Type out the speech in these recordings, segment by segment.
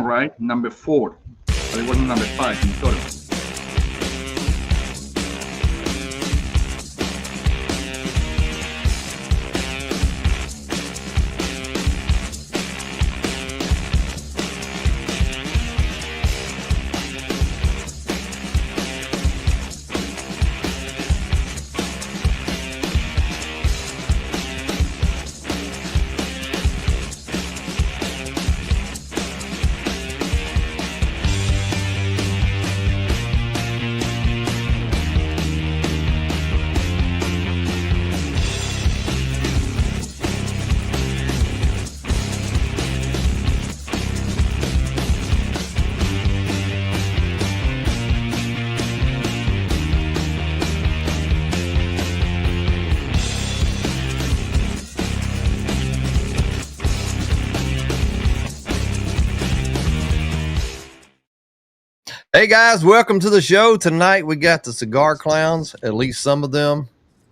right? Number 4. But it wasn't number 5 in total. Hey guys, welcome to the show. Tonight we got the Cigar Clowns, at least some of them,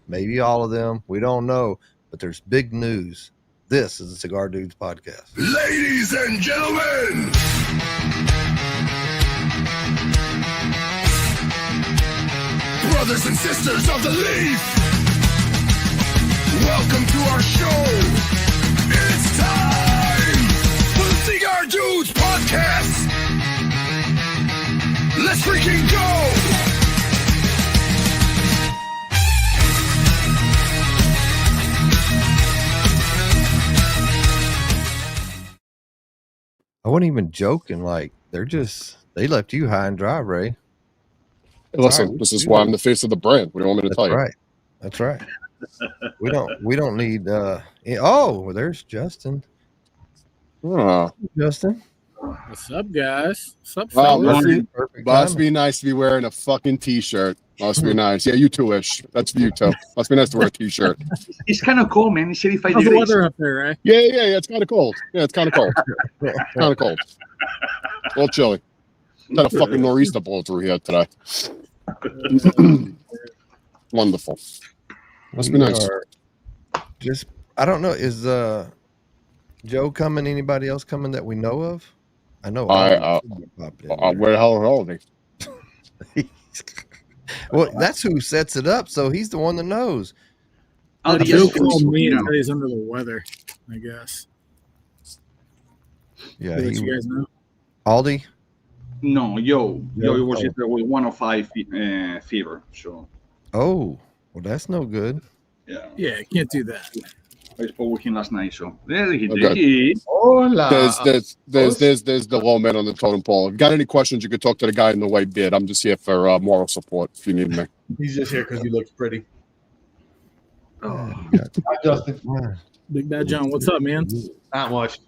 maybe all of them. We don't know, but there's big news. This is the Cigar Dudes podcast. Ladies and gentlemen, brothers and sisters of the leaf, welcome to our show. It's time for the Cigar Dudes podcast. Let's freaking go! I wasn't even joking. Like, they left you high and dry, Ray. Listen, right. This is why I'm the face of the brand. What do you want me to tell you? Right. That's right. We don't need well, there's Justin. Justin. What's up, guys? What's up, Wow, fellas? must be nice to be wearing a fucking t-shirt. Must be nice. Yeah, you too-ish. That's for you too. Must be nice to wear a t-shirt. It's kind of cold, man. It's 85 How's the degrees. weather up there, right? Yeah. It's kind of cold. Yeah, it's kind of cold. Kind of cold. A little chilly. Got a fucking nor'easter blow through here today. Wonderful. Must be nice. I don't know. Is Joe coming? Anybody else coming that we know of? I know. Where the hell are they? Well, that's who sets it up, so he's the one that knows. Joe called me and said he's under the weather, I guess. Yeah, You guys know? Aldi. No, Yo was with 105 fever. So. Oh, well, that's no good. Yeah, can't do that. I spoke with him last night, so there he Okay. did. Hola. There's the low man on the totem pole. If you got any questions, you could talk to the guy in the white beard. I'm just here for moral support if you need me. He's just here because he looks pretty. Oh. Hi, Justin. Big Bad John, what's up, man? Not much.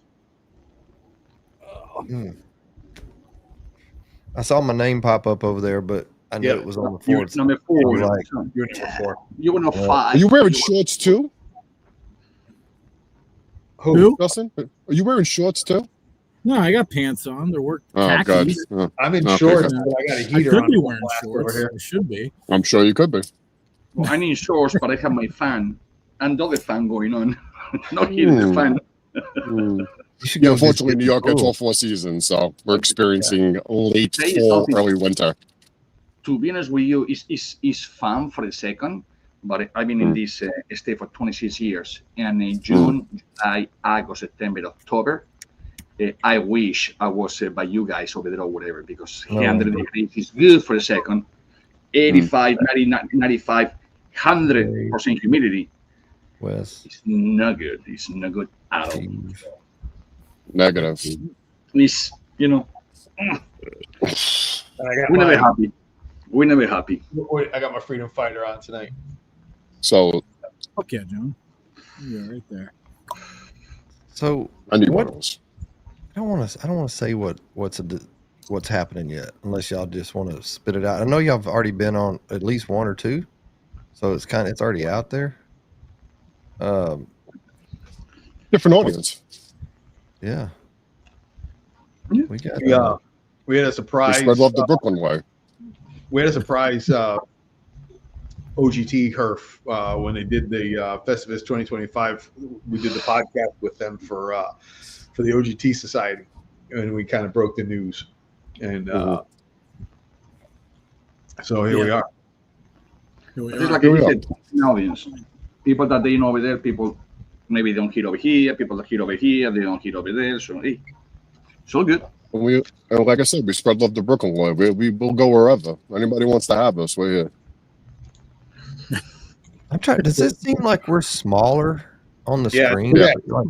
I saw my name pop up over there, but I knew it was on the You're fourth. number 4. You're like, You're number 4. You were not 5. Are you wearing shorts too? Who? Justin? Are you wearing shorts too? No, I got pants on. They're work Oh, God. khakis. I'm in Okay, shorts, good. but I got a I heater could on. be wearing over shorts. here. I should be. I'm sure you could be. Well, I need shorts, but I have my fan and the other fan going on. Not here, the fan. Yeah, unfortunately, New York gets all 4 seasons, so we're experiencing late fall, early winter. To be honest with you, it's fun for a second, but I've been in this state for 26 years. And in June, July, August, September, October, I wish I was by you guys over there or whatever, because 100 degrees is good for a second. 85, 90, 95, 100% humidity. Wes. It's not good. It's not good at all. Negative. It's, And I got we're never happy. We're never happy. I got my Freedom Fighter on tonight. So, Fuck yeah, John. Yeah, right there. So I need one of those. I don't want to say what's happening yet, unless y'all just want to spit it out. I know y'all have already been on at least 1 or 2, so it's already out there. Different audience. Yeah. Yeah. We got We had a surprise. Spread love the Brooklyn way. We had a surprise OGT Herf when they did the Festivus 2025. We did the podcast with them for the OGT Society. when we kind of broke the news, and so here we are. It's like you said, an audience. People that they know over there, people maybe don't hear over here, people that hear over here, they don't hear over there. So hey, it's all good. And like I said, we spread love to Brooklyn. We will go wherever anybody wants to have us. We're here. I'm trying. Does it seem like we're smaller on the screen? Yeah. Like,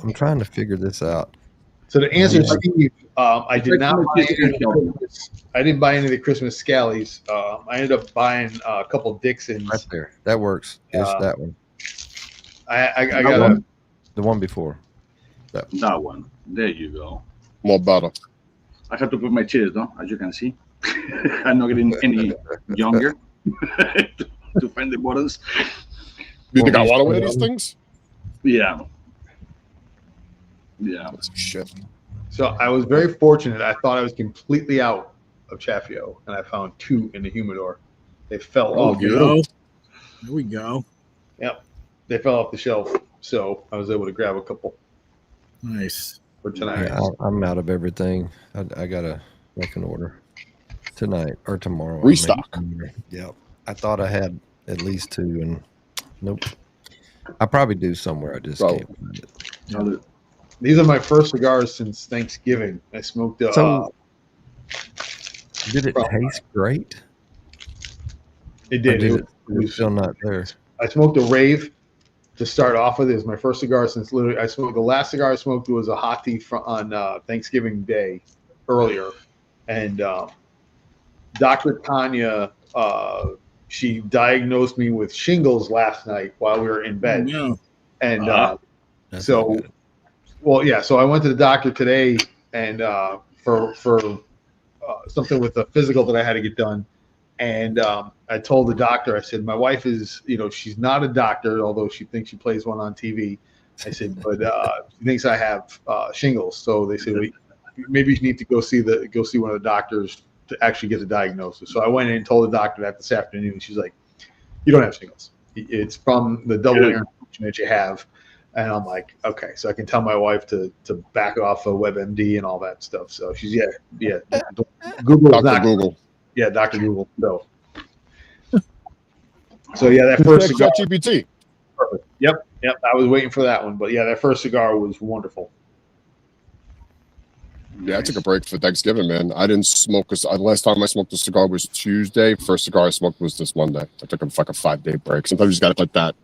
I'm trying to figure this out. So to answer Steve, I did not buy any. I didn't buy any of the Christmas scallies. I ended up buying a couple Dixons. Right there. That works. It's that one. I got the one before. That one. There you go. More better. I have to put my chairs down, as you can see. I'm not getting any younger to find the buttons. You think I want to wear these things? Yeah. Yeah. That's shit. So I was very fortunate. I thought I was completely out of Chaffeo, and I found 2 in the humidor. They fell off. There we go. Yep. They fell off the shelf. So I was able to grab a couple Nice. for tonight. Yeah, I'm out of everything. I gotta make an order tonight or tomorrow. Restock. Yeah. I thought I had at least 2, and nope. I probably do somewhere. I just can't find it. Yeah. These are my first cigars since Thanksgiving. I smoked. So, did it taste great? It did. It was still not there. I smoked a rave to start off with. It was my first cigar since literally I smoked. The last cigar I smoked was a hottie on Thanksgiving Day earlier, and Dr. Tanya, she diagnosed me with shingles last night while we were in bed, and so. Well, yeah. So I went to the doctor today, and for something with a physical that I had to get done, and I told the doctor, I said, my wife is, she's not a doctor, although she thinks she plays one on TV. I said, but she thinks I have shingles. So they said, well, maybe you need to go see one of the doctors to actually get the diagnosis. So I went in and told the doctor that this afternoon. She's like, you don't have shingles. It's from the double ear infection that you have. And I'm like, okay, so I can tell my wife to back off of WebMD and all that stuff. So she's Google, Dr. Google. Yeah, Dr. Google. So yeah, that first cigar. GPT. Perfect. Yep. I was waiting for that one, but yeah, that first cigar was wonderful. Yeah, I took a break for Thanksgiving, man. I didn't smoke. Last time I smoked a cigar was Tuesday. First cigar I smoked was this Monday. I took like a 5-day break. Sometimes you just got to let that.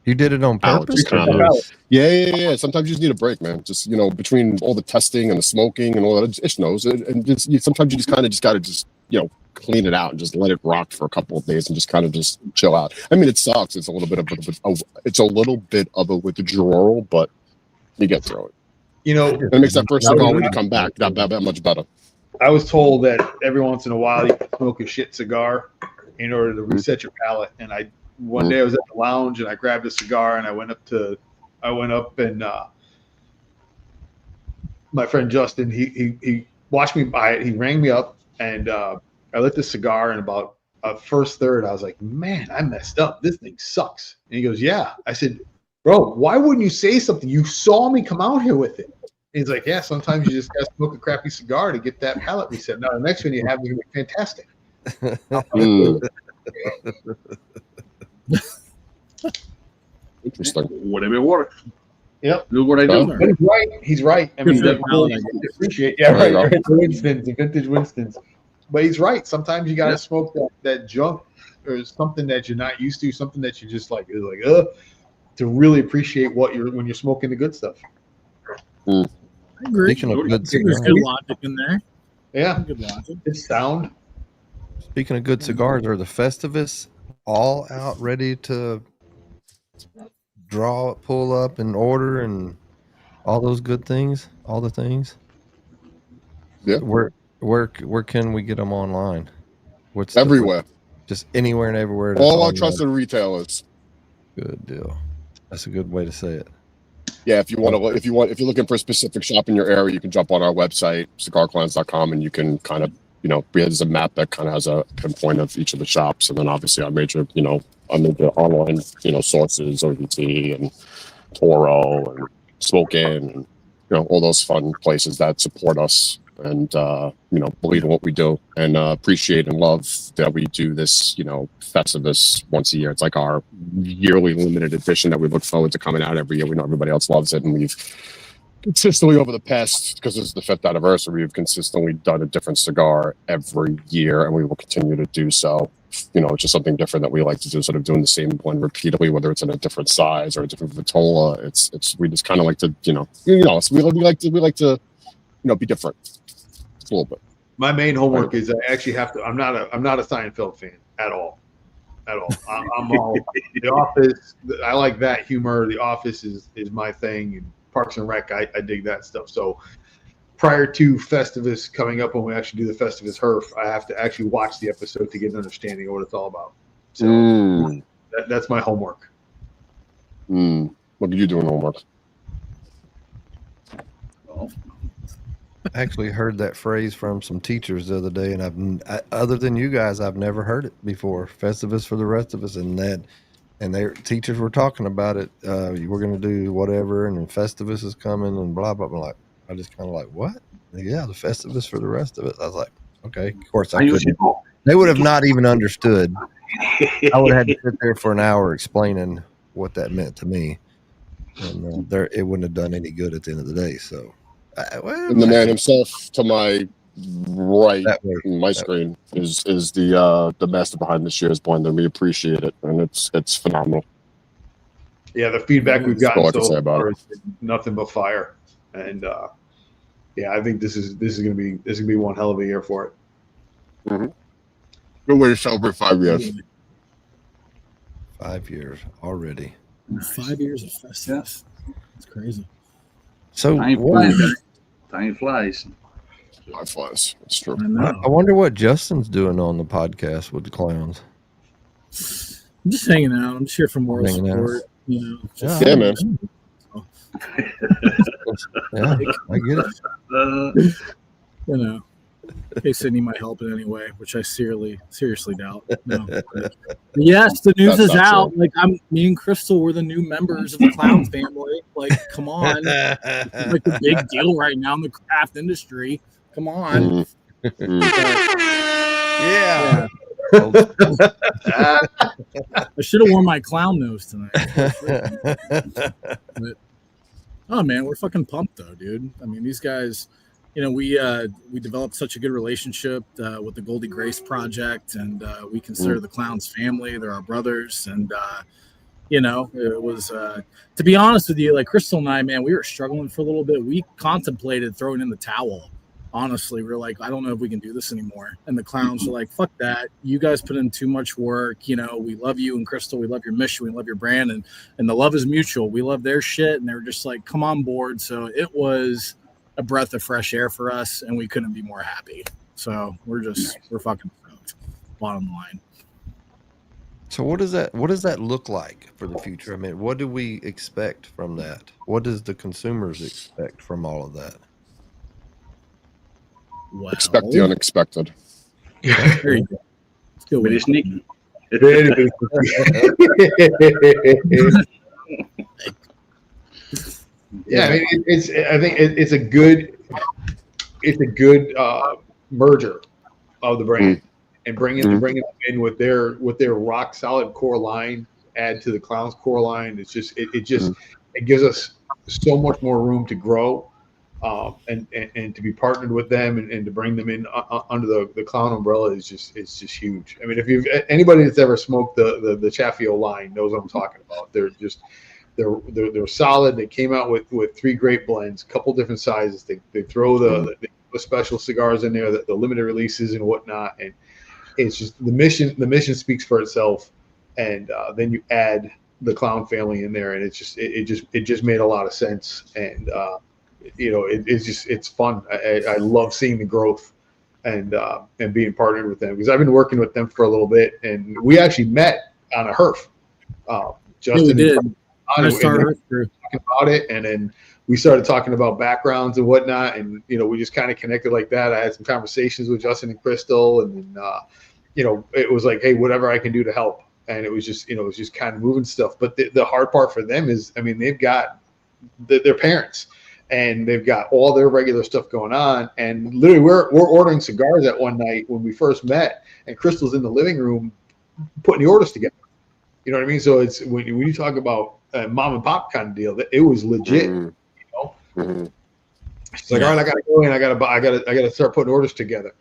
You did it on purpose? Yeah. Sometimes you just need a break, man. Just, between all the testing and the smoking and all that, it knows. And sometimes you just got to clean it out and just let it rock for a couple of days and just kind of just chill out. I mean, it sucks. It's a little bit of a withdrawal, but you get through it. It makes that first cigar when you come back that much better. I was told that every once in a while you can smoke a shit cigar in order to reset your palate. And one day I was at the lounge and I grabbed a cigar and I went up and my friend Justin, he watched me buy it. He rang me up and I lit the cigar, and about first third I was like, man, I messed up. This thing sucks. And he goes, yeah. I said, bro, why wouldn't you say something? You saw me come out here with it. And he's like, yeah, sometimes you just gotta smoke a crappy cigar to get that palate reset. Now the next one you have is gonna be fantastic. Interesting. Whatever works. Yep. Look what I do. But he's right. He's right. I mean, appreciate. Yeah, right. The vintage Winston's. But he's right. Sometimes you got to smoke that junk or something that you're not used to, something that you just like to really appreciate when you're smoking the good stuff. I agree. Speaking of good There's good logic in there. Yeah, Good logic. it's sound. Speaking of good cigars, are the Festivus all out ready to pull up and order and all those good things, all the things? Yeah. Where can we get them online? What's everywhere? Just anywhere and everywhere. All our trusted retailers. Good deal. That's a good way to say it. Yeah, if you're looking for a specific shop in your area, you can jump on our website, cigarclowns.com, and you can kind of, there's a map that kind of has a pinpoint of each of the shops, and then obviously our major online, sources, OVT and Toro and Smoke In and all those fun places that support us and believe in what we do and appreciate and love that we do this Festivus once a year. It's like our yearly limited edition that we look forward to coming out every year. We know everybody else loves it, and we've consistently over the past, because this is the 5th anniversary, we've consistently done a different cigar every year, and we will continue to do so. It's just something different that we like to do, sort of doing the same one repeatedly, whether it's in a different size or a different vitola. We just kind of like to, we like to be different a little bit. My main homework is I actually have to. I'm not a Seinfeld fan at all. I'm all The Office. I like that humor. The Office is my thing. And Parks and Rec, I dig that stuff. So prior to Festivus coming up, when we actually do the Festivus Herf, I have to actually watch the episode to get an understanding of what it's all about. So that's my homework. What are you doing homework? Well, I actually heard that phrase from some teachers the other day, and other than you guys, I've never heard it before. Festivus for the rest of us, and their teachers were talking about it. We're going to do whatever, and then Festivus is coming, and blah blah blah. I just kind of like, what? Yeah, the Festivus for the rest of it. I was like, okay. Of course, I couldn't. They would have not even understood. I would have had to sit there for an hour explaining what that meant to me, and it wouldn't have done any good at the end of the day. So. And the man himself to my right in my screen is the master behind this year's blend, and we appreciate it, and it's phenomenal. Yeah, the feedback we've gotten so far is has been nothing but fire, and I think this is gonna be one hell of a year for it. Mm-hmm. Good way to celebrate 5 years. 5 years already. 5 years of Festivus. It's crazy. So time flies. Time flies. It's true. I wonder what Justin's doing on the podcast with the clowns. I'm just hanging out. I'm just here for moral support. Yeah, man. Yeah, I get it. In case they need my help in any way, which I seriously doubt. No. Yes, the news is out. True. Like me and Crystal were the new members of the Clown family. Like, come on. It's like a big deal right now in the craft industry. Come on. Yeah. I should have worn my clown nose tonight. But, oh man, we're fucking pumped though, dude. I mean, these guys, we developed such a good relationship with the Goldie Grace Project, and we consider the Clowns family. They're our brothers, and it was to be honest with you, like Crystal and I, man, we were struggling for a little bit. We contemplated throwing in the towel. Honestly, we were like, I don't know if we can do this anymore. And the Clowns were like, fuck that. You guys put in too much work. We love you and Crystal. We love your mission. We love your brand, and the love is mutual. We love their shit, and they were just like, come on board. So it was a breath of fresh air for us, and we couldn't be more happy. So we're fucking stoked. Bottom line. So what does that look like for the future? I mean, what do we expect from that? What does the consumers expect from all of that? Well, expect the unexpected. There you go. Let's go with sneaky. Yeah, I mean, I think it's a good merger of the brand, and bringing them in with their rock solid core line, add to the Clowns core line. It's just it gives us so much more room to grow, and to be partnered with them and to bring them in under the Clown umbrella is just huge. I mean, if anybody that's ever smoked the Chaffio line knows what I'm talking about. They're solid. They came out with 3 great blends, a couple different sizes. They throw the special cigars in there, the limited releases and whatnot, and it's just the mission. The mission speaks for itself, and then you add the Clown family in there, and it just made a lot of sense. And it's fun. I love seeing the growth and being partnered with them, because I've been working with them for a little bit, and we actually met on a herf. Justin did. talking about it, and then we started talking about backgrounds and whatnot, and we just kind of connected like that. I had some conversations with Justin and Crystal, and then it was like, hey, whatever I can do to help, and it was just kind of moving stuff. But the hard part for them is, I mean, they've got their parents, and they've got all their regular stuff going on. And literally, we're ordering cigars that one night when we first met, and Crystal's in the living room putting the orders together. You know what I mean? So it's when you talk about a mom and pop kind of deal, that it was legit. You know, she's like, all right, I gotta go in, I gotta start putting orders together.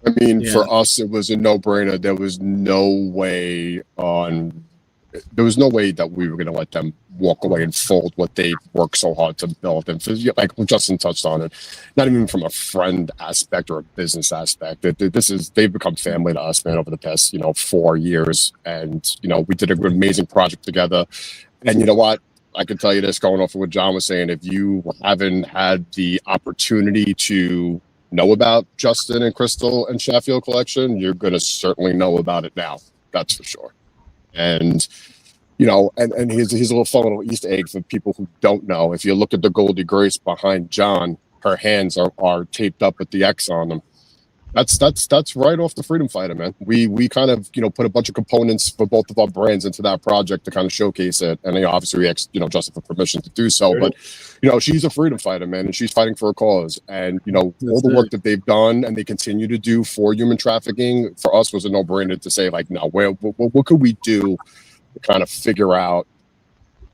I mean, for us, it was a no-brainer. There was no way that we were going to let them walk away and fold what they worked so hard to build. And like Justin touched on it, not even from a friend aspect or a business aspect. They've become family to us, man, over the past 4 years. And we did an amazing project together. And you know what? I can tell you this, going off of what John was saying, if you haven't had the opportunity to know about Justin and Crystal and Sheffield Collection, you're going to certainly know about it now. That's for sure. And and here's a little fun little Easter egg for people who don't know. If you look at the Goldie Grace behind John, her hands are taped up with the X on them. That's right off the Freedom Fighter, man. We kind of put a bunch of components for both of our brands into that project to kind of showcase it, and obviously we asked Justin for permission to do so. But she's a freedom fighter, man, and she's fighting for a cause. And all the work that they've done and they continue to do for human trafficking for us was a no-brainer to say, like, no, what could we do to kind of figure out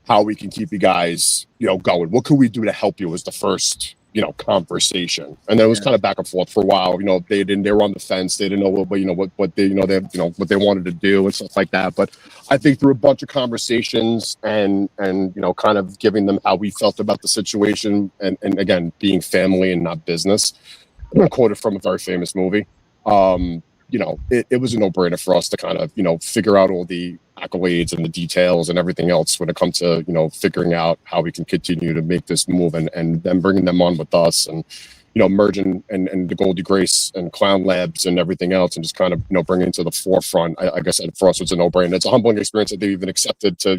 how we can keep you guys going? What could we do to help you? Was the first conversation, and then it was kind of back and forth for a while. They were on the fence. They didn't know what they wanted to do and stuff like that. But I think through a bunch of conversations and kind of giving them how we felt about the situation, and again being family and not business. I'm gonna quote it from a very famous movie. It was a no-brainer for us to kind of figure out all the accolades and the details and everything else when it comes to figuring out how we can continue to make this move, and then bringing them on with us, and merging and the Goldie Grace and Clown Labs and everything else, and just kind of bringing it to the forefront. I guess for us it's a no-brainer. It's a humbling experience that they even accepted to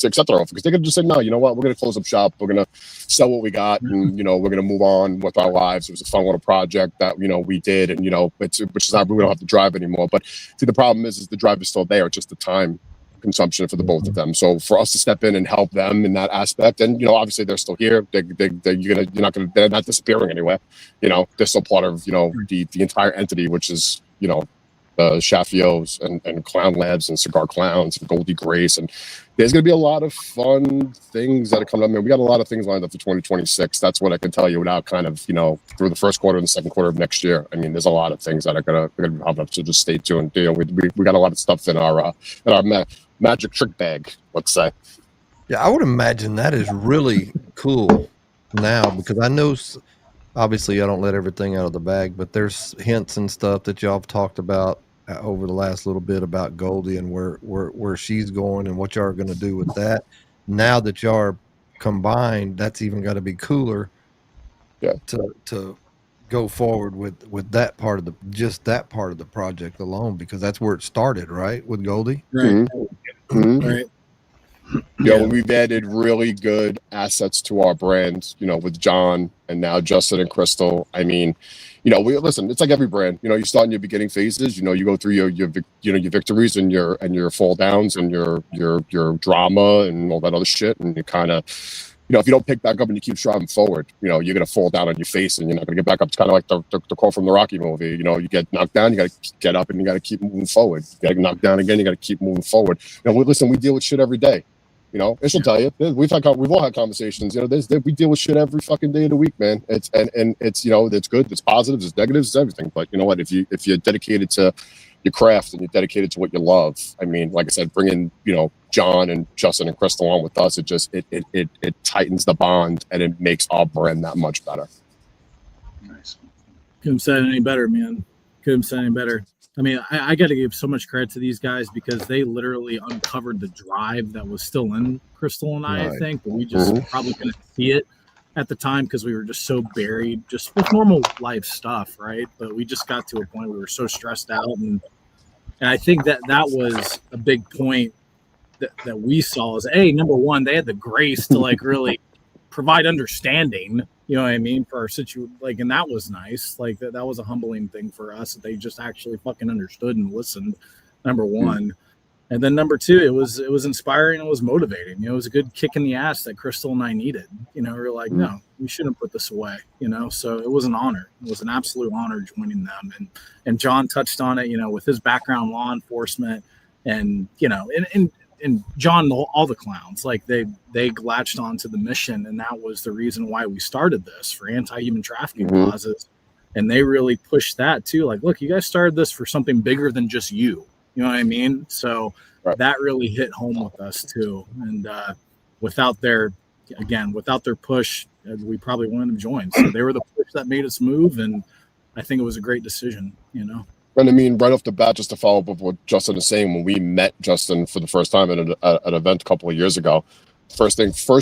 accept our offer, because they could just say, no, you know what, we're going to close up shop, we're going to sell what we got, and we're going to move on with our lives. It was a fun little project that we did, and which is not, we don't have to drive anymore. But see, the problem is the drive is still there. It's just the time consumption for the both of them. So for us to step in and help them in that aspect, and obviously they're still here. They're not disappearing anywhere. They're still part of the entire entity, which is Shaffios and Clown Labs and Cigar Clowns and Goldie Grace. And there's going to be a lot of fun things that are coming up. I mean, we got a lot of things lined up for 2026. That's what I can tell you without kind of, through the first quarter and the second quarter of next year. I mean, there's a lot of things that are going to be popping up, so just stay tuned. We got a lot of stuff in our magic trick bag, let's say. Yeah, I would imagine that is really cool now, because I know, obviously I don't let everything out of the bag, but there's hints and stuff that y'all have talked about over the last little bit about Goldie and where she's going and what y'all are going to do with that. Now that y'all are combined, that's even got to be cooler to go forward with that part of the project alone, because that's where it started, right, with Goldie. Right. Right. We've added really good assets to our brand, with John and now Justin and Crystal. I mean, listen, it's like every brand. You start in your beginning phases. You go through your victories and your fall downs and your drama and all that other shit, and you kind of, if you don't pick back up and you keep striving forward, you're gonna fall down on your face and you're not gonna get back up. It's kind of like the quote from the Rocky movie. You get knocked down, you got to get up and you got to keep moving forward. You get knocked down again, you got to keep moving forward. Listen, we deal with shit every day. And she'll tell you, we've all had conversations. We deal with shit every fucking day of the week, man. It's it's good, it's positives, it's negatives, it's everything. But you know what? If you're dedicated to your craft and you're dedicated to what you love, I mean, like I said, bringing John and Justin and Crystal on with us, it tightens the bond and it makes our brand that much better. Nice. Couldn't have said any better, man. Couldn't have said any better. I mean, I got to give so much credit to these guys, because they literally uncovered the drive that was still in Crystal and I think, but we just probably couldn't see it at the time because we were just so buried just with normal life stuff, right? But we just got to a point where we were so stressed out, and I think that was a big point that we saw is, number one, they had the grace to really provide understanding, you know what I mean, for our situation, and that was nice. That was a humbling thing for us, that they just actually fucking understood and listened, number one. And then number two, it was inspiring and it was motivating. You know, it was a good kick in the ass that Crystal and I needed. You know, we were like, no, we shouldn't put this away. You know, so it was an honor. It was an absolute honor joining them. And John touched on it. You know, with his background, law enforcement, and you know, and John, all the clowns, like they latched onto the mission, and that was the reason why we started this, for anti-human trafficking causes. And they really pushed that too. Like, look, you guys started this for something bigger than just you. You know what I mean? So that really hit home with us too. And without their push, we probably wouldn't have joined. So they were the push that made us move, and I think it was a great decision. You know. And I mean, right off the bat, just to follow up with what Justin is saying, when we met Justin for the first time at an event a couple of years ago, first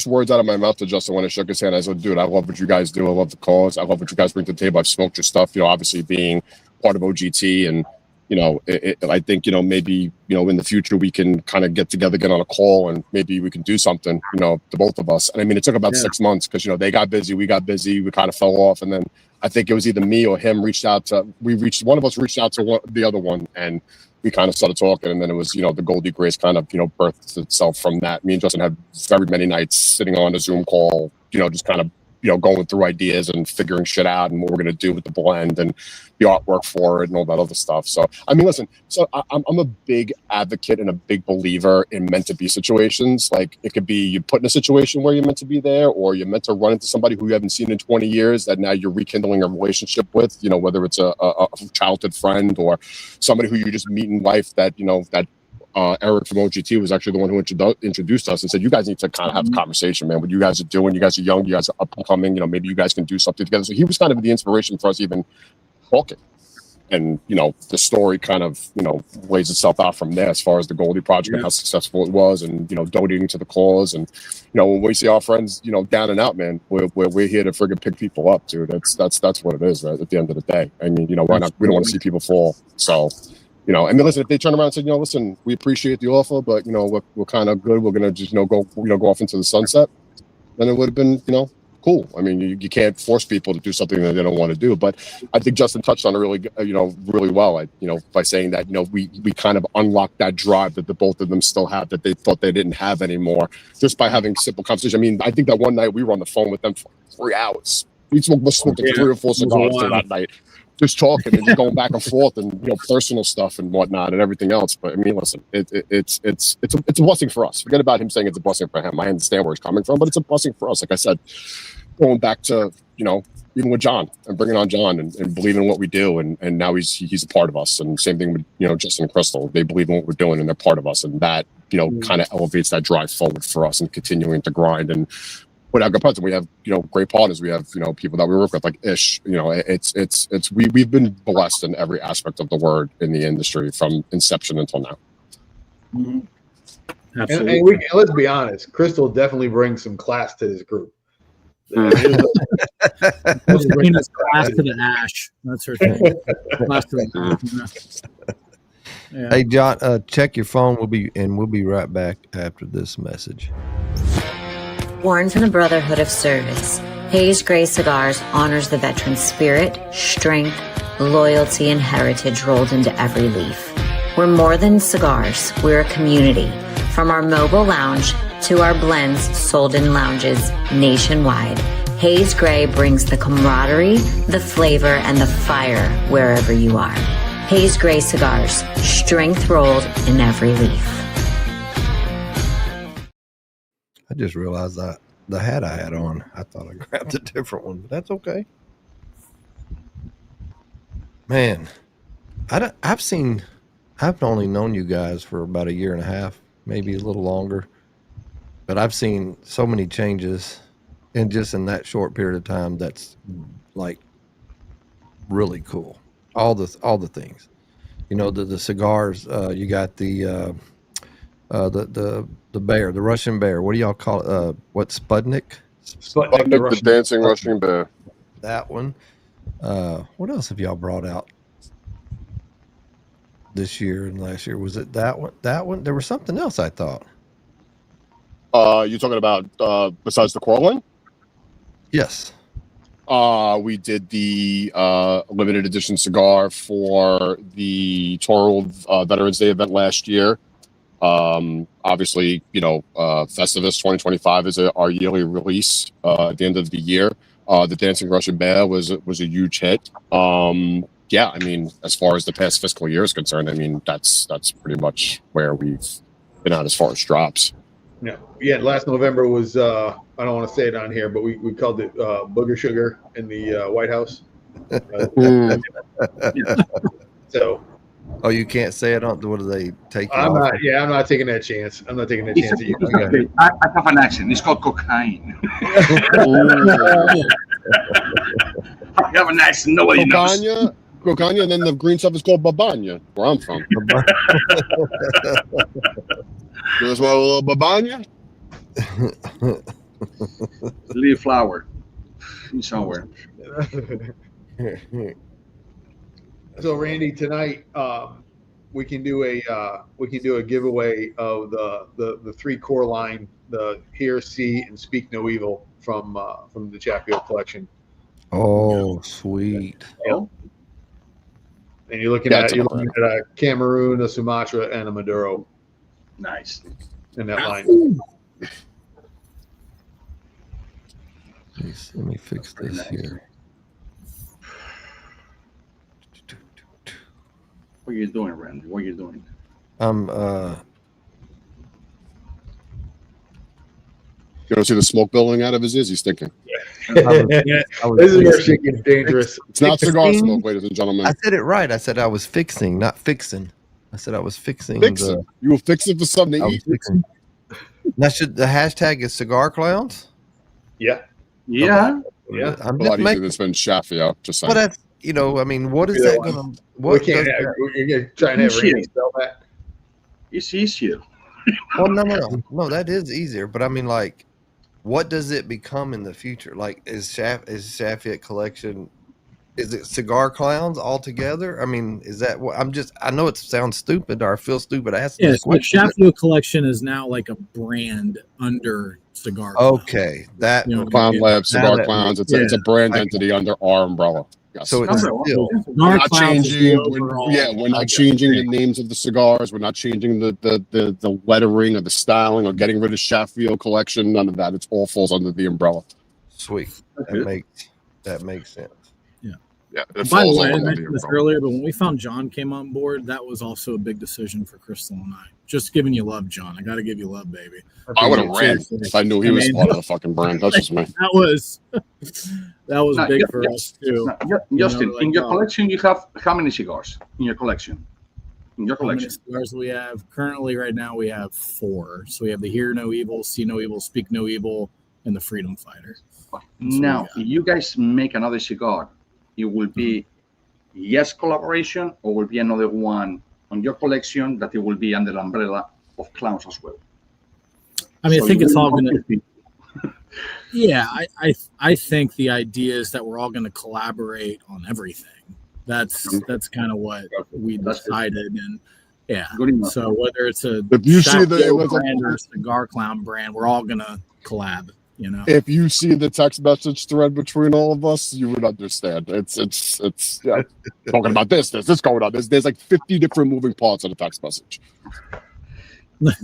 words out of my mouth to Justin when I shook his hand, I said, dude, I love what you guys do. I love the cause. I love what you guys bring to the table. I've smoked your stuff, you know, obviously being part of OGT. And, you know, I think, you know, maybe, you know, in the future we can kind of get together, get on a call, and maybe we can do something, you know, to both of us. And I mean, it took about 6 months because, you know, they got busy, we got busy, we kind of fell off. And then I think it was either me or him one of us reached out to the other one, and we kind of started talking. And then it was, you know, the Goldie Grace kind of, you know, birthed itself from that. Me and Justin had very many nights sitting on a Zoom call, you know, just kind of, you know, going through ideas and figuring shit out and what we're going to do with the blend and the artwork for it and all that other stuff. So, I mean, listen, so I'm a big advocate and a big believer in meant to be situations. Like, it could be you put in a situation where you're meant to be there, or you're meant to run into somebody who you haven't seen in 20 years that now you're rekindling a relationship with, you know, whether it's a childhood friend or somebody who you just meet in life that, you know, that Eric from OGT was actually the one who introduced us and said, you guys need to kind of have a conversation, man. What you guys are doing, you guys are young, you guys are up and coming, you know, maybe you guys can do something together. So he was kind of the inspiration for us even talking. And, you know, the story kind of, you know, lays itself out from there as far as the Goldie project and how successful it was, and, you know, donating to the cause. And, you know, when we see our friends, you know, down and out, man, we're here to friggin' pick people up, dude. That's what it is, right? At the end of the day. I mean, you know, we don't want to see people fall. So, you know, I mean, listen, if they turn around and say, you know, listen, we appreciate the offer, but, you know, we're kind of good, we're going to just, you know, go off into the sunset, then it would have been, you know, cool. I mean, you can't force people to do something that they don't want to do. But I think Justin touched on it really, you know, really well, you know, by saying that, you know, we kind of unlocked that drive that the both of them still have that they thought they didn't have anymore, just by having simple conversation. I mean, I think that one night we were on the phone with them for 3 hours. We smoked 3 or 4 cigars that night. Just talking and just going back and forth, and, you know, personal stuff and whatnot and everything else. But I mean, listen, it's a blessing for us. Forget about him saying it's a blessing for him. I understand where he's coming from, but it's a blessing for us. Like I said, going back to, you know, even with John and bringing on John and believing in what we do, and now he's a part of us. And same thing with, you know, Justin and Crystal. They believe in what we're doing and they're part of us, and that, you know, kind of elevates that drive forward for us and continuing to grind. And with our good president, we have, you know, great partners. We have, you know, people that we work with, like Ish. You know, we've been blessed in every aspect of the word in the industry from inception until now. Absolutely. And let's be honest, Crystal definitely brings some class to this group. Bringing us class to the ash. That's her thing. Class to the ash. Yeah. Hey, John, check your phone. We'll be right back after this message. Born from the Brotherhood of Service, Hayes Gray Cigars honors the veteran's spirit, strength, loyalty, and heritage rolled into every leaf. We're more than cigars. We're a community. From our mobile lounge to our blends sold in lounges nationwide, Hayes Gray brings the camaraderie, the flavor, and the fire wherever you are. Hayes Gray Cigars, strength rolled in every leaf. I just realized that the hat I had on, I thought I grabbed a different one, but that's okay. Man, I've only known you guys for about 1.5 years, maybe a little longer, but I've seen so many changes in that short period of time. That's like really cool. All the things, you know, the cigars, you got the bear, the Russian bear. What do y'all call it? What, Sputnik? Sputnik, the dancing Russian bear. That one. What else have y'all brought out this year and last year? Was it that one? That one? There was something else, I thought. You're talking about besides the Corlin? Yes. We did the limited edition cigar for the Toro Veterans Day event last year. Obviously, Festivus 2025 is our yearly release at the end of the year. The Dancing Russian Bear was a huge hit. Yeah, I mean, as far as the past fiscal year is concerned, I mean, that's pretty much where we've been at as far as drops. Yeah. Last November was I don't want to say it on here, but we called it Booger Sugar in the White House. So. Oh, you can't say it on. What do they take? I'm not taking that chance. I'm not taking that chance. I have an accent. It's called cocaine. I have an accent. Nobody knows. Cocaine, and then the green stuff is called babanya, where I'm from. There's my little babanya. Little flower somewhere. So Randy, tonight we can do a giveaway of the 3 core line, the Hear, See, and Speak No Evil from the Chatfield collection. Oh, sweet. Yep. And you're looking at a Cameroon, a Sumatra, and a Maduro. Nice. In that line. Let me fix this here. What are you doing, Randy? What are you doing? You don't see the smoke billowing out of his ears? He's thinking. This is where shit gets dangerous. It's not cigar smoke, ladies and gentlemen. I said it right. I said I was fixing, not fixing. I said I was fixing. You were fixing for something to eat? Now, the hashtag is Cigar Clowns? Yeah. Yeah. Okay. Yeah. I'm just making this been Shafia. Just saying. Well, that's, I mean, what is that going to... We're going to try and have Randy spell that. It's easier. Well, no, that is easier. But I mean, like, what does it become in the future? Like, is Shaffiat Collection, is it Cigar Clowns altogether? I mean, is that what I know it sounds stupid or I feel stupid asking. Yes, but Shaffiat Collection is now like a brand under Cigar Clowns. Okay. That Clown Lab, Cigar Clowns, it's a brand entity under our umbrella. Yes. So it's still we're not changing. We're not changing the names of the cigars. We're not changing the lettering or the styling or getting rid of Sheffield Collection. None of that. It all falls under the umbrella. Sweet. That makes sense. Yeah. By the way, I mentioned this earlier, but when we found John came on board, that was also a big decision for Crystal and I. Just giving you love, John. I got to give you love, baby. I would have ran if I knew he was part of the fucking brand. That's just me. That was big for us too. Justin, in your collection, you have how many cigars in your collection? How many cigars do we have? Currently, right now, we have 4. So we have the Hear No Evil, See No Evil, Speak No Evil, and the Freedom Fighter. Now, if you guys make another cigar, it will be collaboration, or will be another one on your collection that it will be under the umbrella of Clowns as well. I mean, I think it's all going to. Yeah, I think the idea is that we're all going to collaborate on everything. That's kind of what we decided, and yeah. So whether it's a brand or a Cigar Clown brand, we're all going to collab. If you see the text message thread between all of us, you would understand. It's talking about this going on. There's like 50 different moving parts of the text message.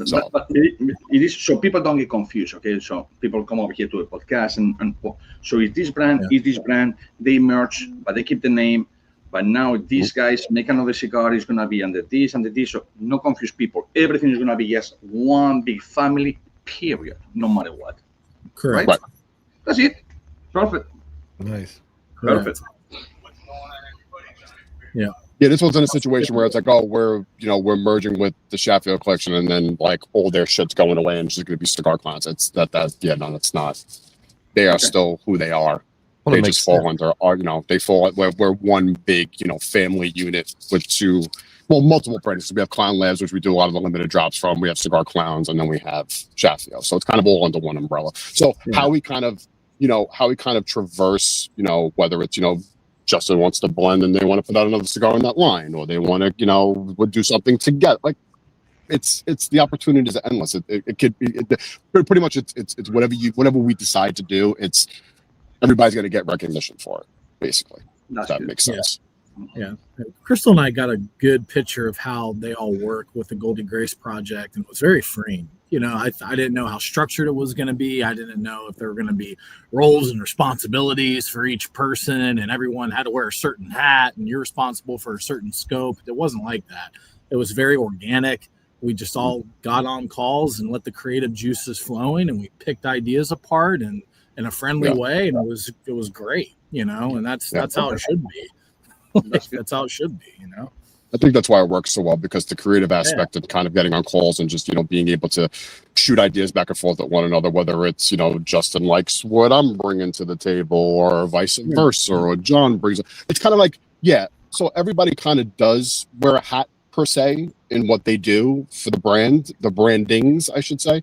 So. But it is so people don't get confused. Okay, so people come over here to the podcast and so is this brand, they merge, but they keep the name. But now these guys make another cigar, is gonna be under this. So no confuse people. Everything is gonna be just one big family. Period. No matter what. Correct. Right? That's it. Perfect. Nice. Perfect. Yeah. Yeah, this one's in a situation where it's like, we're merging with the Sheffield Collection, and then like all their shit's going away, and it's just going to be Cigar Clowns. It's that's not. They are still who they are. Well, they just fall under our, they fall. We're one big, family unit with multiple brands. We have Clown Labs, which we do a lot of the limited drops from. We have Cigar Clowns, and then we have Sheffield. So it's kind of all under one umbrella. So how we kind of traverse, whether it's, Justin wants to blend and they want to put out another cigar in that line, or they want to, would do something together. Like it's the opportunities are endless. It could be pretty much it's whatever we decide to do. It's everybody's going to get recognition for it, basically. If that makes sense. Yeah. Crystal and I got a good picture of how they all work with the Goldie Grace project, and it was very freeing. You know, I didn't know how structured it was going to be. I didn't know if there were going to be roles and responsibilities for each person, and everyone had to wear a certain hat, and you're responsible for a certain scope. It wasn't like that. It was very organic. We just all got on calls and let the creative juices flowing, and we picked ideas apart and in a friendly way, and it was great. You know, and that's how it should be. That's how it should be, you know. I think that's why it works so well, because the creative aspect of kind of getting on calls and just, you know, being able to shoot ideas back and forth at one another, whether it's, you know, Justin likes what I'm bringing to the table or vice versa, or John brings it. It's kind of like, so everybody kind of does wear a hat per se in what they do for the brand, the brandings, I should say.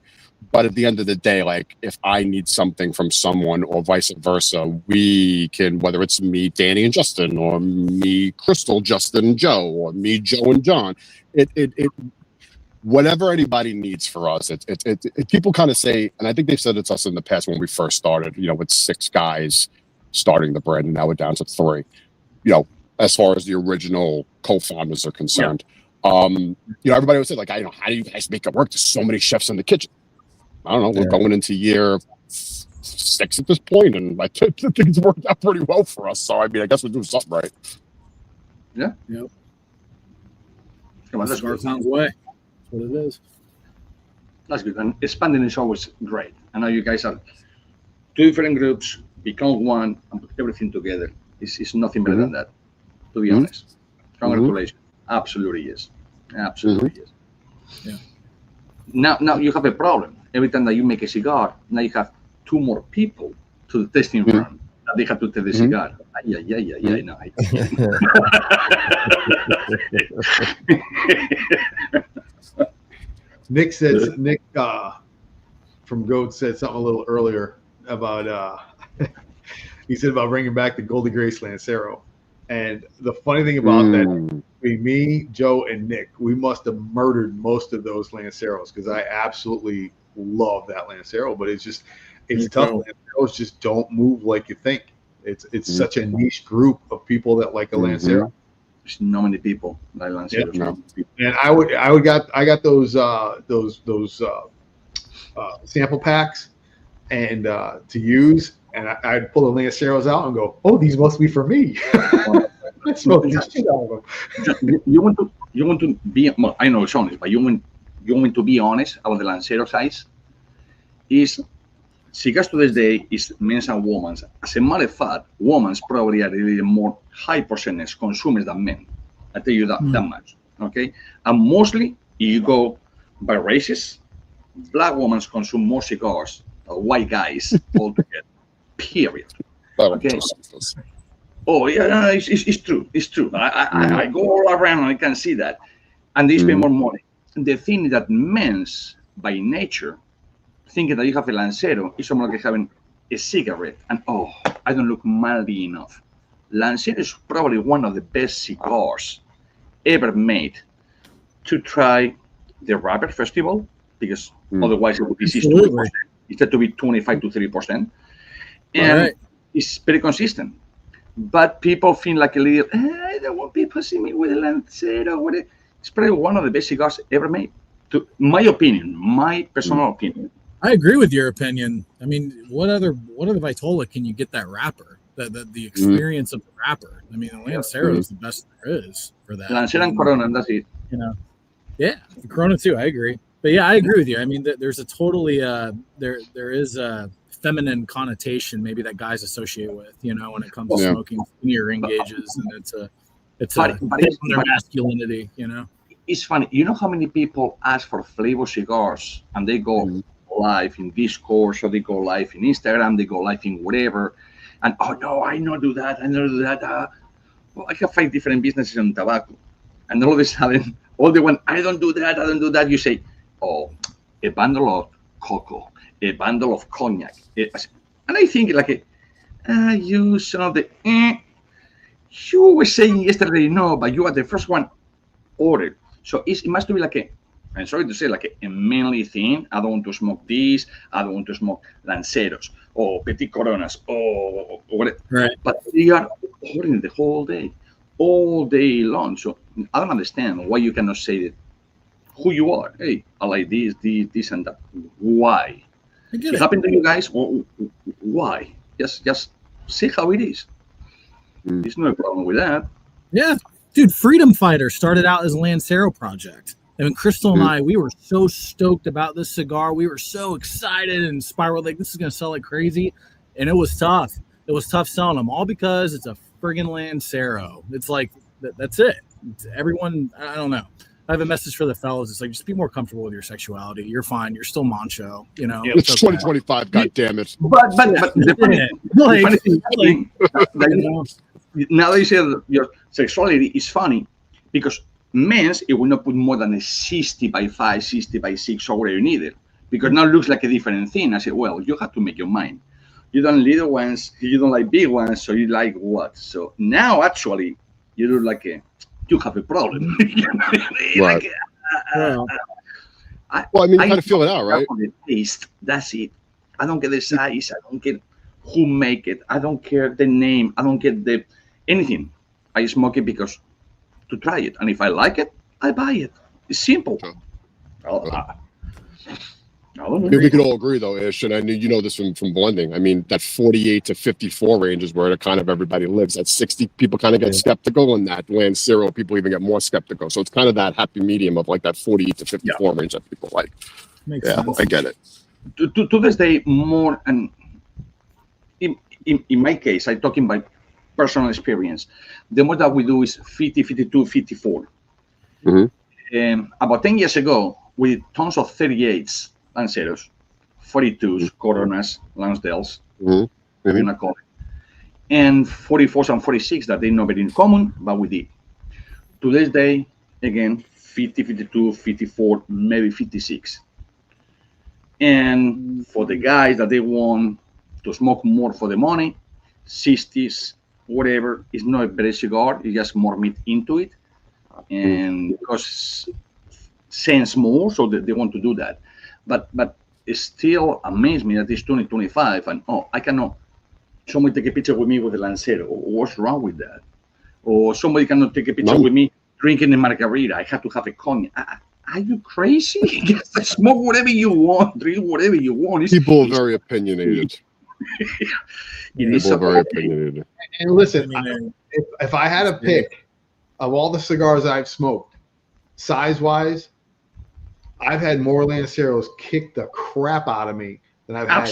But at the end of the day, like, if I need something from someone or vice versa, we can, whether it's me, Danny and Justin, or me, Crystal, Justin and Joe, or me, Joe and John, it whatever anybody needs for us, people kind of say, and I think they've said it to us in the past when we first started, you know, with 6 guys starting the brand, and now we're down to 3, you know, as far as the original co-founders are concerned. You know, everybody would say, like, I know, how do you guys make it work? There's so many chefs in the kitchen. I don't know. We're going into year 6 at this point, and I think it's worked out pretty well for us. So, I mean, I guess we're doing something right. Yeah. Yep. Come on, that's Cigar good. Clowns way. That's what it is. That's good. And expanding is always great. I know you guys are 2 different groups, become one, and put everything together. It's nothing better than that, to be honest. Congratulations. Absolutely yes. Absolutely yes. Yeah. Now you have a problem. Every time that you make a cigar, now you have 2 more people to the tasting room that they have to taste the cigar. No. Nick says, Nick from Goat said something a little earlier about, he said about bringing back the Goldie Grace Lancero. And the funny thing about that, between me, Joe, and Nick, we must have murdered most of those Lanceros, because I absolutely love that Lancero. But it's tough. Lanceros just don't move like you think. It's such a niche group of people that like a Lancero. There's not many people like Lanceros. And I got those sample packs and to use. And I'd pull the Lanceros out and go, "Oh, these must be for me." I smoke the shit out of them. You want to be. Well, I know it's honest, but you want to be honest about the Lancero size. Is cigars to this day is men's and women's. As a matter of fact, women's probably are a little more high percentage consumers than men. I tell you that much. Okay, and mostly you go by races. Black women consume more cigars than white guys altogether. Period. Okay. Oh yeah, it's true. It's true. I go all around and I can see that, and they spend more money. The thing is that men's by nature, thinking that you have a Lancero is almost like having a cigarette, and I don't look manly enough. Lancero is probably one of the best cigars ever made. To try the wrapper first of all, because otherwise it would be 60%. Instead to be 25 to 30%. And it's very consistent. But people feel like a little, I don't want people to see me with a Lancero. It's probably one of the best cigars ever made. To my opinion, my personal opinion. I agree with your opinion. I mean, what other Vitola can you get that wrapper? The experience of the wrapper. I mean, the Lancero is the best there is for that. Lancero and Corona, and that's it. You know, the Corona too. I agree. But yeah, I agree with you. I mean, there's a totally there is a feminine connotation maybe that guys associate with, you know, when it comes to smoking near ring gauges, and it's their masculinity, you know. It's funny, you know how many people ask for flavor cigars and they go live in Discord, or they go live in Instagram, they go live in whatever, and no, I don't do that. Well, I have 5 different businesses in tobacco, and all of a sudden, all the one, I don't do that. You say, a bundle of cocoa, a bundle of cognac, and I think like you son of the you were saying yesterday no, but you are the first one ordered, so it must be like I'm sorry to say, like a manly thing. I don't want to smoke this, I don't want to smoke Lanceros or Petit Coronas or whatever, but they are ordering the whole day. all day long. So I don't understand why you cannot say that who you are. Hey, I like this, and that. Why? I get It it. happened to you guys. Why? Just see how it is. There's no problem with that. Yeah, dude, Freedom Fighter started out as a Lancero project. I mean, Crystal and I, we were so stoked about this cigar. We were so excited and spiraled like this is going to sell like crazy. And it was tough. It was tough selling them, all because it's a friggin' Lancero. It's like, that's it. Everyone, I don't know. I have a message for the fellas. It's like, just be more comfortable with your sexuality. You're fine. You're still macho, you know? It's 2025, goddammit. But the funny thing, now that you say that your sexuality is funny, because men's, it will not put more than a 60x5, 60x6, or whatever you need it, because now it looks like a different thing. I said, well, you have to make your mind. You don't little ones, you don't like big ones, so you like what? So now actually, you look like you have a problem. Right. Well, Well, I mean, you kind of feel it out, right? The taste, that's it. I don't get the size. I don't get who make it. I don't care the name. I don't get the anything. I smoke it because to try it, and if I like it, I buy it. It's simple. I don't know. We could all agree, though, Ish, and I knew you know this from blending. I mean, that 48 to 54 range is where kind of everybody lives. At 60, people kind of get skeptical, and that Lancero, people even get more skeptical. So it's kind of that happy medium of like that 48 to 54 range that people like. makes sense. I get it. To this day, more, and in my case, I'm talking by personal experience, the more that we do is 50, 52, 54. About 10 years ago, with tons of 38s, Lanceros, 42s, Coronas, Lansdales, and 44s and 46 that they know very in common, but we did. To this day, again, 50, 52, 54, maybe 56. And for the guys that they want to smoke more for the money, 60s, whatever, it's not a better cigar, it's just more meat into it. And because sense more, so they want to do that. But it still amazes me that it's 2025 and I cannot, somebody take a picture with me with a Lancero. What's wrong with that? Or somebody cannot take a picture with me drinking a margarita. I have to have a cognac. Are you crazy? Smoke whatever you want, drink whatever you want. People are very opinionated. People are very opinionated. And listen, if I had a pick of all the cigars I've smoked, size-wise, I've had more Lanceros kick the crap out of me than I've had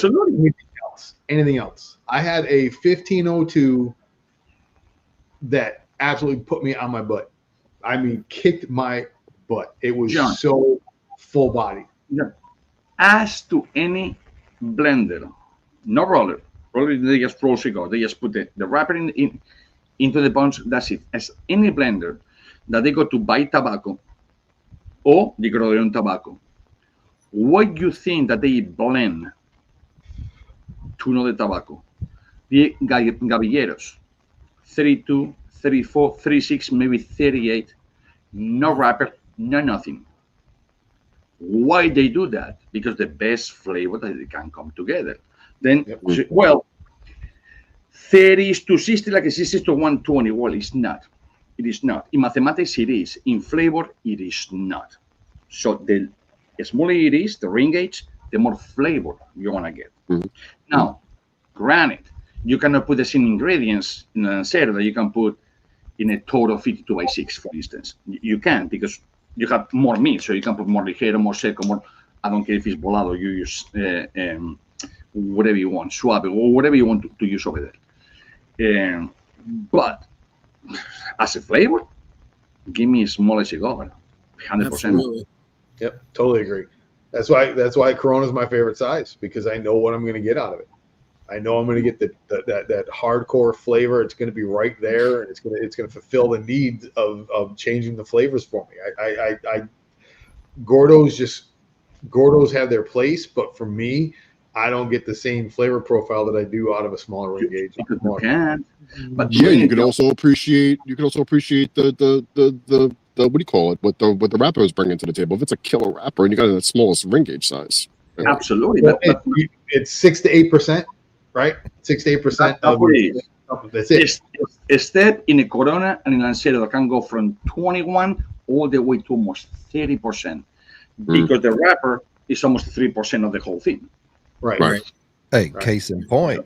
anything else. I had a 1502 that absolutely put me on my butt. I mean, kicked my butt. It was so full body. Yeah. As to any blender, no roller. Roller, they just roll cigar. They just put the wrapper into the bunch. That's it. As any blender that they go to buy tobacco or they grow their own tobacco, what do you think that they blend to know the tobacco? The Gavilleros, 32, 34, 36, maybe 38, no wrapper, no nothing. Why they do that? Because the best flavor that they can come together. Then, well, 30s to 60, like a 60s to 120. Well, it's not. It is not. In mathematics, it is. In flavor, it is not. So the smaller it is, the ring gauge, the more flavor you're gonna get. Now, granted, you cannot put the same ingredients in an Lancero that you can put in a total 52x6, for instance. You can, because you have more meat, so you can put more ligero, more seco, more. I don't care if it's volado. You use whatever you want, suave, or whatever you want to use over there. But as a flavor, give me a smaller cigar, 100%. Absolutely. Yep, totally agree. That's why Corona is my favorite size, because I know what I'm going to get out of it. I know I'm going to get that hardcore flavor. It's going to be right there, and it's going to fulfill the needs of changing the flavors for me. Gordos have their place, but for me, I don't get the same flavor profile that I do out of a smaller ring gauge. You can, but yeah, you can also appreciate the what do you call it? What the wrapper is bringing to the table. If it's a killer wrapper and you got the smallest ring gauge size, absolutely, it's 6 to 8%, right? 6 to 8% of That's it. Step in a Corona and in Lancero that can go from 21 all the way to almost 30% because the wrapper is almost 3% of the whole thing. Right. Hey, case in point,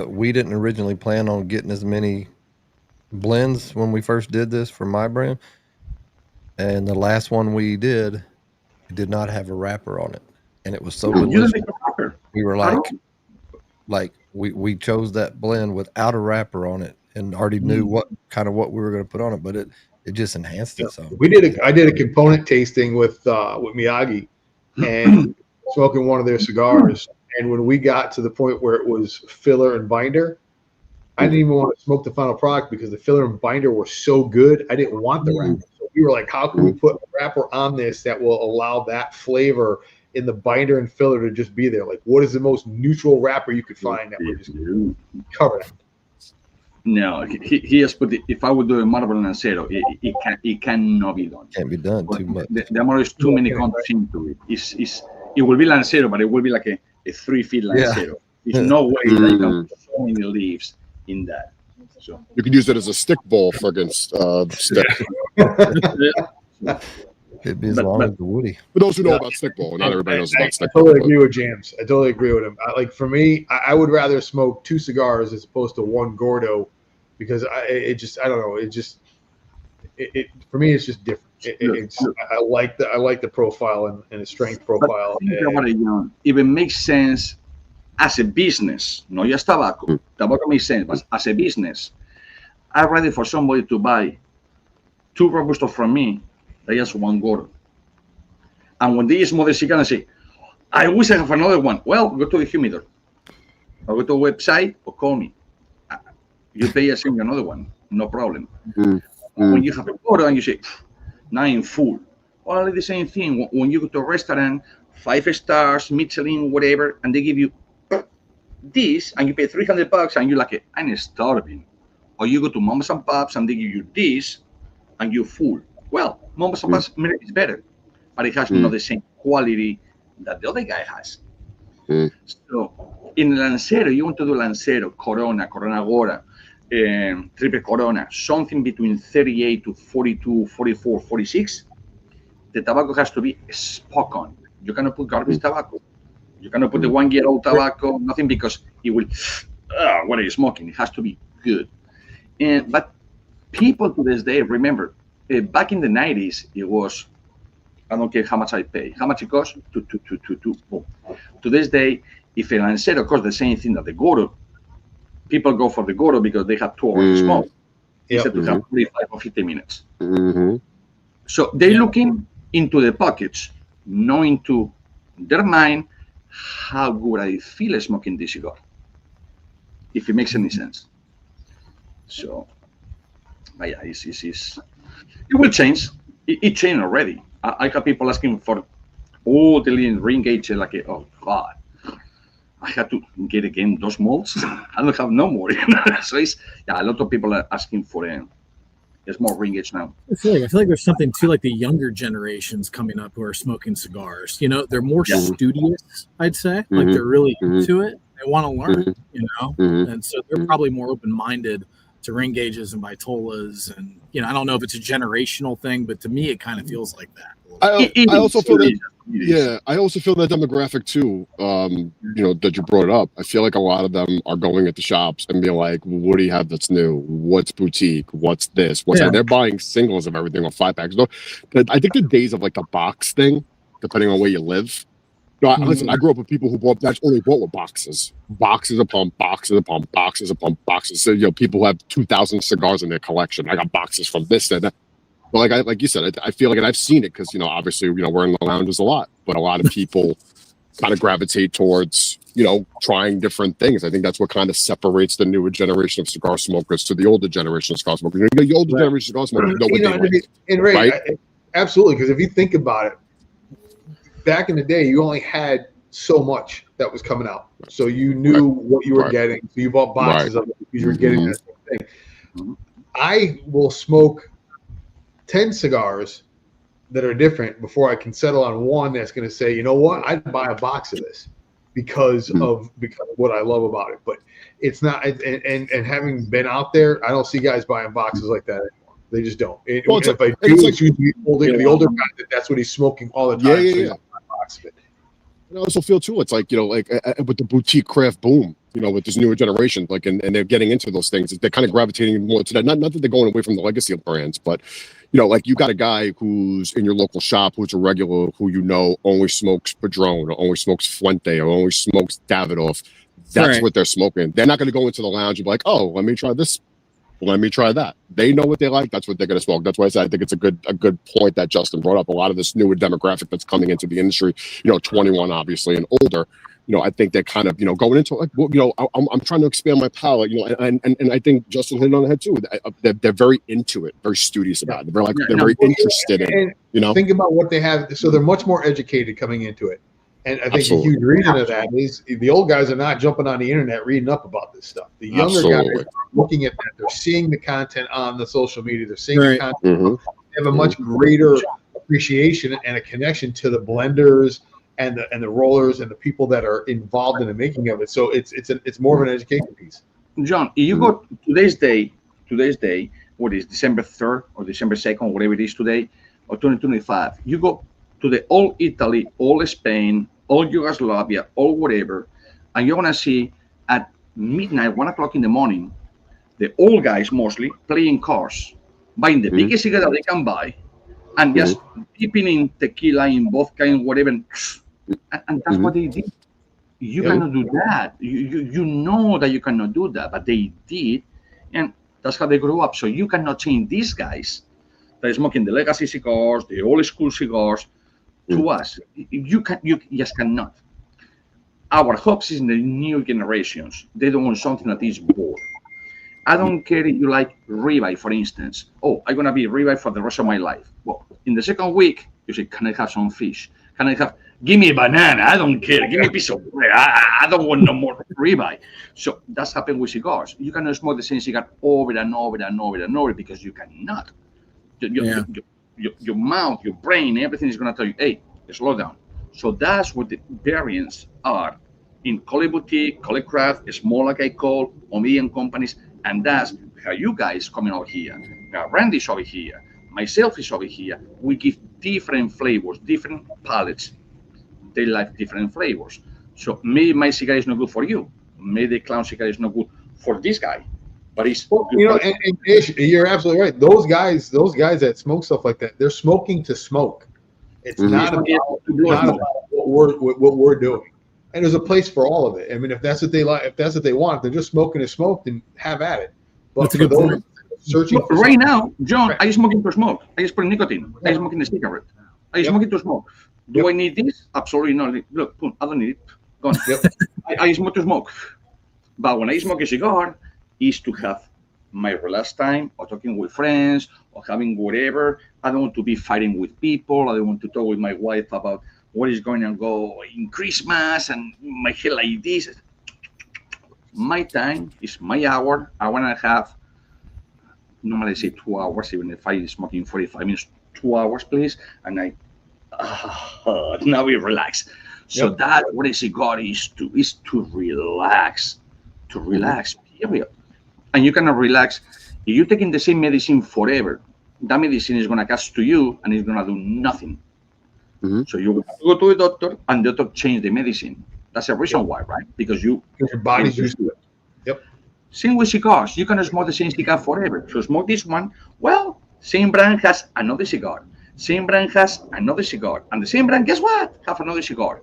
we didn't originally plan on getting as many blends when we first did this for my brand, and the last one we did not have a wrapper on it, and it was so delicious. We were like we chose that blend without a wrapper on it and already knew what we were going to put on it, but it just enhanced it. So I did a component tasting with Miyagi and smoking one of their cigars, and when we got to the point where it was filler and binder, I didn't even want to smoke the final product because the filler and binder were so good. I didn't want the wrapper. So we were like, how can we put a wrapper on this that will allow that flavor in the binder and filler to just be there? Like, what is the most neutral wrapper you could find that would just cover that? No, he has put it. If I would do a marble Lancero, it cannot be done. Can't be done too much. The amount is too many contours into it. It will be Lancero, but it will be like a 3 feet Lancero. There's no way that you can put so many leaves in that. So you could use it as a stick bowl friggin' stick. It'd be as long as the woody. For those who know about stick bowl, not everybody knows about stick bowl. I totally bowl. agree with James. I totally agree with him. Like for me, I would rather smoke 2 cigars as opposed to 1 Gordo because I don't know. It for me, it's just different. I like the profile and the strength profile. If it makes sense as a business, not just tobacco. Tobacco makes sense, but as a business, I'd rather for somebody to buy 2 Robusto from me than just 1 Gordo. And when they smell the cigar and say, I wish I have another one. Well, go to the humidor. Or go to a website or call me. You pay us in another one. No problem. When you have a Gordo and you say, now I'm full. Well, it's the same thing. When you go to a restaurant, 5 stars, Michelin, whatever, and they give you this and you pay $300 and you're like, I'm starving. Or you go to Mamas and Pops and they give you this and you're full. Well, Mamas and Pops is better, but it has not the same quality that the other guy has. So in Lancero, you want to do Lancero, Corona, Corona Gora, Triple Corona, something between 38 to 42, 44, 46. The tobacco has to be spot on. You cannot put garbage tobacco. You cannot put the 1-year-old tobacco, nothing, because it will, what are you smoking? It has to be good. But people to this day, remember, back in the 90s, it was, I don't care how much I pay. How much it costs? Boom. To this day, if a Lancero costs the same thing that the Gordo, people go for the Gordo because they have 2 hours to smoke instead to have 45 or 50 minutes. So they're looking into the pockets, not into their mind, how good I feel smoking this cigar, if it makes any sense. So, but yeah, it will change. It changed already. I have people asking for all the little ring gauge, like, oh God, I had to get again those molds. I don't have no more. So it's, a lot of people are asking for there's more ring gauge now. I feel like there's something to like the younger generations coming up who are smoking cigars. You know, they're more studious, I'd say. Like they're really into it. They want to learn, you know, and so they're probably more open-minded to ring gauges and Vitolas, and you know, I don't know if it's a generational thing, but to me, it kind of feels like that. I also feel that. Yeah, I also feel that demographic too. You know, that you brought up. I feel like a lot of them are going at the shops and being like, "What do you have that's new? What's boutique? What's this? What's that?" They're buying singles of everything or 5-packs. No, I think the days of like the box thing, depending on where you live. No, listen, I grew up with people who bought, that's all they bought were boxes upon boxes upon boxes upon boxes. So, you know, people who have 2,000 cigars in their collection. I got boxes from this and that. But like you said, I feel like, and I've seen it because, you know, obviously, you know, we're in the lounges a lot, but a lot of people kind of gravitate towards, you know, trying different things. I think that's what kind of separates the newer generation of cigar smokers to the older generation of cigar smokers. The older generation of cigar smokers know what they like. And right? Absolutely, because if you think about it, back in the day, you only had so much that was coming out. So you knew what you were getting. So you bought boxes of it because you were getting that same thing. I will smoke 10 cigars that are different before I can settle on one that's going to say, you know what, I'd buy a box of this. because of what I love about it. But it's not, and having been out there, I don't see guys buying boxes like that anymore. They just don't. Well, if I do, it's usually the older guy that's what he's smoking all the time. Yeah. And I also feel too, it's like, like with the boutique craft boom, with this newer generation, like, and they're getting into those things. They're kind of gravitating more to that. Not that they're going away from the legacy of brands, but like you got a guy who's in your local shop, who's a regular, who only smokes Padron, or only smokes Fuente, or only smokes Davidoff. That's what they're smoking. They're not going to go into the lounge and be like, oh, let me try this. Let me try that. They know what they like. That's what they're going to smoke. That's why I said I think it's a good point that Justin brought up. A lot of this newer demographic that's coming into the industry, 21 obviously and older. I think they're kind of going into like, I'm trying to expand my palate. And I think Justin hit it on the head too. They're very into it, very studious about it. They're like they're very interested in it. Think about what they have. So they're much more educated coming into it. And I think a huge reason of that is the old guys are not jumping on the internet reading up about this stuff. The younger guys are looking at that. They're seeing the content on the social media. They're seeing the content. They have a much greater appreciation and a connection to the blenders and the rollers and the people that are involved in the making of it. So it's more of an education piece. John, if you go today's day, what is December 3rd or December 2nd, whatever it is today, or 2025, you go to the all Italy, all Spain, all Yugoslavia, all whatever, and you're gonna see at midnight, 1 o'clock in the morning, the old guys mostly playing cards, buying the biggest cigar that they can buy, and just dipping in tequila, in vodka, in whatever, and that's what they did. You cannot do that. You know that you cannot do that, but they did, and that's how they grew up. So you cannot change these guys that are smoking the legacy cigars, the old school cigars, to us. You just cannot. Our hopes is in the new generations. They don't want something that is bored. I don't care if you like ribeye, for instance. Oh, I'm gonna be ribeye for the rest of my life. Well, in the second week, you say, can I have some fish? Can I have? Give me a banana. I don't care. Give me a piece of bread. I don't want no more ribeye. So that's happened with cigars. You cannot smoke the same cigar over and over and over and over because you cannot. Your mouth, your brain, everything is going to tell you, hey, slow down. So that's what the variants are in call it boutique, call it craft, small like I call, or medium companies. And that's how you guys coming over here. Randy's over here. Myself is over here. We give different flavors, different palettes. They like different flavors. So maybe my cigar is not good for you. Maybe the clown cigar is not good for this guy. But he's, and you're absolutely right. Those guys that smoke stuff like that, they're smoking to smoke. It's not about what we're doing. And there's a place for all of it. I mean, if that's what they like, if that's what they want, if they're just smoking to smoke, then have at it. But for those searching for right now, John, are you smoking to smoke? Are you smoking nicotine? Are you smoking a cigarette? Are you smoking to smoke? Do I need this? Absolutely not. Look, I don't need it. Gone. I smoke to smoke. But when I smoke a cigar, is to have my relaxed time or talking with friends or having whatever. I don't want to be fighting with people. I don't want to talk with my wife about what is going to go in Christmas and my head like this. My time is my hour. I want to have, normally I say 2 hours, even if I'm smoking 45 minutes, 2 hours, please. And now we relax. So that's what a cigar is to relax, period. And you cannot relax. If you're taking the same medicine forever, that medicine is going to catch to you and it's going to do nothing. So you go to a doctor and the doctor change the medicine. That's the reason why, right? Because your body's used to it. Same with cigars. You cannot smoke the same cigar forever. So smoke this one. Well, same brand has another cigar. Same brand has another cigar. And the same brand, guess what? Have another cigar.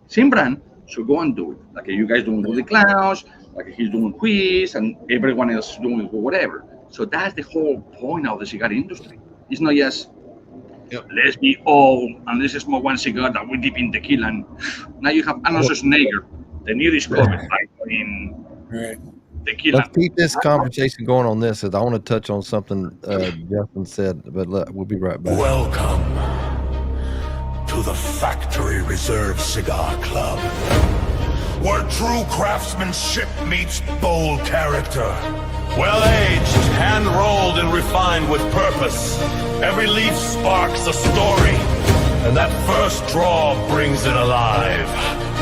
Same brand. So go and do it. Like you guys doing with the Clowns, like he's doing quiz, and everyone else doing whatever. So that's the whole point of the cigar industry. It's not just let's be old and let's smoke one cigar that we dip in tequila. And now you have Arnold Schwarzenegger, the new discovery in tequila. Let's keep this conversation going on this, as I want to touch on something Justin said, but we'll be right back. Welcome to the Factory Reserve Cigar Club, where true craftsmanship meets bold character. Well-aged, hand-rolled, and refined with purpose. Every leaf sparks a story, and that first draw brings it alive.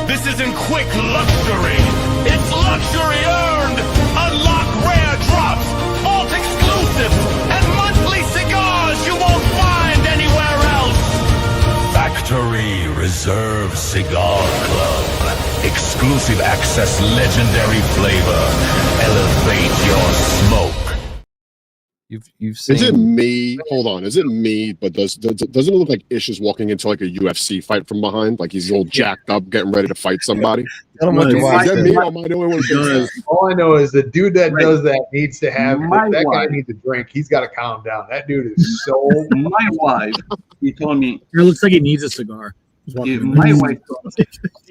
This isn't quick luxury. It's luxury earned. Unlock rare drops, vault exclusives, and monthly cigars you won't find anywhere else. Factory Reserve Cigar Club. Exclusive access, legendary flavor. Elevate your smoke. You've seen. Is it me? Hold on. Is it me? But doesn't it look like Ish is walking into like a UFC fight from behind? Like he's all jacked up, getting ready to fight somebody? Tell him what you watch. Is that me or am I the only one who thinks that? All I know is the dude that does that needs to have My that guy wife. needs a drink. He's got to calm down. That dude is so. My wife, he told me, It looks like he needs a cigar. He's walking if in my there. wife told me,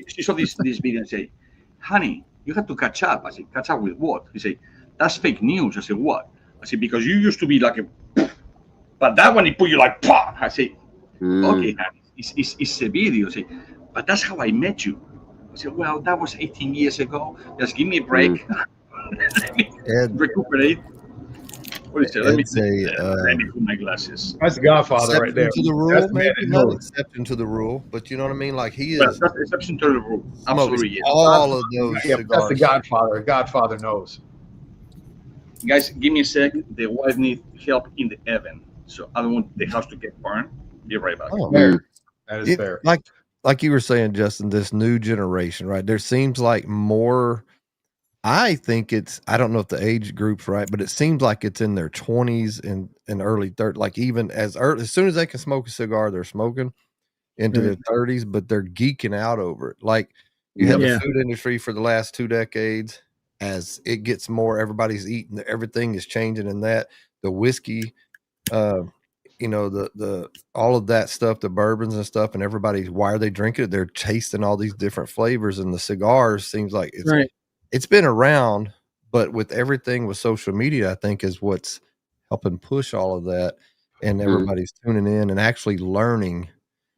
she saw this video and say, honey, you have to catch up. I said, catch up with what? He said, that's fake news. I said, what? I said, because you used to be like a, but that one he put you like, pah. I said, okay, honey, it's a video. I said, but that's how I met you. I said, well, that was 18 years ago. Just give me a break. Let me Ed, recuperate. What is it? Let me Let me put my glasses. That's the Godfather right there. to the rule, That's the man maybe that not knows. exception to the rule, but you know what I mean. Like he is That's exception to the rule. Absolutely, yes. all of those Yeah, that's the cigars. Godfather. Godfather knows. Guys, give me a sec. The wife needs help in the oven, so I don't want the house to get burned. Be right back. Oh, Fair. That is It- fair. like you were saying, Justin, this new generation, right? There seems like more. I think I don't know if the age group's right, but it seems like it's in their 20s and early 30s. Like even as soon as they can smoke a cigar, they're smoking into their 30s, but they're geeking out over it. Like you have Yeah. the food industry for the last 2 decades. As it gets more, everybody's eating. Everything is changing in that. The whiskey, the all of that stuff, the bourbons and stuff, and everybody's why are they drinking it? They're tasting all these different flavors, and the cigars seems like it's Right. it's been around, but with everything with social media, I think is what's helping push all of that, and everybody's tuning in and actually learning.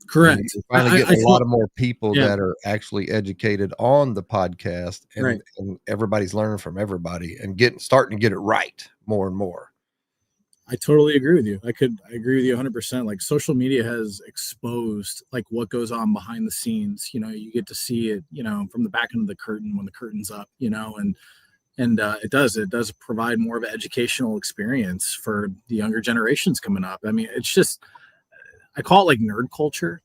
Correct. And you're finally I getting a lot of more people Yeah. that are actually educated on the podcast, and, Right. and everybody's learning from everybody and starting to get it right more and more. I totally agree with you. I agree with you 100%. Like social media has exposed like what goes on behind the scenes. You know, you get to see it, from the back end of the curtain when the curtain's up, and it does provide more of an educational experience for the younger generations coming up. I mean, it's just, I call it like nerd culture,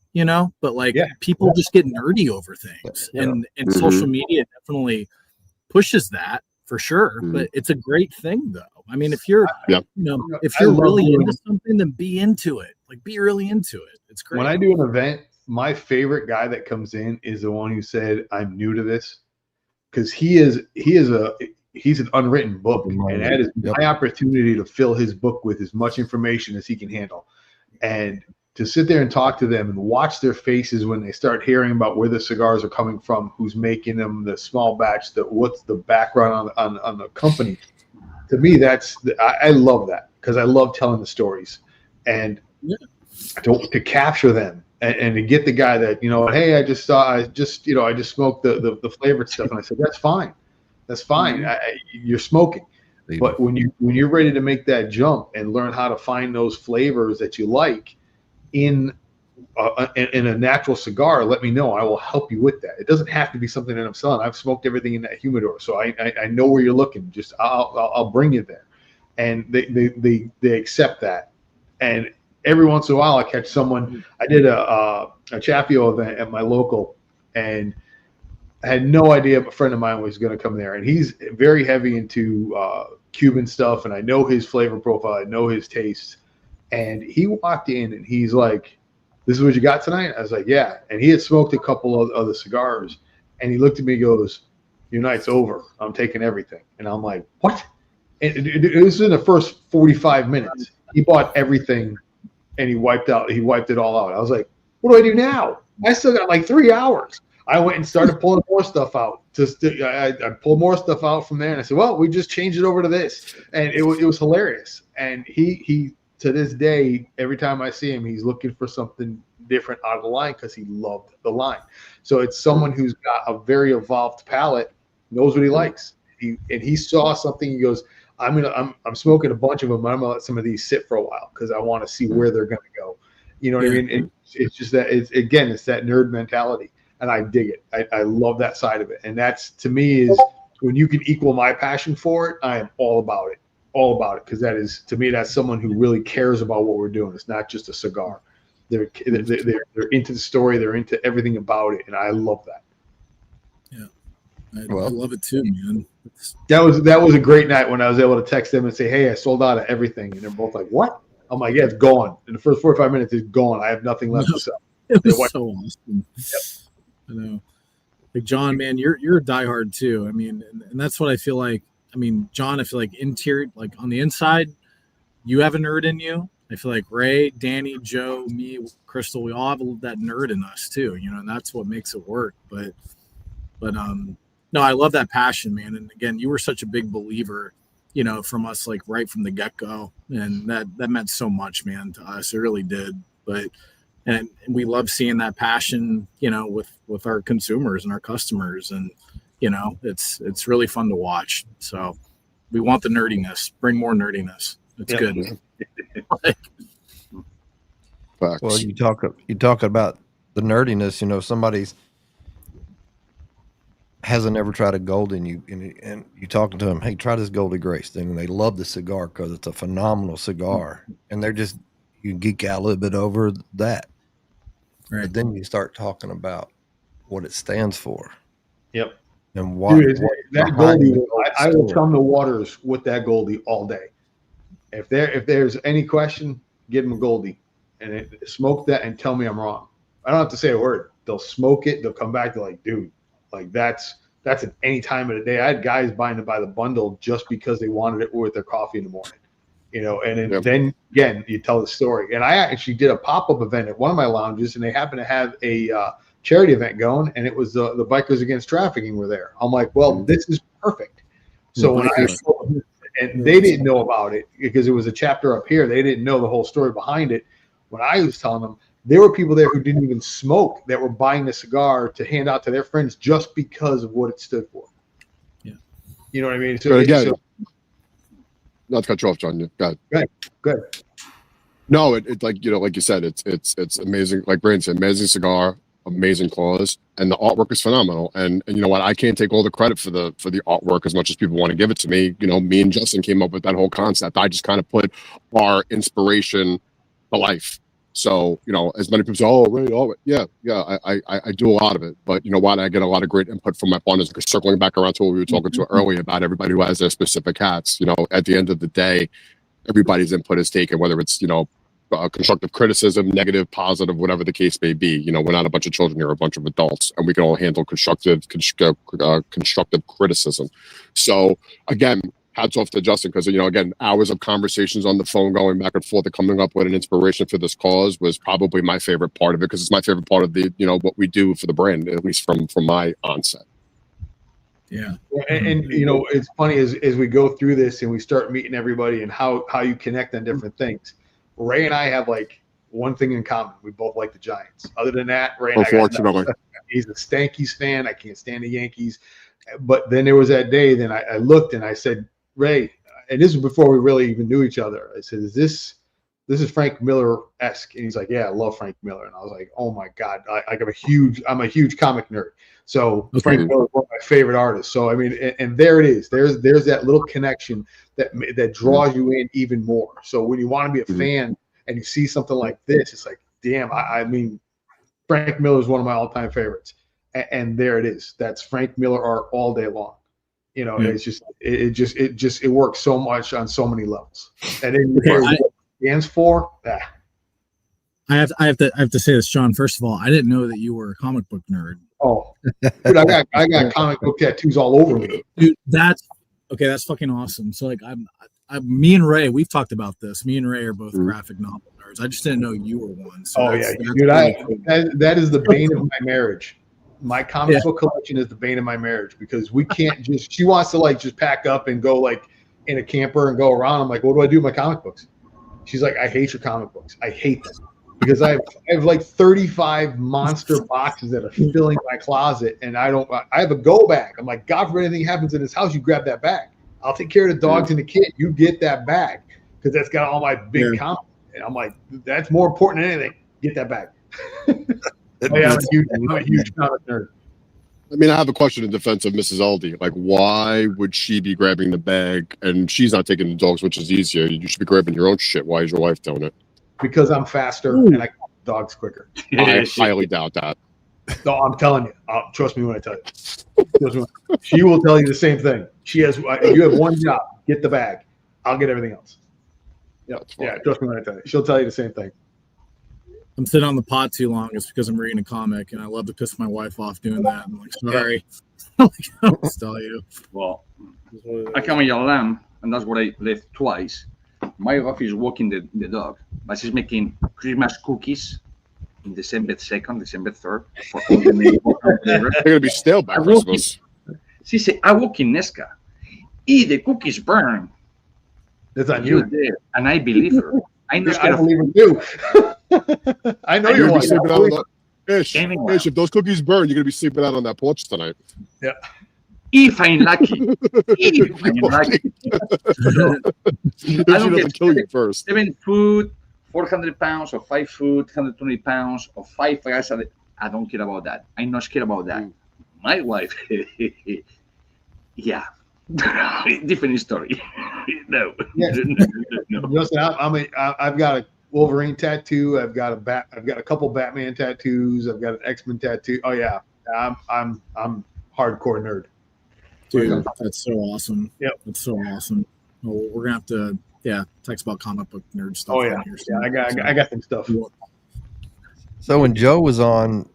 but like people just get nerdy over things, and social media definitely pushes that for sure. But it's a great thing though. I mean, if you're, if you're really into something, then be into it. Like be really into it. It's great. When I do an event, my favorite guy that comes in is the one who said, "I'm new to this," because he's an unwritten book, and that is my opportunity to fill his book with as much information as he can handle, and to sit there and talk to them and watch their faces when they start hearing about where the cigars are coming from, who's making them, the small batch, what's the background on the company. To me, I love that because I love telling the stories and to capture them and to get the guy that, hey, I just smoked the flavored stuff, and I said, that's fine. You're smoking. But when you're ready to make that jump and learn how to find those flavors that you like in a natural cigar, let me know. I will help you with that. It doesn't have to be something that I'm selling. I've smoked everything in that humidor, so I know where you're looking. Just I'll bring you there, and they accept that. And every once in a while, I catch someone. I did a Chapio event at my local, and I had no idea a friend of mine was going to come there, and he's very heavy into Cuban stuff, and I know his flavor profile. I know his taste. And he walked in and he's like, "This is what you got tonight?" I was like, "Yeah." And he had smoked a couple of other cigars, and he looked at me and goes, "Your night's over. I'm taking everything." And I'm like, "What?" And it was in the first 45 minutes. He bought everything and he wiped it all out. I was like, "What do I do now? I still got like 3 hours." I went and started pulling more stuff out. I pulled more stuff out from there, and I said, "Well, we just changed it over to this," and it was hilarious. And he to this day, every time I see him, he's looking for something different out of the line because he loved the line. So it's someone who's got a very evolved palate, knows what he likes. He saw something. He goes, I'm smoking a bunch of them, but I'm gonna let some of these sit for a while because I want to see where they're gonna go. You know what I mean? It's just that it's that nerd mentality. and I dig it. I love that side of it. And that's, to me, is when you can equal my passion for it, I am all about it. All about it. Because that is, to me, that's someone who really cares about what we're doing. It's not just a cigar. They're into the story. They're into everything about it. And I love that. Yeah. I love it too, man. That was a great night when I was able to text them and say, hey, I sold out of everything. And they're both like, what? I'm like, yeah, it's gone. In the first 45 minutes, it's gone. I have nothing left to sell. It was so awesome. Yep. I know. Like, John, man, you're a diehard too. I mean, and that's what I feel like. I mean, John, I feel like interior, like on the inside, you have a nerd in you. I feel like Ray, Danny, Joe, me, Crystal, we all have that nerd in us too, you know, and that's what makes it work. But no, I love that passion, man. And again, you were such a big believer, you know, from us, like right from the get-go. And that meant so much, man, to us. It really did. And we love seeing that passion, you know, with our consumers and our customers. And, you know, it's really fun to watch. So we want the nerdiness, bring more nerdiness. It's good. Well, you talk about the nerdiness, you know, somebody's hasn't ever tried a gold and you talking to them, hey, try this Goldie Grace thing, and they love the cigar because it's a phenomenal cigar, and they're just, you geek out a little bit over that, right? But then you start talking about what it stands for. Yep. And why. Dude, that Goldie, I will thumb the waters with that Goldie all day. If there's any question, give them a Goldie and smoke that and tell me I'm wrong. I don't have to say a word. They'll smoke it. They'll come back. They're like, dude, like that's at any time of the day. I had guys buying it by the bundle just because they wanted it with their coffee in the morning, you know. And then again, you tell the story. And I actually did a pop-up event at one of my lounges, and they happened to have a charity event going, and it was the Bikers Against Trafficking were there. I'm like, well, this is perfect. So when and they didn't know about it because it was a chapter up here. They didn't know the whole story behind it. When I was telling them, there were people there who didn't even smoke that were buying the cigar to hand out to their friends just because of what it stood for. Yeah. You know what I mean? So again, not to cut you off, John. Go ahead. Good. No, it's like, you know, like you said, it's amazing. Like Brandon said, amazing cigar, amazing cause, and the artwork is phenomenal. And you know what? I can't take all the credit for the artwork as much as people want to give it to me. You know, me and Justin came up with that whole concept. I just kind of put our inspiration to life. So, you know, as many people say, oh, Ray, I do a lot of it. But you know what? I get a lot of great input from my partners. Because circling back around to what we were talking to earlier about everybody who has their specific hats, you know, at the end of the day, everybody's input is taken, whether it's, you know, constructive criticism, negative, positive, whatever the case may be. You know, we're not a bunch of children here, we're a bunch of adults, and we can all handle constructive criticism. So again, hats off to Justin, because, you know, again, hours of conversations on the phone going back and forth and coming up with an inspiration for this cause was probably my favorite part of it, because it's my favorite part of the, you know, what we do for the brand, at least from my onset. Yeah. And you know, it's funny as we go through this and we start meeting everybody and how you connect on different things. Ray and I have like one thing in common. We both like the Giants. Other than that, Ray and unfortunately, he's a Stankies fan. I can't stand the Yankees. But then there was that day, then I looked and I said, Ray, and this was before we really even knew each other. I said, this is Frank Miller-esque. And he's like, yeah, I love Frank Miller. And I was like, oh my God, I'm a huge comic nerd. So Frank Miller is one of my favorite artists. So, I mean, and there it is. There's that little connection that draws you in even more. So when you want to be a fan and you see something like this, it's like, damn, I mean, Frank Miller is one of my all-time favorites. And there it is. That's Frank Miller art all day long. You know, it's just it works so much on so many levels. And then what it stands for. I have to say this, John. First of all, I didn't know that you were a comic book nerd. Oh, dude, I got comic book tattoos all over me. Dude, that's fucking awesome. So like, me and Ray, we've talked about this. Me and Ray are both graphic novel nerds. I just didn't know you were one. So dude, that is the bane of my marriage. My comic book collection is the bane of my marriage, because we can't she wants to like just pack up and go like in a camper and go around. I'm like, what do I do with my comic books? She's like, I hate your comic books. I hate them because I have like 35 monster boxes that are filling my closet, and I have a go bag. I'm like, God forbid anything happens in this house, you grab that bag. I'll take care of the dogs and the kid. You get that bag, because that's got all my big comics. And I'm like, that's more important than anything. Get that bag. Oh, yeah, I'm a huge comic nerd. I mean, I have a question in defense of Mrs. Aldi. Like, why would she be grabbing the bag and she's not taking the dogs, which is easier? You should be grabbing your own shit. Why is your wife doing it? Because I'm faster and I count dogs quicker. I highly doubt that. No, I'm telling you. Trust me when I tell you. She will tell you the same thing. She has. You have one job. Get the bag. I'll get everything else. Yeah. Trust me when I tell you. She'll tell you the same thing. I'm sitting on the pot too long. It's because I'm reading a comic, and I love to piss my wife off doing that. I'm like, sorry. I'm like, I'll just tell you. Well, I come with your lamb, and that's what I left twice. My wife is walking the dog, but she's making Christmas cookies in December 2nd, December 3rd for all the neighbors. They're gonna be stale by Christmas. She said, I walk in Nesca. Eat the cookies burn. That's on you. There. And I believe her. I know. I believe it too. I know you're sleeping out on the Ish, Anyway. if those cookies burn, you're gonna be sleeping out on that porch tonight. Yeah. If I'm lucky. If I'm lucky. She doesn't kill you first. 7 food, 400 pounds, or 5 food, 120 pounds, or 5 guys. I don't care about that. I'm not scared about that. My wife, yeah. Different story. No. Yeah. No. Listen, I've got a Wolverine tattoo. I've got a couple Batman tattoos. I've got an X-Men tattoo. Oh yeah, I'm hardcore nerd. Dude, that's so awesome. Yep. That's so awesome. Well, we're gonna have to text about comic book nerd stuff. Oh yeah, I got some stuff. So when Joe was on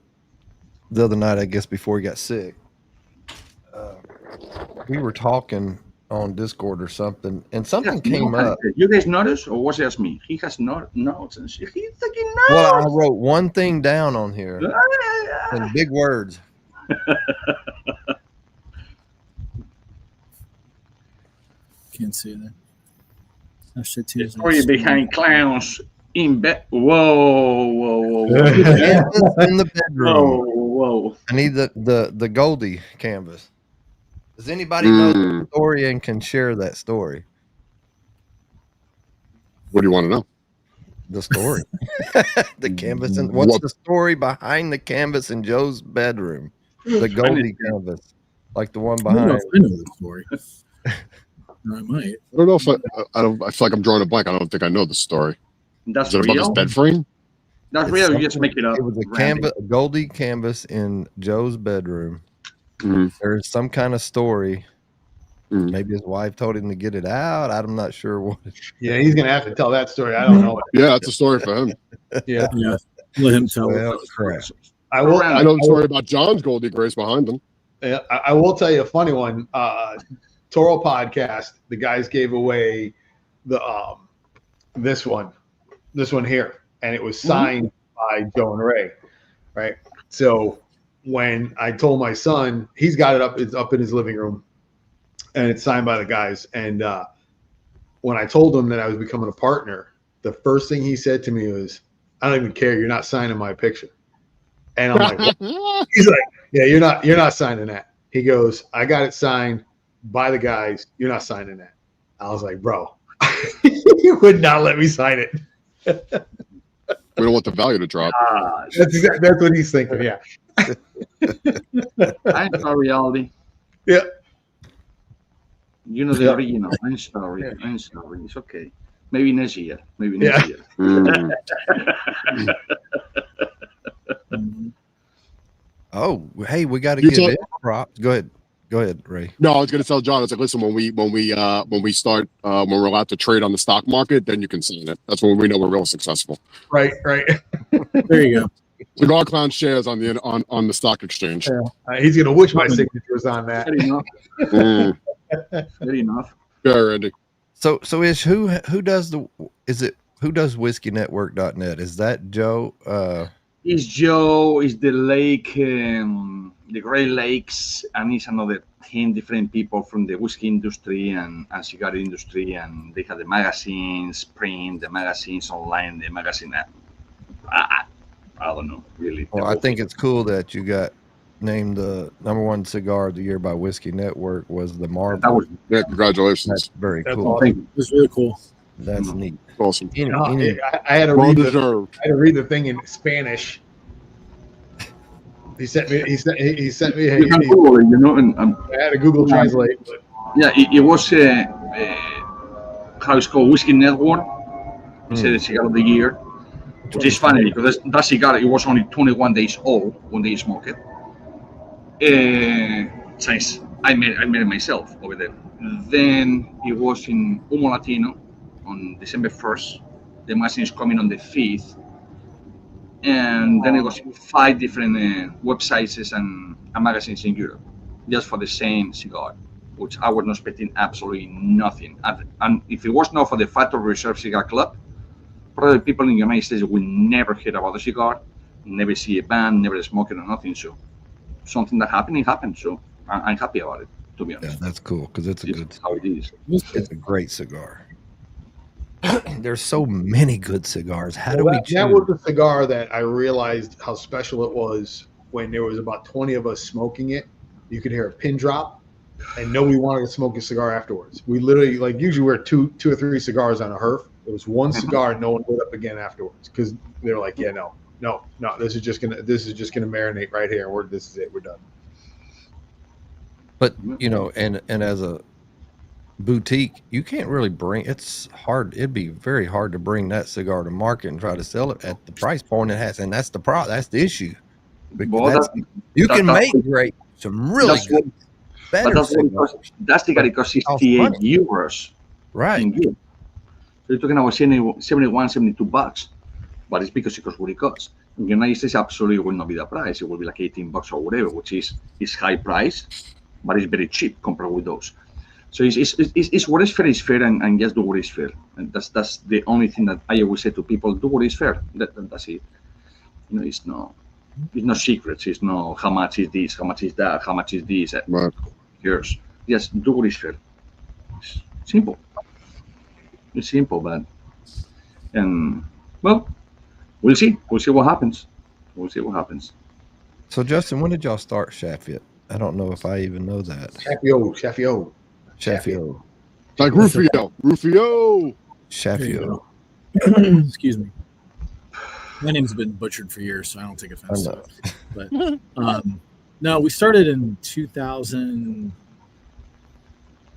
the other night, I guess before he got sick, we were talking on Discord or something, and something came up. You guys notice, or was it just me? He has notes and shit. He's taking notes. Well, I wrote one thing down on here in big words. Can't see that. The story behind clowns in bed. Whoa. Canvas in the bedroom. Whoa. I need the Goldie canvas. Does anybody know the story and can share that story? What do you want to know? The story. The canvas. And what's the story behind the canvas in Joe's bedroom? The Goldie canvas. Like the one behind. I know the story. I might. I don't know if I feel like I'm drawing a blank. I don't think I know the story. That's Is it real? about this bed frame? That's real. You just make it up. It was a Goldie canvas in Joe's bedroom. There's some kind of story. Maybe his wife told him to get it out. I'm not sure what. Yeah, he's gonna have to tell that story. I don't know. Yeah, it's a story for him. Yeah. Let him tell Well, it. crap. I know the story about John's Goldie Grace behind him. Yeah, I will tell you a funny one. Toro podcast. The guys gave away the this one here, and it was signed by Joe and Ray, right? So when I told my son, he's got it up, it's up in his living room, and it's signed by the guys. And when I told him that I was becoming a partner, the first thing he said to me was, "I don't even care. You're not signing my picture." And I'm like, what? He's like, "Yeah, you're not signing that." He goes, "I got it signed by the guys. You're not signing that." I was like, "Bro, you would not let me sign it." We don't want the value to drop. That's what he's thinking. Yeah. I'm sorry, Aldi. Yeah. You know the original. I'm sorry. It's okay. Maybe next year. Year. Oh, hey, we got to give it props. Go ahead, Ray. No, I was going to tell John. I was like, listen, when we start when we're allowed to trade on the stock market, then you can sign it. That's when we know we're real successful. Right. There you go. Cigar Clowns shares on the stock exchange. Yeah. He's gonna wish my signatures on that. Good enough. Yeah, Randy. So Ish, who does whiskey.network.net? Is that Joe? It's Joe, it's the lake, the Great Lakes, and it's another 10 different people from the whiskey industry and cigar industry, and they have the magazines, print, the magazines online, the magazine. I don't know, really. Well, I think it's cool that you got named the #1 cigar of the year by Whiskey Network was the Marble. Yeah, congratulations. That's very That's cool. awesome. It's really cool. That's neat. Awesome. I had to Well read deserved. the thing in Spanish He sent me. You can Google it, you know, and I had a Google Translate. But yeah, it was how it's called, Whiskey Network. He said the cigar of the year, which is funny because that cigar, it was only 21 days old when they smoked it. Since I made it myself over there. Then it was in Humo Latino on December 1st. The magazine is coming on the 5th. And then it was in 5 different websites and magazines in Europe, just for the same cigar, which I was not expecting absolutely nothing. And if it was not for the Factory Reserve Cigar Club, probably people in the United States will never hear about the cigar, never see a band, never smoke it or nothing. So something that happened, it happened. So I'm happy about it, to be honest. Yeah, that's cool because it's a good. How it is. It's a great cigar. There's so many good cigars. How do we choose? That was the cigar that I realized how special it was when there was about 20 of us smoking it. You could hear a pin drop, and nobody wanted to smoke a cigar afterwards. We literally, like, usually we're two or three cigars on a herf. It was one cigar, and no one lit up again afterwards because they were like, "Yeah, no, this is just gonna marinate right here. This is it. We're done." But you know, and as a boutique, you can't really bring. It's hard. It'd be very hard to bring that cigar to market and try to sell it at the price point it has, and that's the That's the issue. Well, you can make great, some really good, better cigars. That's the guy that costs 68 euros. Right. So you're talking about 71, 72 bucks, but it's because it costs what it costs. In the United States, absolutely will not be the price. It will be like 18 bucks or whatever, which is high price, but it's very cheap compared with those. So it's what is fair and just do what is fair. And that's the only thing that I always say to people: do what is fair. That's it. You know, it's no secrets. It's no how much is this, how much is that, how much is this. Right. Yours. Just do what is fair. It's simple. It's simple, but well, we'll see. We'll see what happens. So Justin, when did y'all start Shaffitt? I don't know if I even know that. Shaffiot. Like Rufio. Shaffiot. Excuse me. My name's been butchered for years, so I don't take offense to it. But no, we started in 2000. I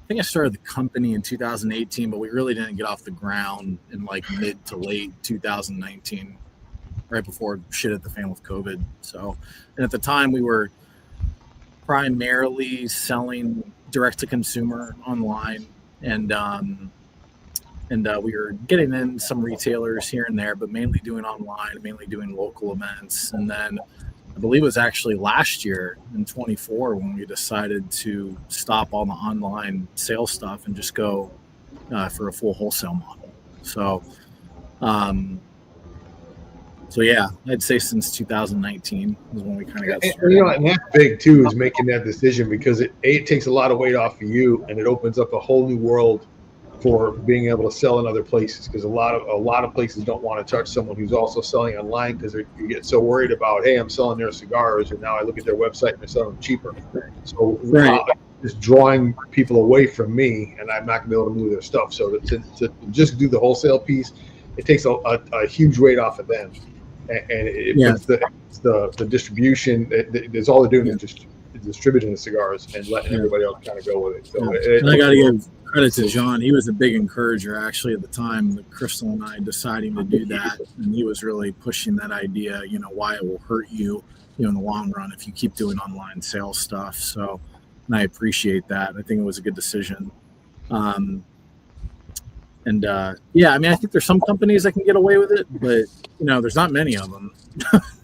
think I started the company in 2018, but we really didn't get off the ground in like mid to late 2019, right before shit hit the fan with COVID. So, and at the time we were primarily selling direct to consumer online, and we were getting in some retailers here and there, but mainly doing online, mainly doing local events. And then I believe it was actually last year in 24 when we decided to stop all the online sales stuff and just go for a full wholesale model. So yeah, I'd say since 2019 is when we kind of got started. And, you know, and that's big too, is making that decision, because it takes a lot of weight off of you, and it opens up a whole new world for being able to sell in other places, because a lot of places don't want to touch someone who's also selling online, because you get so worried about, hey, I'm selling their cigars, and now I look at their website and they're selling them cheaper. So just drawing people away from me, and I'm not going to be able to move their stuff. So to just do the wholesale piece, it takes a huge weight off of them. And it puts the distribution. There's all they're doing is just distributing the cigars and letting everybody else kind of go with it. So and I got to give credit to John. He was a big encourager actually at the time that Crystal and I deciding to do that, and he was really pushing that idea. You know, why it will hurt you, in the long run if you keep doing online sales stuff. So, and I appreciate that. I think it was a good decision. Yeah, I mean, I think there's some companies that can get away with it, but there's not many of them.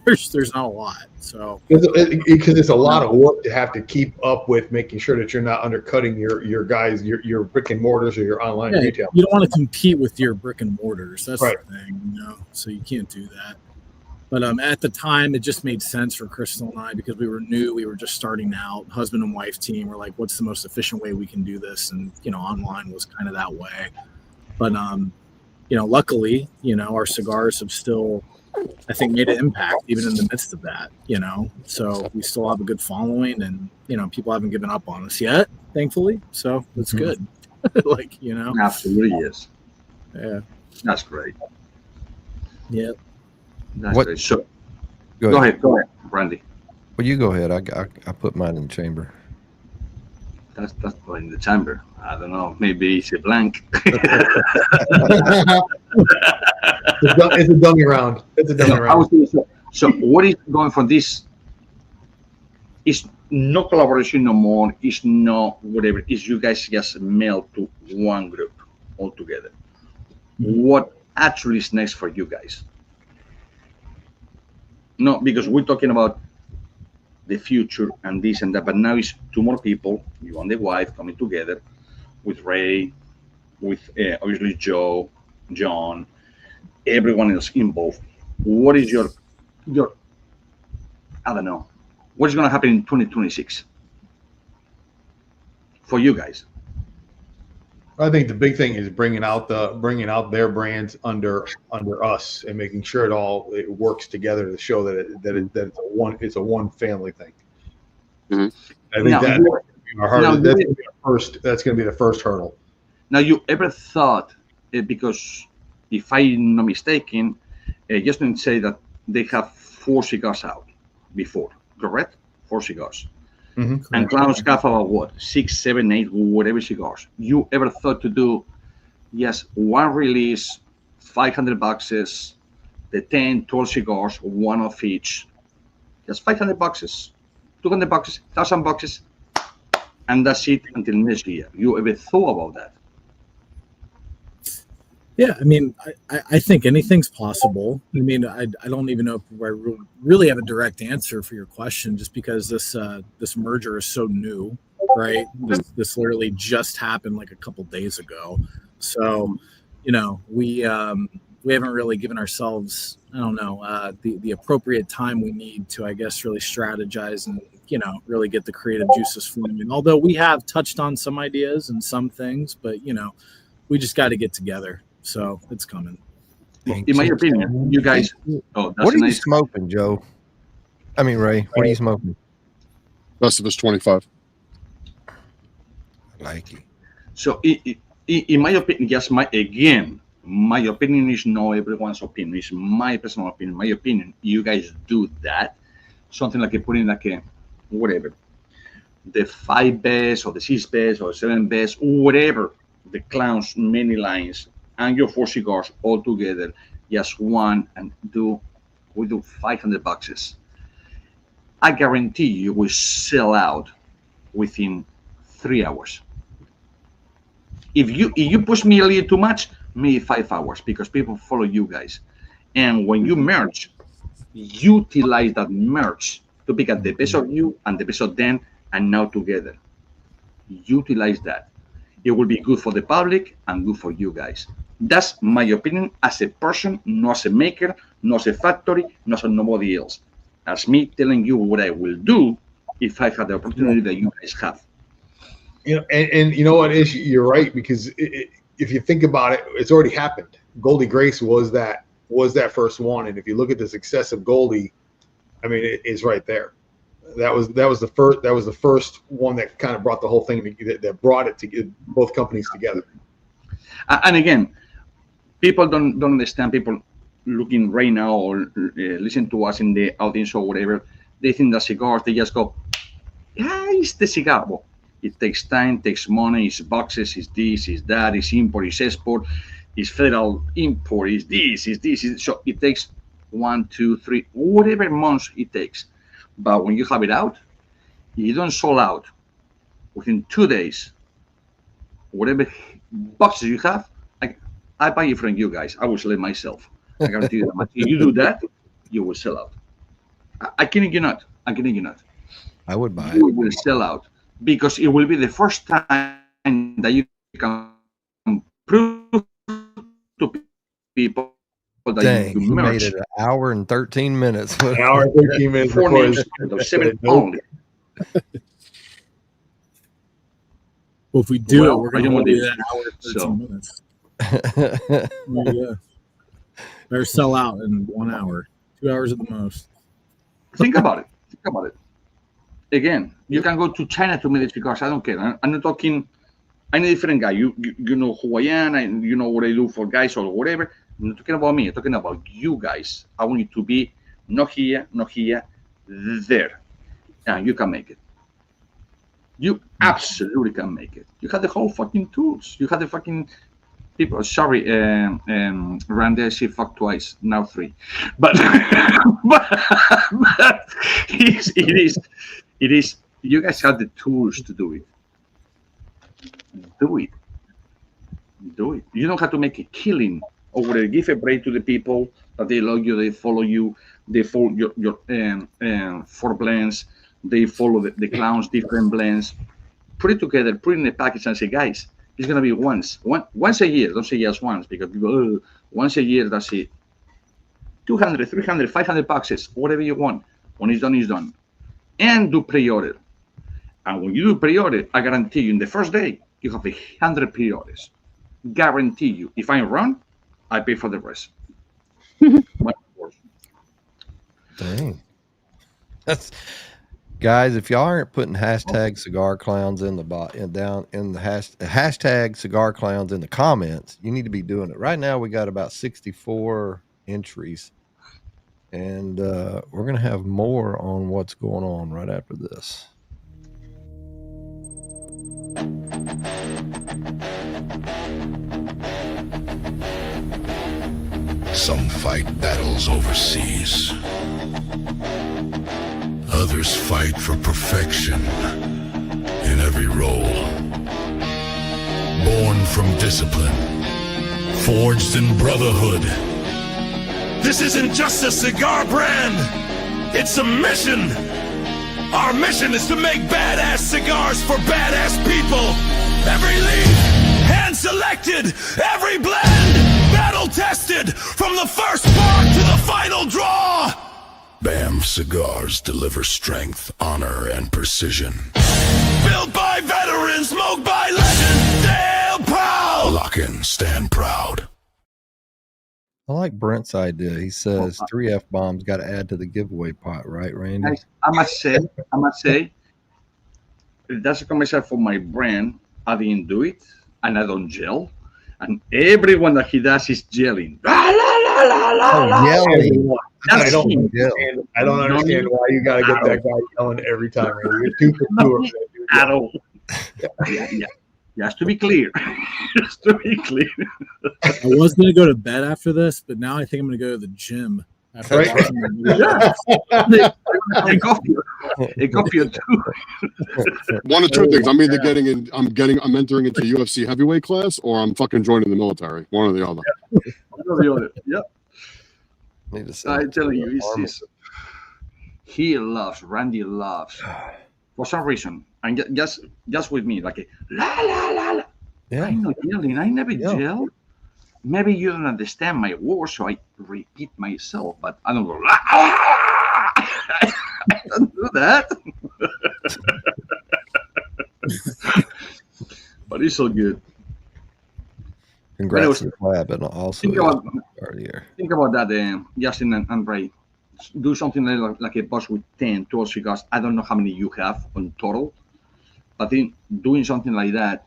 there's not a lot. So because it's a lot of work to have to keep up with, making sure that you're not undercutting your guys, your brick and mortars or your online retail. You don't want to compete with your brick and mortars. That's right. The thing, so you can't do that. But at the time, it just made sense for Crystal and I, because we were new, we were just starting out, husband and wife team. We're like, what's the most efficient way we can do this? And online was kind of that way. But luckily, our cigars have still, I think, made an impact even in the midst of that. So we still have a good following, and people haven't given up on us yet, thankfully. So that's good. Absolutely, yes. Yeah, that's great. Yeah, that's great. So, go ahead, Brandy. Well, you go ahead. I put mine in the chamber. That's in the chamber. I don't know. Maybe it's a blank. It's a dummy round. It's a dummy round. So what is going for this? It's no collaboration no more. It's no whatever. It's you guys just meld to one group altogether. What actually is next for you guys? No, because we're talking about the future and this and that, but now it's two more people, you and the wife, coming together with Ray, with obviously Joe, John, everyone else involved. What is your I don't know, what's going to happen in 2026 for you guys? I think the big thing is bringing out their brands under us and making sure it works together to show that it's a one family thing. Mm-hmm. I think that's going to be the first hurdle. Now, you ever thought, because if I'm not mistaken, Justin said that they have 4 cigars out before, correct? 4 cigars. Mm-hmm. And Clowns have about what, 6, 7, 8, whatever cigars. You ever thought to do, yes, one release, 500 boxes, the 10, 12 cigars, one of each, just 500 boxes, 200 boxes, 1,000 boxes, and that's it until next year. You ever thought about that? Yeah, I mean, I think anything's possible. I mean, I don't even know if I really have a direct answer for your question, just because this merger is so new, right? This literally just happened like a couple days ago. So, you know, we haven't really given ourselves, I don't know, the appropriate time we need to, I guess, really strategize and, you know, really get the creative juices flowing. Although we have touched on some ideas and some things, but, you know, we just got to get together. So it's coming. In my opinion, you guys. Oh, that's what are nice. you smoking, Joe? I mean, Ray. What are you smoking? Rest of us 25. I like it. So, in my opinion, just my opinion is not everyone's opinion. It's my personal opinion. My opinion. You guys do that. Something like putting like a whatever, the 5 best or the 6 best or 7 best, whatever the Clowns many lines. And your 4 cigars all together, just one, and we do 500 boxes. I guarantee you will sell out within 3 hours. If you push me a little too much, maybe 5 hours, because people follow you guys. And when you merge, utilize that merge to pick up the best of you and the best of them, and now together. Utilize that. It will be good for the public and good for you guys. That's my opinion as a person, not as a maker, not as a factory, not as nobody else. As me telling you what I will do if I have the opportunity that you guys have. You know, and you know what is, you're right, because if you think about it, it's already happened. Goldie Grace was that first one, and if you look at the success of Goldie, I mean, it's right there. That was the first one that kind of brought the whole thing that brought it to both companies together. And again, people don't understand. People looking right now or listen to us in the audience or whatever, they think that cigars, they just go, yeah, it's the cigar. Well, it takes time, takes money, it's boxes, it's this, it's that, it's import, it's export, it's federal import, it's this. So it takes 1, 2, 3, whatever months it takes. But when you have it out, you don't sold out within 2 days. Whatever boxes you have, I buy it from you guys. I will sell it myself. I guarantee you that. If you do that, you will sell out. I kidding you not. I'm kidding you not. I would buy you it. will sell out because it will be the first time that you can prove to people that Dang, you made it an hour and 13 minutes. An hour and 13 minutes. 4 names, 7 only. Well, if we do Well, it, we're going to do that hour and 13 minutes. Yeah. Better sell out in 1 hour, 2 hours at the most. Think about it. Think about it. Again, you can go to China to meet the cigars. I don't care. I'm not talking. I'm a different guy. You know who I am, and you know what I do for guys or whatever. I'm not talking about me. I'm talking about you guys. I want you to be not here, there. and you can make it. You absolutely can make it. You have the whole fucking tools. You have the fucking people. Sorry, Randy, she fucked twice, now 3. But it is. You guys have the tools to do it. Do it. Do it. You don't have to make a killing or give a break to the people that they love you, they follow you, they follow your 4 blends, they follow the clowns, different blends. Put it together, put it in a package, and say, guys, it's gonna be once a year. Don't say just once, because people, once a year, that's it. 200, 300, 500 boxes, whatever you want. When it's done, it's done. And do pre-order. And when you do pre-order, I guarantee you, in the first day, you have 100 pre-orders. Guarantee you. If I'm wrong, I pay for the rest. Dang. That's guys. If y'all aren't putting hashtag Cigar Clowns in the down in the hashtag Cigar Clowns in the comments, you need to be doing it right now. We got about 64 entries, and we're gonna have more on what's going on right after this. Some fight battles overseas. Others fight for perfection in every role. Born from discipline, forged in brotherhood. This isn't just a cigar brand, it's a mission. Our mission is to make badass cigars for badass people. Every leaf, hand-selected, every blend, battle-tested, from the first spark to the final draw. BAM Cigars deliver strength, honor, and precision. Built by veterans, smoked by legends, Dale Proud. Lock in, stand proud. I like Brent's idea. He says 3 F-bombs got to add to the giveaway pot, right, Randy? I must say, that's a commercial for my brand. I didn't do it, and I don't gel. And everyone that he does is gelling. Yelling. I don't understand why you gotta get that guy yelling every time. You're too mature for that, dude. At all. Yeah. Just to be clear. Just to be clear. I was going to go to bed after this, but now I think I'm going to go to the gym. After watching the A copy or 2. One of 2 things. I'm either I'm entering into UFC heavyweight class, or I'm fucking joining the military. One or the other. One or the other. Yep. Need to say I'm telling you, Randy loves, for some reason, and just with me, like a la la la la. Yeah. I'm not yelling. I never yell. Maybe you don't understand my words, so I repeat myself, but I don't go la, la, la. I don't do that. But it's so good. Congrats to the lab, and also think about that, Justin and Ray. Do something like a box with 10, 12 cigars. I don't know how many you have on total, but in doing something like that,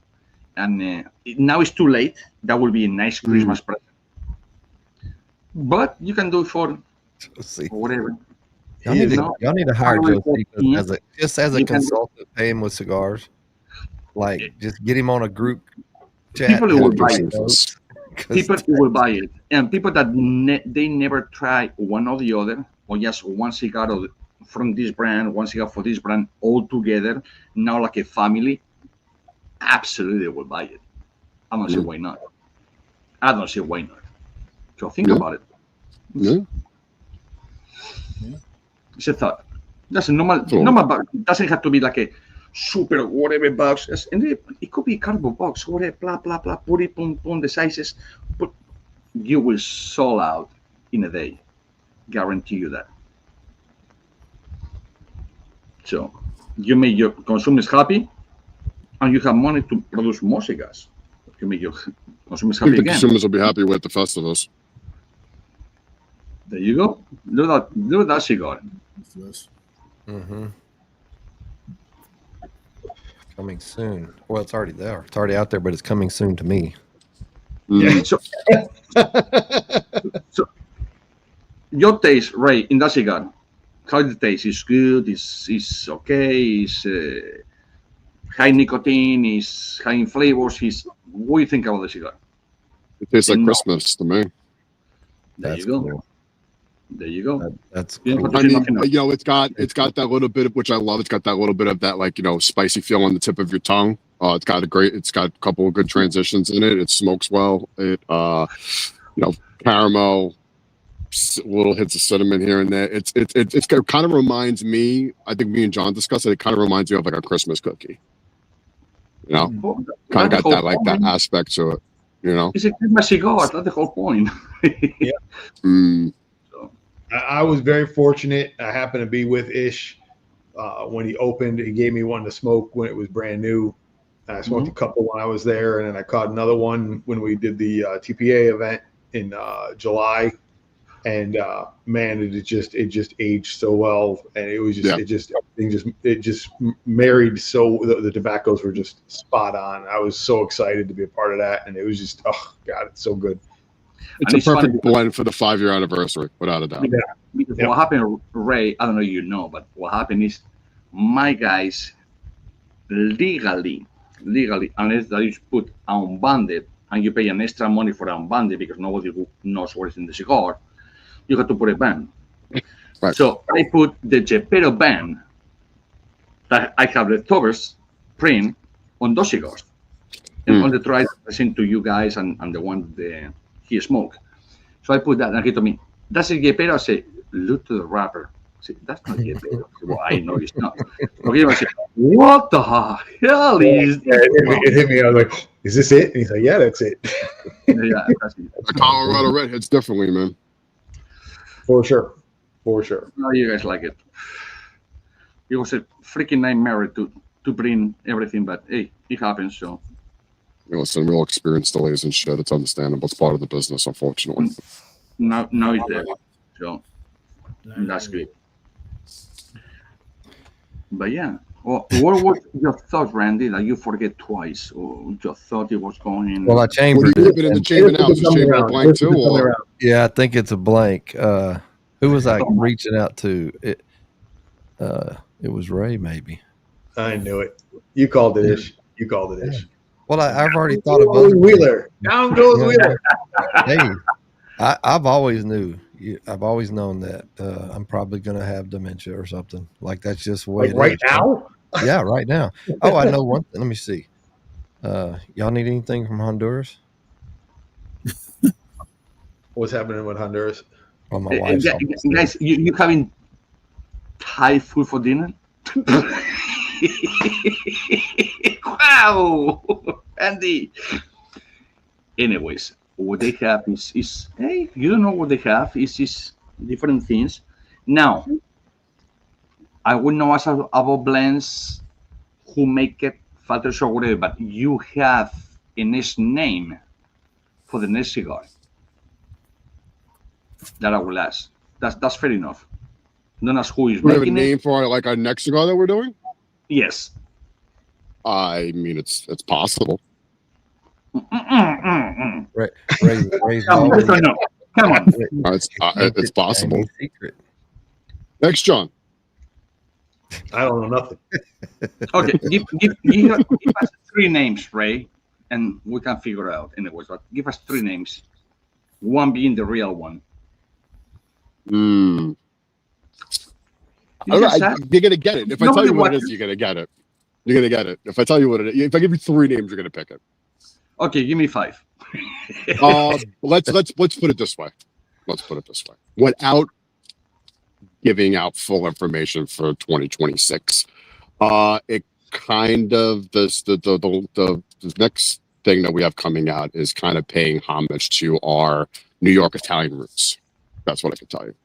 and now it's too late. That will be a nice Christmas present. But you can do it for whatever. Y'all need to hire Joe as a consultant. Pay him with cigars. Like, just get him on a group chat. People will buy it. People will buy it, and people that they never try one or the other, or just one cigar from this brand, one cigar for this brand, all together, now like a family. Absolutely, will buy it. I don't see why not. So think about it. Yeah. It's a thought. That's a normal box. It doesn't have to be like a super whatever box. And it could be a cardboard box, whatever, blah, blah, blah, put it, boom, boom, the sizes. But you will sell out in a day. Guarantee you that. So you make your consumers happy, and you have money to produce more cigars. You make your consumers happy again. Consumers will be happy with the festivals. There you go. Do that cigar. Mm-hmm. Coming soon. Well, it's already there. It's already out there, but it's coming soon to me. Yeah. So your taste, Ray, in that cigar, how it tastes? It's good. It's okay. It's high nicotine. It's high in flavors. What do you think about the cigar? It tastes like Christmas to me. There you go. Cool. There you go. That's You don't cool. have to I say mean, nothing else. you know, it's got that little bit of, which I love. It's got that little bit of that, like, you know, spicy feel on the tip of your tongue. It's got a couple of good transitions in it. It smokes well. It, you know, caramel, little hits of cinnamon here and there. It kind of reminds me. I think me and John discussed it. It kind of reminds me of like a Christmas cookie. You know, kind of got that like that aspect to it. You know, It's a Christmas cigar. That's the whole point. Yeah. So, I was very fortunate. I happened to be with Ish when he opened. He gave me one to smoke when it was brand new. I smoked a couple when I was there, and then I caught another one when we did the TPA event in July. And man, it just aged so well, and it was just it just married. So the tobaccos were just spot on. I was so excited to be a part of that, and it was just, oh God, it's so good. it's a perfect blend for the 5-year anniversary, without a doubt. Because what happened, Ray, I don't know if you know, but what happened is my guys legally, unless that is put unbanded and you pay an extra money for unbanded because nobody knows what is in the cigar, you have to put a band. Right. So I put the Gepetto band that I have leftovers print on those cigars. And on the try I sent to you guys and the one he smoked. So I put that and he told me, that's a Gepetto. I said, look to the wrapper. I said, that's not Gepetto. Well, I know it's not. Okay, I said, what the hell is this? It hit me. I was like, is this it? And he's like, yeah, that's it. Yeah, that's it. The Colorado Red hits differently, man. For sure. For sure. No, you guys like it. It was a freaking nightmare to print everything, but hey, it happens. So You know, some real experience delays and shit. It's understandable. It's part of the business, unfortunately. now it's there. So that's good. But yeah, well, what was your thought, Randy? That you forget twice, or your thought it was going? Well, I chambered Well, you been in the it. chamber now. Is the chamber blank too? Or? Yeah, I think it's a blank. Who was I reaching out to? It was Ray, maybe. I knew it. You called it, Ish. You called it, Ish. Well, I've already thought of Goes other Wheeler. Down goes Wheeler. Hey, I've always knew. I've always known that I'm probably going to have dementia or something. Like that's just the way Like it right is. now? Yeah, right now. Oh, I know one thing. Let me see. Y'all need anything from Honduras? What's happening with Honduras? Well, my wife's Guys, you having Thai food for dinner? Wow, Andy. Anyways, what they have is hey, you don't know what they have is different things. Now, I would know as about blends who make it filters or whatever, but you have a nice name for the next cigar that I will ask. That's fair enough. Don't ask who is Do we have a making name it. for like our next cigar that we're doing? Yes. I mean, it's possible. Ray's Come on, always yes or no? Come on. It's possible. a secret. Next, John. I don't know nothing. Okay, give us three names, Ray, and we can figure out anyways. But give us three names. One being the real one. Hmm. You just said- You're gonna get it. If I tell Nobody you what it watches. is, you're gonna get it. You're gonna get it. If I tell you what it is, if I give you three names, you're gonna pick it. Okay, give me five. Let's put it this way. Let's put it this way. Without giving out full information for 2026, it kind of the next thing that we have coming out is kind of paying homage to our New York Italian roots. That's what I can tell you.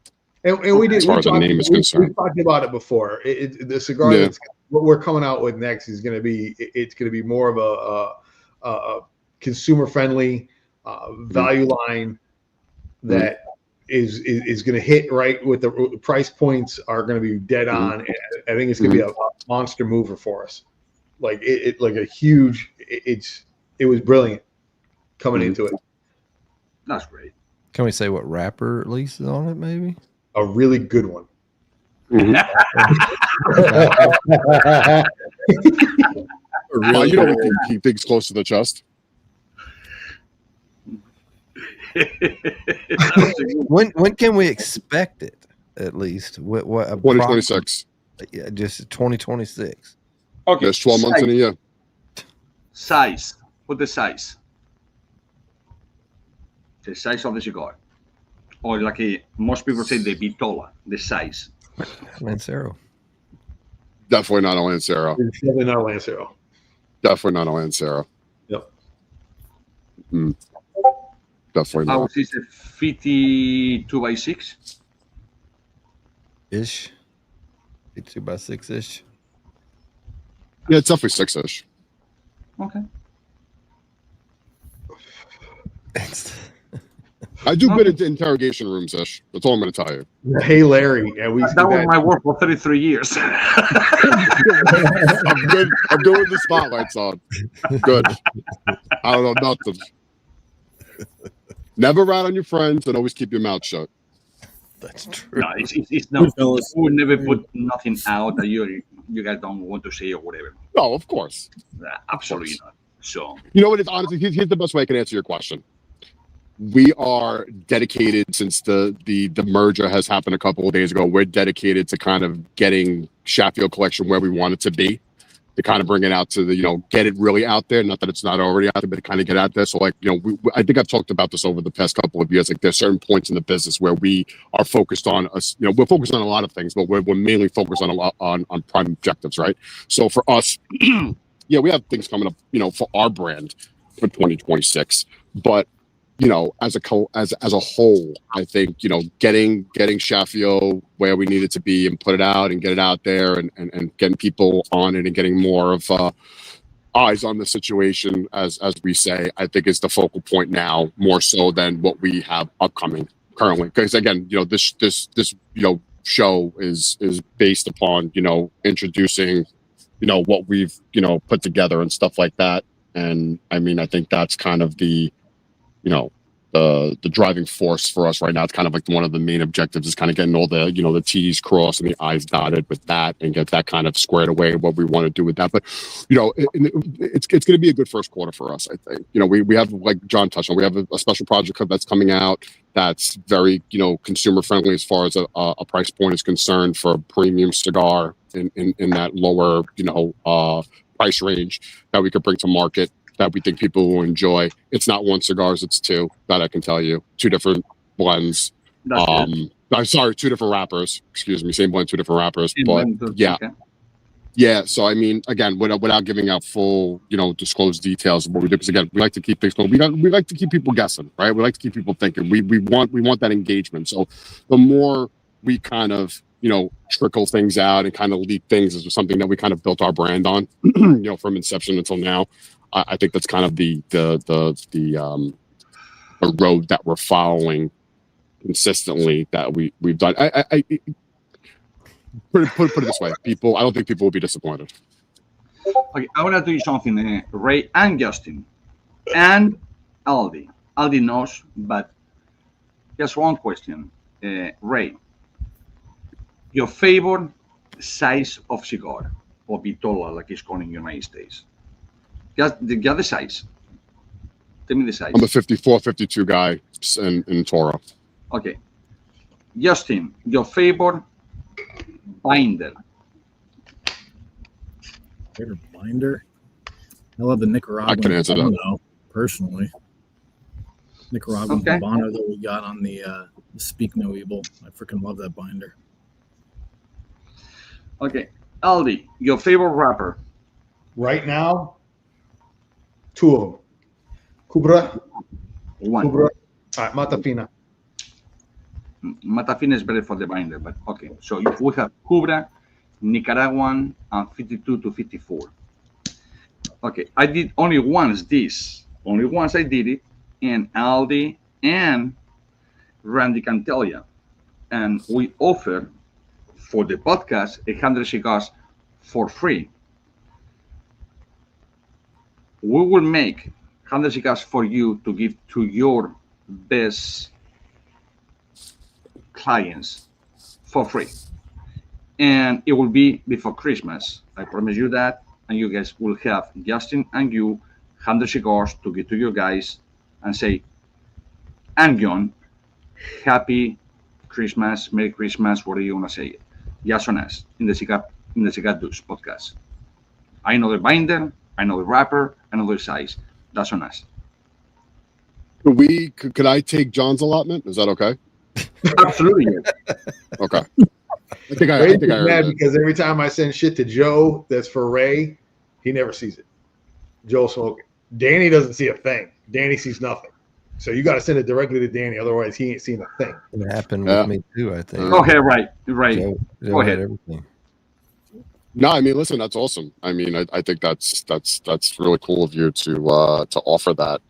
And we did. As far as the name is concerned. We talked about it before. The cigar that's what we're coming out with next is going to be. It's going to be more of a consumer friendly value line that is going to hit right with the price points are going to be dead on. And I think it's going to be a monster mover for us. Like it like a huge. It was brilliant coming into it. That's great. Can we say what wrapper at least is on it? Maybe. A really good one. Well, you know we can keep things close to the chest. When can we expect it? At least what 2026. Yeah, just 2026. Okay. There's 12 months in a year. Size. What the size? The size of the cigar, or like most people say, the vitola, the size. Lancero. Definitely not a Lancero. It's definitely not a Lancero. Definitely not a Lancero. Yep. Definitely I not. would say it's a 52x6. Ish. 52x6 ish. Yeah, it's definitely 6-ish. Okay. I do bit into interrogation rooms ish. That's all I'm going to tell you. Hey, Larry. Yeah, we That was my work for 33 years. I'm good. I'm good with the spotlights on. Good. I don't know nothing. Never rat on your friends and always keep your mouth shut. That's true. No, it's no. fellas. We would never put nothing out that you guys don't want to say or whatever. No, of course. Absolutely not. So You know what? It's honestly, here's the best way I can answer your question. We are dedicated since the merger has happened a couple of days ago. We're dedicated to kind of getting Sheffield Collection where we want it to be, to kind of bring it out to the, get it really out there. Not that it's not already out there, but to kind of get out there. So like, I think I've talked about this over the past couple of years. Like there's certain points in the business where we are focused on us, we're focused on a lot of things, but we're mainly focused on a lot on prime objectives, right? So for us, yeah, we have things coming up, for our brand for 2026, but as a whole, I think, getting Sheffield where we need it to be and put it out and get it out there and getting people on it and getting more of eyes on the situation, as we say, I think is the focal point now, more so than what we have upcoming currently. Because again, this show is based upon, introducing, what we've, put together and stuff like that. And I mean, I think that's kind of the driving force for us right now. It's kind of like one of the main objectives is kind of getting all the, the T's crossed and the I's dotted with that and get that kind of squared away, what we want to do with that. But, it's going to be a good first quarter for us, I think. We have, like John touched on, we have a special project that's coming out that's very, consumer friendly as far as a price point is concerned for a premium cigar in that lower, price range that we could bring to market, that we think people will enjoy. It's not one cigars, it's two, that I can tell you. Two different blends. I'm sorry, two different wrappers. Excuse me, same blend, two different wrappers. But yeah. Okay. Yeah, so I mean, again, without giving out full, disclosed details of what we do, because again, we like to keep things going. We like to keep people guessing, right? We like to keep people thinking. We want that engagement. So the more we kind of, trickle things out and kind of leak things is something that we kind of built our brand on, from inception until now. I think that's kind of the road that we're following consistently, that we've done. I put it this way, I don't think people will be disappointed. Okay, I want to do something, Ray and Justin and Aldi. Aldi knows, but just one question, Ray. Your favorite size of cigar, or vitola, like it's called in the United States? Just the size. Tell me the size. I'm a 54, 52 guy in Toro. Okay. Justin, your favorite binder? Favorite binder? I love the Nicaraguan. I can answer that. Know, personally. Nicaraguan Habano that we got on the Speak No Evil. I freaking love that binder. Okay. Aldi, your favorite wrapper? Right now, two of them. Cubra. One. Cubra. Matafina. Matafina is better for the binder, but okay. So we have Cubra, Nicaraguan, and 52 to 54. Okay. I did only once this. Only once I did it. And Aldi and Randy can tell you. And we offer for the podcast 100 cigars for free. We will make 100 cigars for you to give to your best clients for free. and it will be before Christmas. I promise you that, and you guys will have Justin and you 100 cigars to give to your guys and say, and John, Happy Christmas, Merry Christmas, whatever you want to say it. Just on us in the Cigar Dudes podcast. I know the binder, I know the wrapper, I know the size. That's on us. Could I take John's allotment? Is that okay? Absolutely. Okay. I think I Ray's heard mad that. because every time I send shit to Joe that's for Ray, he never sees it. Joe smoking. Danny doesn't see a thing. Danny sees nothing. So you got to send it directly to Danny, otherwise he ain't seen a thing. It happened with me too, I think. Okay, right. Joe Go ahead. had everything. No, I mean, listen, that's awesome. I mean, I think that's really cool of you to offer that.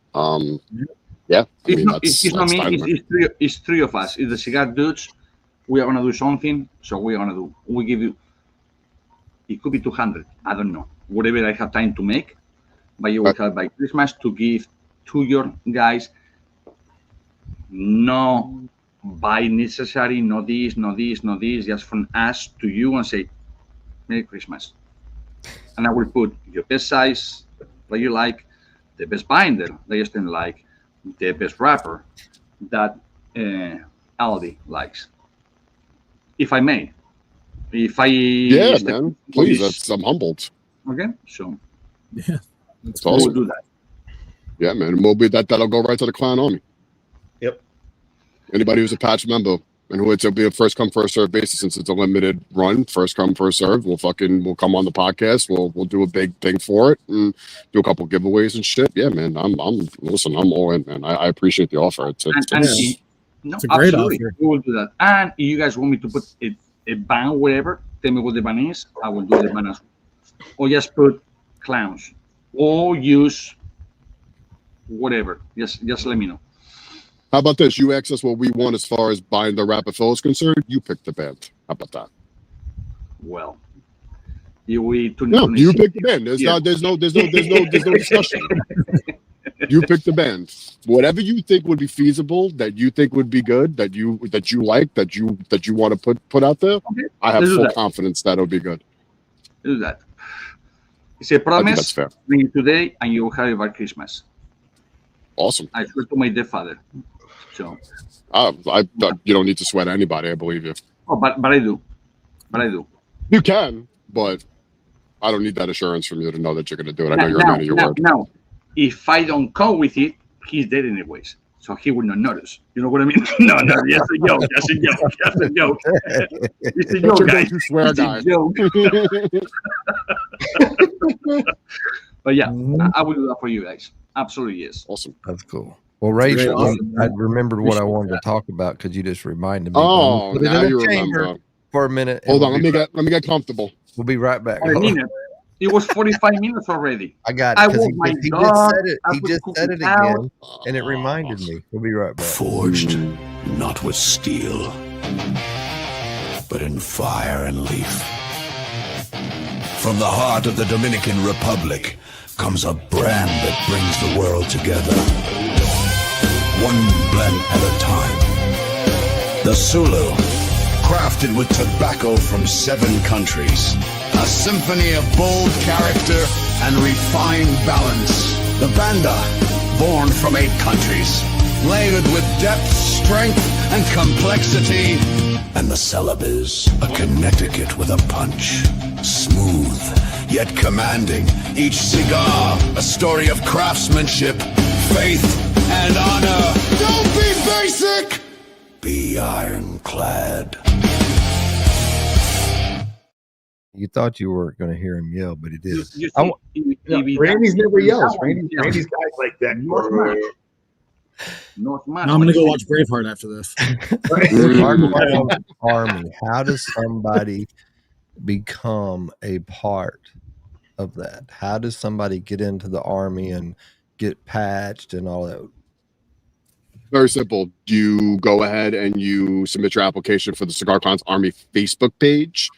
Yeah, I mean, It's not me. It's three of us. It's the Cigar Dudes. We are gonna do something. So we give you. It could be 200. I don't know. Whatever I have time to make, but you will have by Christmas to give to your guys. No buy necessary. No this. No this. No this. Just from us to you and say, Merry Christmas. And I will put your best size that you like, the best binder that you still like, the best wrapper that Aldi likes. If I may. Yeah, man. Please, I'm humbled. Okay, so Yeah, That's we'll awesome. do that. Yeah, man. And we'll be that'll go right to the Clown Army. Yep. Anybody who's a patch member and who it'll be a first come first serve basis since it's a limited run, first come first serve. We'll come on the podcast. We'll do a big thing for it and do a couple giveaways and shit. Yeah, man. I'm all in, man. I appreciate the offer. It's It's a great offer. We will do that. And if you guys want me to put a ban, whatever, tell me what the ban is. I will do the ban as well. Or just put clowns. Or use whatever. Just let me know. How about this? You ask us what we want as far as buying the rapper fill is concerned. You pick the band. How about that? Well, You pick the band. There's no discussion. You pick the band. Whatever you think would be feasible, that you think would be good, that you like, that you want to put out there. Okay. I have Let's do full that. confidence that'll be good. Do that. It's a I think promise. that's fair. Bring it today, and you will have it by Christmas. Awesome. I swear to my dear father. So. You don't need to sweat anybody. I believe you. Oh, but I do. You can, but I don't need that assurance from you to know that you're going to do it. I know you're a man of your word. Now, if I don't come with it, he's dead anyways, so he will not notice. You know what I mean? No, just a joke. It's a joke, Don't guys. you swear, It's a guy. joke. But yeah, I will do that for you guys. Absolutely, yes. Awesome. That's cool. Well, Rachel, awesome, I remembered what I wanted to talk about because you just reminded me. Oh, Put it now in you the chamber remember. for a minute. Hold on. We'll Let me get comfortable. We'll be right back. I mean it was 45 minutes already. I got I it. 'Cause want my he dog. just said it. I He put just cookies said it out. again, and it reminded me. We'll be right back. Forged not with steel, but in fire and leaf. From the heart of the Dominican Republic comes a brand that brings the world together. One blend at a time. The Sulu, crafted with tobacco from 7 countries. A symphony of bold character and refined balance. The Banda, born from 8 countries. Layered with depth, strength, and complexity. And the Celebes, a Connecticut with a punch. Smooth, yet commanding. Each cigar, a story of craftsmanship, faith, and honor. Don't be basic! Be ironclad. You thought you weren't going to hear him yell, but he did. You I see, wa- Randy's never yells. Randy's guys like that. Not much. I'm gonna go watch Braveheart after this. Army. How does somebody become a part of that? How does somebody get into the Army and get patched and all that? Very simple. You go ahead and you submit your application for the Cigar Clowns Army Facebook page.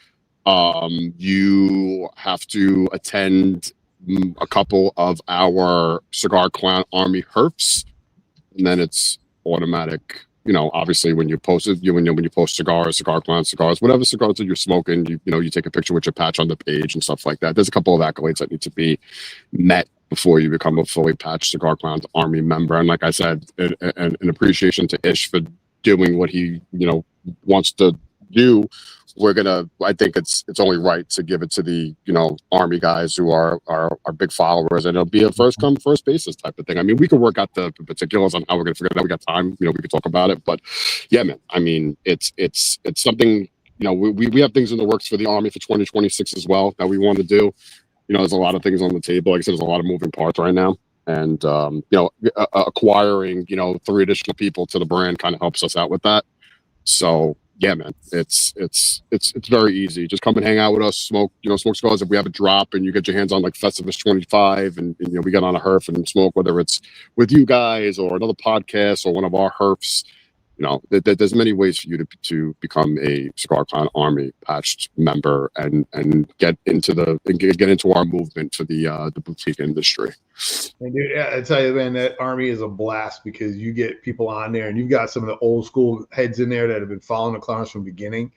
You have to attend a couple of our Cigar Clown Army herfs, and then it's automatic you know, obviously when you post it, when you post cigars, Cigar Clowns, cigars, whatever cigars that you're smoking, you know, you take a picture with your patch on the page and stuff like that. There's a couple of accolades that need to be met before you become a fully patched Cigar Clowns Army member. And like I said, an appreciation to Ish for doing what he, you know, wants to do. I think it's only right to give it to the, you know, Army guys who are big followers, and it'll be a first come first basis type of thing. I mean, we can work out the particulars on how we're gonna figure it out. We got time, you know, we can talk about it, but yeah, man, I mean, it's something, you know, we have things in the works for the Army for 2026 as well that we want to do. You know, there's a lot of things on the table. Like I said, there's a lot of moving parts right now, and you know, acquiring, you know, 3 additional people to the brand kind of helps us out with that. So yeah, man, it's very easy. Just come and hang out with us, smoke cigars. If we have a drop and you get your hands on like Festivus 25, and you know, we get on a herf and smoke, whether it's with you guys or another podcast or one of our herfs. You know, there's many ways for you to become a Cigar Clown Army patched member and get into our movement for the boutique industry. And dude, I tell you, man, that Army is a blast because you get people on there, and you've got some of the old school heads in there that have been following the clowns from the beginning,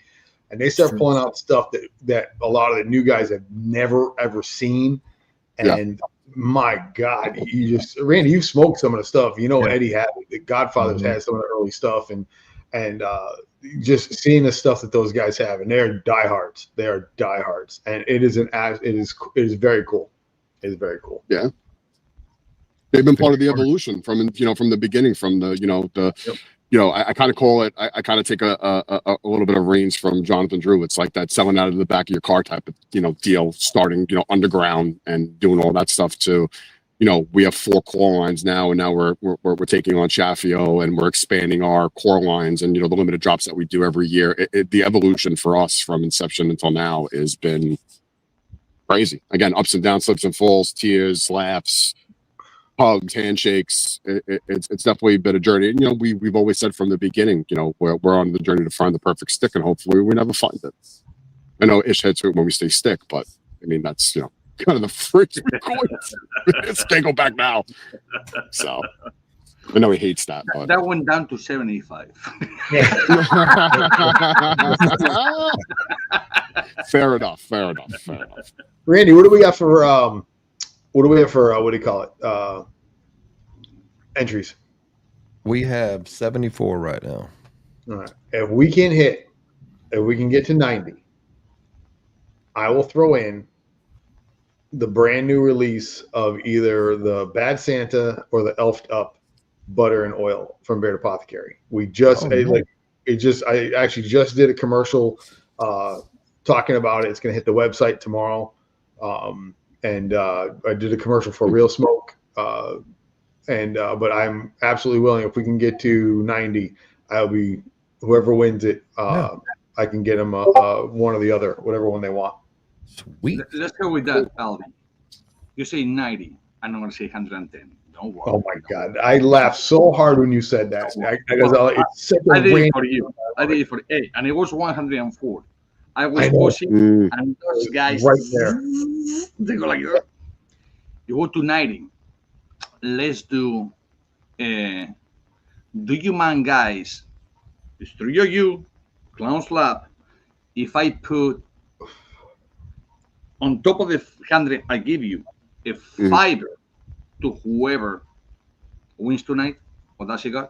and they start pulling out stuff that a lot of the new guys have never ever seen, and my God, Randy, you've smoked some of the stuff. You know, Eddie had the Godfathers had some of the early stuff, and just seeing the stuff that those guys have, and they're diehards. They are diehards, and it is very cool. It is very cool. Yeah, they've been part of the evolution from the beginning, from the you know, I kind of call it, I kind of take a little bit of reins from Jonathan Drew. It's like that selling out of the back of your car type of, you know, deal, starting, you know, underground and doing all that stuff to, you know, we have 4 core lines now, and now we're taking on Chaffio, and we're expanding our core lines, and, you know, the limited drops that we do every year. The evolution for us from inception until now has been crazy. Again, ups and downs, slips and falls, tears, laughs, hugs, handshakes. It's definitely been a journey. And, you know, we've always said from the beginning, you know, we're on the journey to find the perfect stick, and hopefully we never find it. I know Ish heads when we say stick, but I mean, that's, you know, kind of the phrase we call it. It can't go back now. So I know he hates that. But that went down to 75. Fair enough. Randy, what do we got for what do you call it? Entries. We have 74 right now. All right. If we can get to 90, I will throw in the brand new release of either the Bad Santa or the Elfed Up butter and oil from Baird Apothecary. I actually just did a commercial talking about it. It's going to hit the website tomorrow. And I did a commercial for Real Smoke. But I'm absolutely willing, if we can get to 90, I'll be, whoever wins it, I can get them one or the other, whatever one they want. Sweet. Let's go with that, Alvin. You say 90. I'm not going to say 110. Don't worry. Oh my God. I laughed so hard when you said that. I did it for you. I did it for you. And it was 104. I was pushing, and those guys right there. They go like, you go to 90. Let's do you mind, guys? It's 3 of you, Clown's Lab. If I put on top of the 100, I give you a $5 to whoever wins tonight or that cigar.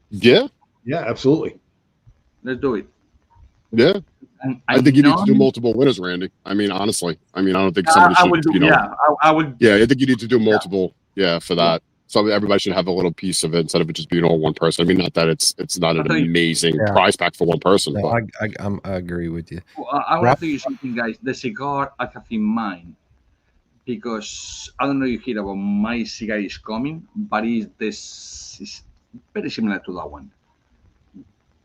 Yeah, absolutely. Let's do it. Yeah, I think you need to do multiple winners, Randy. I mean, honestly, I don't think somebody should. I would. Yeah, I think you need to do multiple. Yeah, for that. So everybody should have a little piece of it instead of it just being all one person. I mean, not that it's not an amazing prize pack for one person. No, but I agree with you. Well, I want to tell you something, guys. The cigar I have in mind, because I don't know if you hear about My Cigar Is Coming, but it's very similar to that one.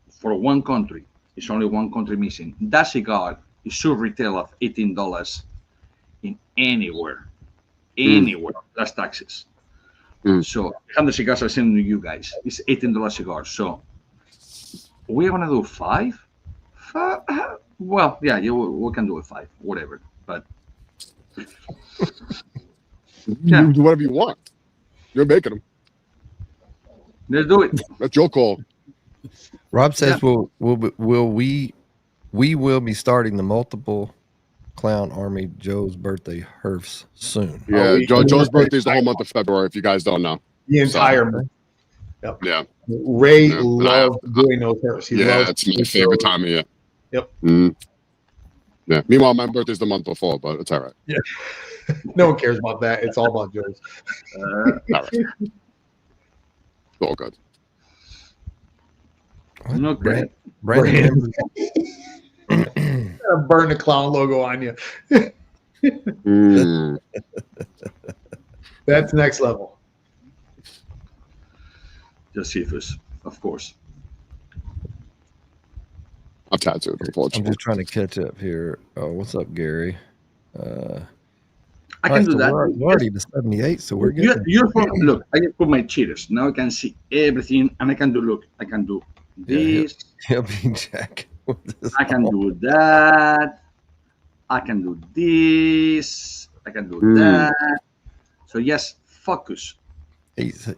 For one country. It's only one country missing. That cigar is should retail of $18 in anywhere. That's taxes. So 100 cigars I send to you guys. It's $18 cigar. So we're gonna do 5. Well, yeah, we can do a 5, whatever. But you do whatever you want. You're making them. Let's do it. That's your call. Rob says, we will be starting the multiple clown army Joe's birthday herfs soon. Yeah, Joe's birthday is the whole month of February, if you guys don't know. The entire month. Yep. Yeah. Ray loves doing those hairs. It's my favorite time of year. Yep. Yeah. Meanwhile, my birthday's the month before, but it's all right. Yeah. No one cares about that. It's all about Joe's. All right. It's all good. No, great. Brandon. Burn the clown logo on you. That's next level. Josephus, of course. I'm tattooed, I'm unfortunately. just trying to catch up here. Oh, what's up, Gary? I can do that. We're already to 78, so we're good. Look, I can put my cheaters. Now I can see everything, and I can do, look, I can do this. He'll be Jack. I can do that. I can do this. I can do that. So yes, focus. He's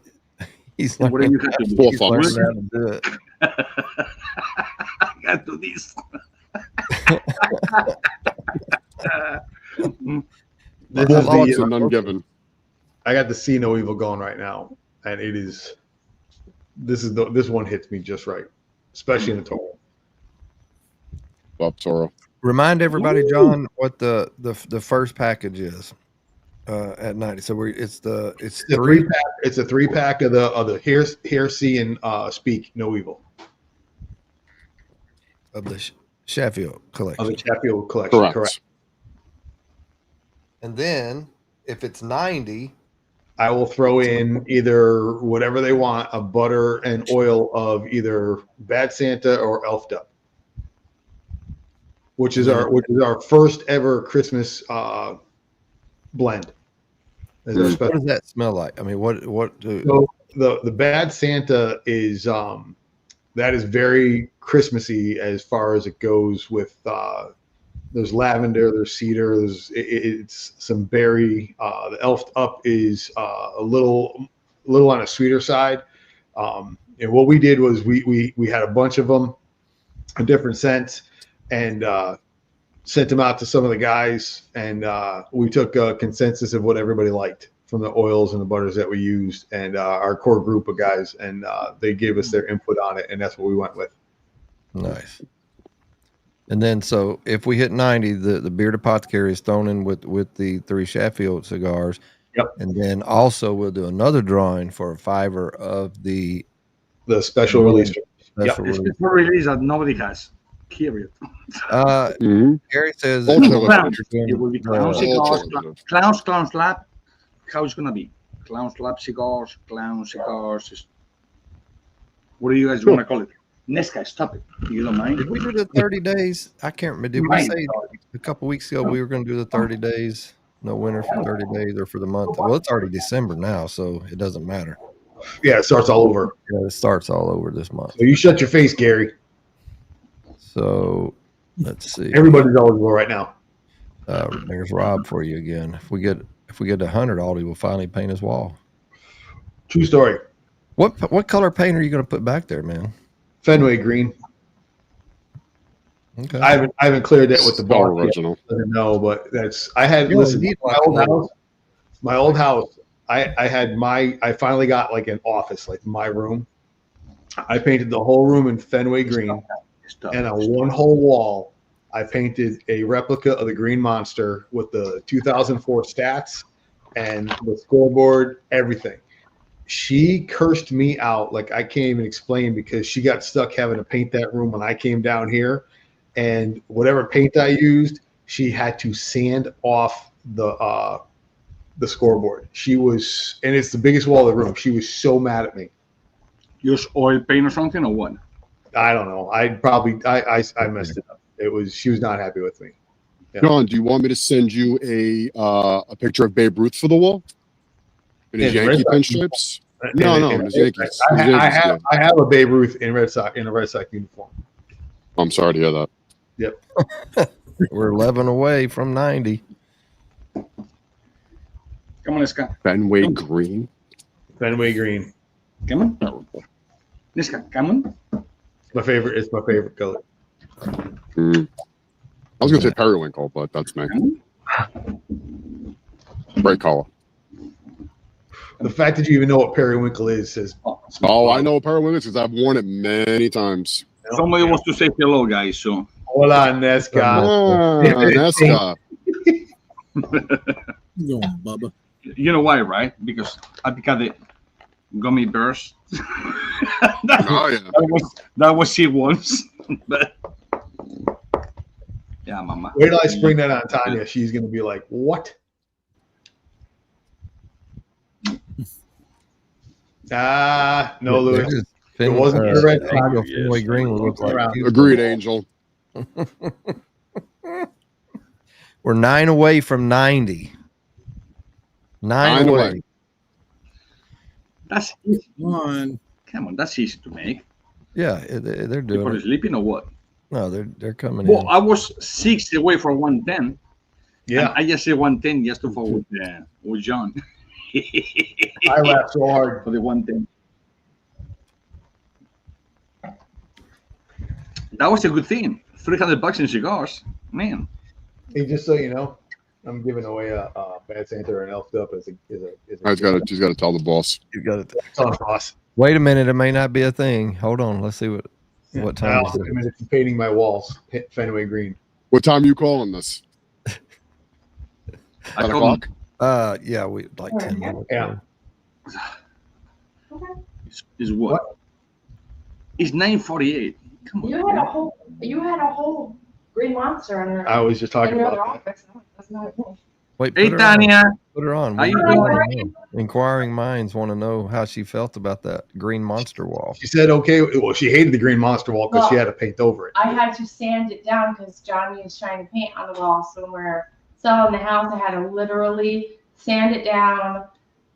What do you have to do? Full he's focus. learning how to do it. I can do this. This Full is thoughts the, and none given. I got the See No Evil going right now, and it is. This one hits me just right, especially in the Toro. Bob Toro. Remind everybody, John, what the first package is at 90. So it's three. Pack. It's a 3-pack of the Hear, See, and Speak No Evil Of the Sheffield collection. of the Sheffield collection. Correct. And then if it's 90, I will throw in either whatever they want, a butter and oil of either Bad Santa or Elfed Up, which is our first ever Christmas blend. As our what special. does that smell like? I mean, what do So the Bad Santa is that is very Christmassy as far as it goes. With there's lavender, there's cedar, it's some berry. The Elfed Up is a little on a sweeter side. And what we did was we had a bunch of them, different scents, and sent them out to some of the guys, and we took a consensus of what everybody liked from the oils and the butters that we used, and our core group of guys, and they gave us their input on it, and that's what we went with. Nice. And then, so if we hit 90, the Beard Apothecary is thrown in with the 3 Sheffield cigars. Yep. And then also we'll do another drawing for a $5 of the special release. special It's release. a release that nobody has. Period. Gary says Ultra Clowns. It will be Clown Ultra cigars. Clowns Lab. How it's gonna be? Clowns Lab cigars. Clown cigars. What do you guys want to call it? Next guy, stop it. You don't mind? did we do the 30 days? I can't remember. Did we Right. say a couple weeks ago we were going to do the 30 days? No winter for 30 days or for the month? Well, it's already December now, so it doesn't matter. Yeah, it starts all over. Yeah, it starts all over this month. So you shut your face, Gary. So let's see. Everybody's eligible right now. There's Rob for you again. If we get to 100, Aldi will finally paint his wall. True story. What color paint are you going to put back there, man? Fenway green. Okay. I haven't cleared that with the All bar yet. original. I don't know, but that's I had You listen. only need My like old one. house. My old house. I finally got like an office, like my room. I painted the whole room in Fenway green, Stop. and on one whole wall, I painted a replica of the Green Monster with the 2004 stats and the scoreboard, everything. She cursed me out like I can't even explain, because she got stuck having to paint that room when I came down here, and whatever paint I used, she had to sand off the scoreboard. She was, and it's the biggest wall of the room. She was so mad at me. Use oil paint or something or what? I don't know. I messed it up. She was not happy with me. Yeah. John, do you want me to send you a picture of Babe Ruth for the wall? In his In Yankee Red Sox pinstripes? No, in his Yankees. I have a Babe Ruth in a Red Sox uniform. I'm sorry to hear that. Yep. We're 11 away from 90. Come on, Scott. Fenway Green. Fenway green. Come on. This guy, come on. It's my favorite color. I was gonna say periwinkle, but that's me. Great color. The fact that you even know what periwinkle is says. Oh, I know what periwinkle is because I've worn it many times. Somebody wants to say hello, guys. So Hola, Nesca. Nesca. Go on, Bubba. you know why, right? Because I got the gummy bears. that was it once, but yeah, mama. Wait till I spring that on Tanya. She's gonna be like, "What?" No, Louis. It wasn't your red flag. Fenway Green would look like. Agreed, Angel. We're 9 away from 90. 9 away. That's One. come on. That's easy to make. Yeah, they're doing People it. sleeping or what? No, they're coming Well, in. I was 6 away from 110. Yeah, And I just said 110 just to follow with John. I laughed so hard. For the 110. That was a good thing. $300 in cigars, man. Hey, just so you know, I'm giving away a Bad Santa or an Elfed Up as a. She's got to tell the boss. You got it. Tell boss. Wait a minute, it may not be a thing. Hold on, let's see what time is it. I'm painting my walls Fenway Green. What time are you calling this? I 10 told o'clock? Yeah, we like 10 minutes. Yeah. is what? It's 9:48. Come on. You had a whole green monster in her. I was just talking in your about that. office. That's not me. Wait, Hey, put her on. Tanya. Put her on. How you doing? Inquiring minds want to know how she felt about that green monster wall. She said, "Okay." Well, she hated the green monster wall because she Well, had to paint over it. I had to sand it down because Johnny was trying to paint on the wall. So when we're selling the house, I had to literally sand it down,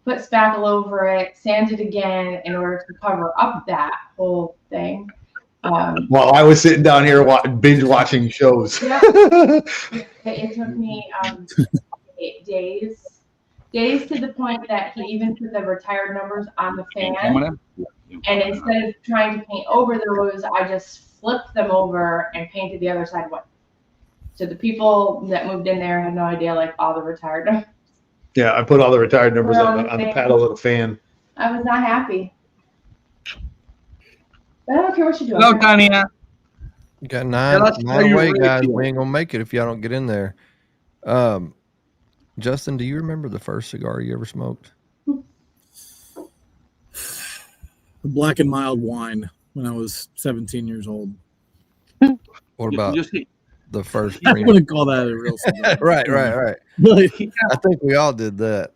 put spackle over it, sand it again in order to cover up that whole thing. While I was sitting down here binge watching shows. Yeah. It took me days to the point that he even put the retired numbers on the fan. And instead of trying to paint over those, I just flipped them over and painted the other side white. So the people that moved in there had no idea, like all the retired numbers. Yeah, I put all the retired numbers on the paddle of the fan. I was not happy. But I don't care what you do. Hello, Tanya. You got nine away, guys. We ain't gonna make it if y'all don't get in there. Justin, do you remember the first cigar you ever smoked? The Black and Mild wine when I was 17 years old. What about the first? I wouldn't call that a real cigar. Right. I think we all did that.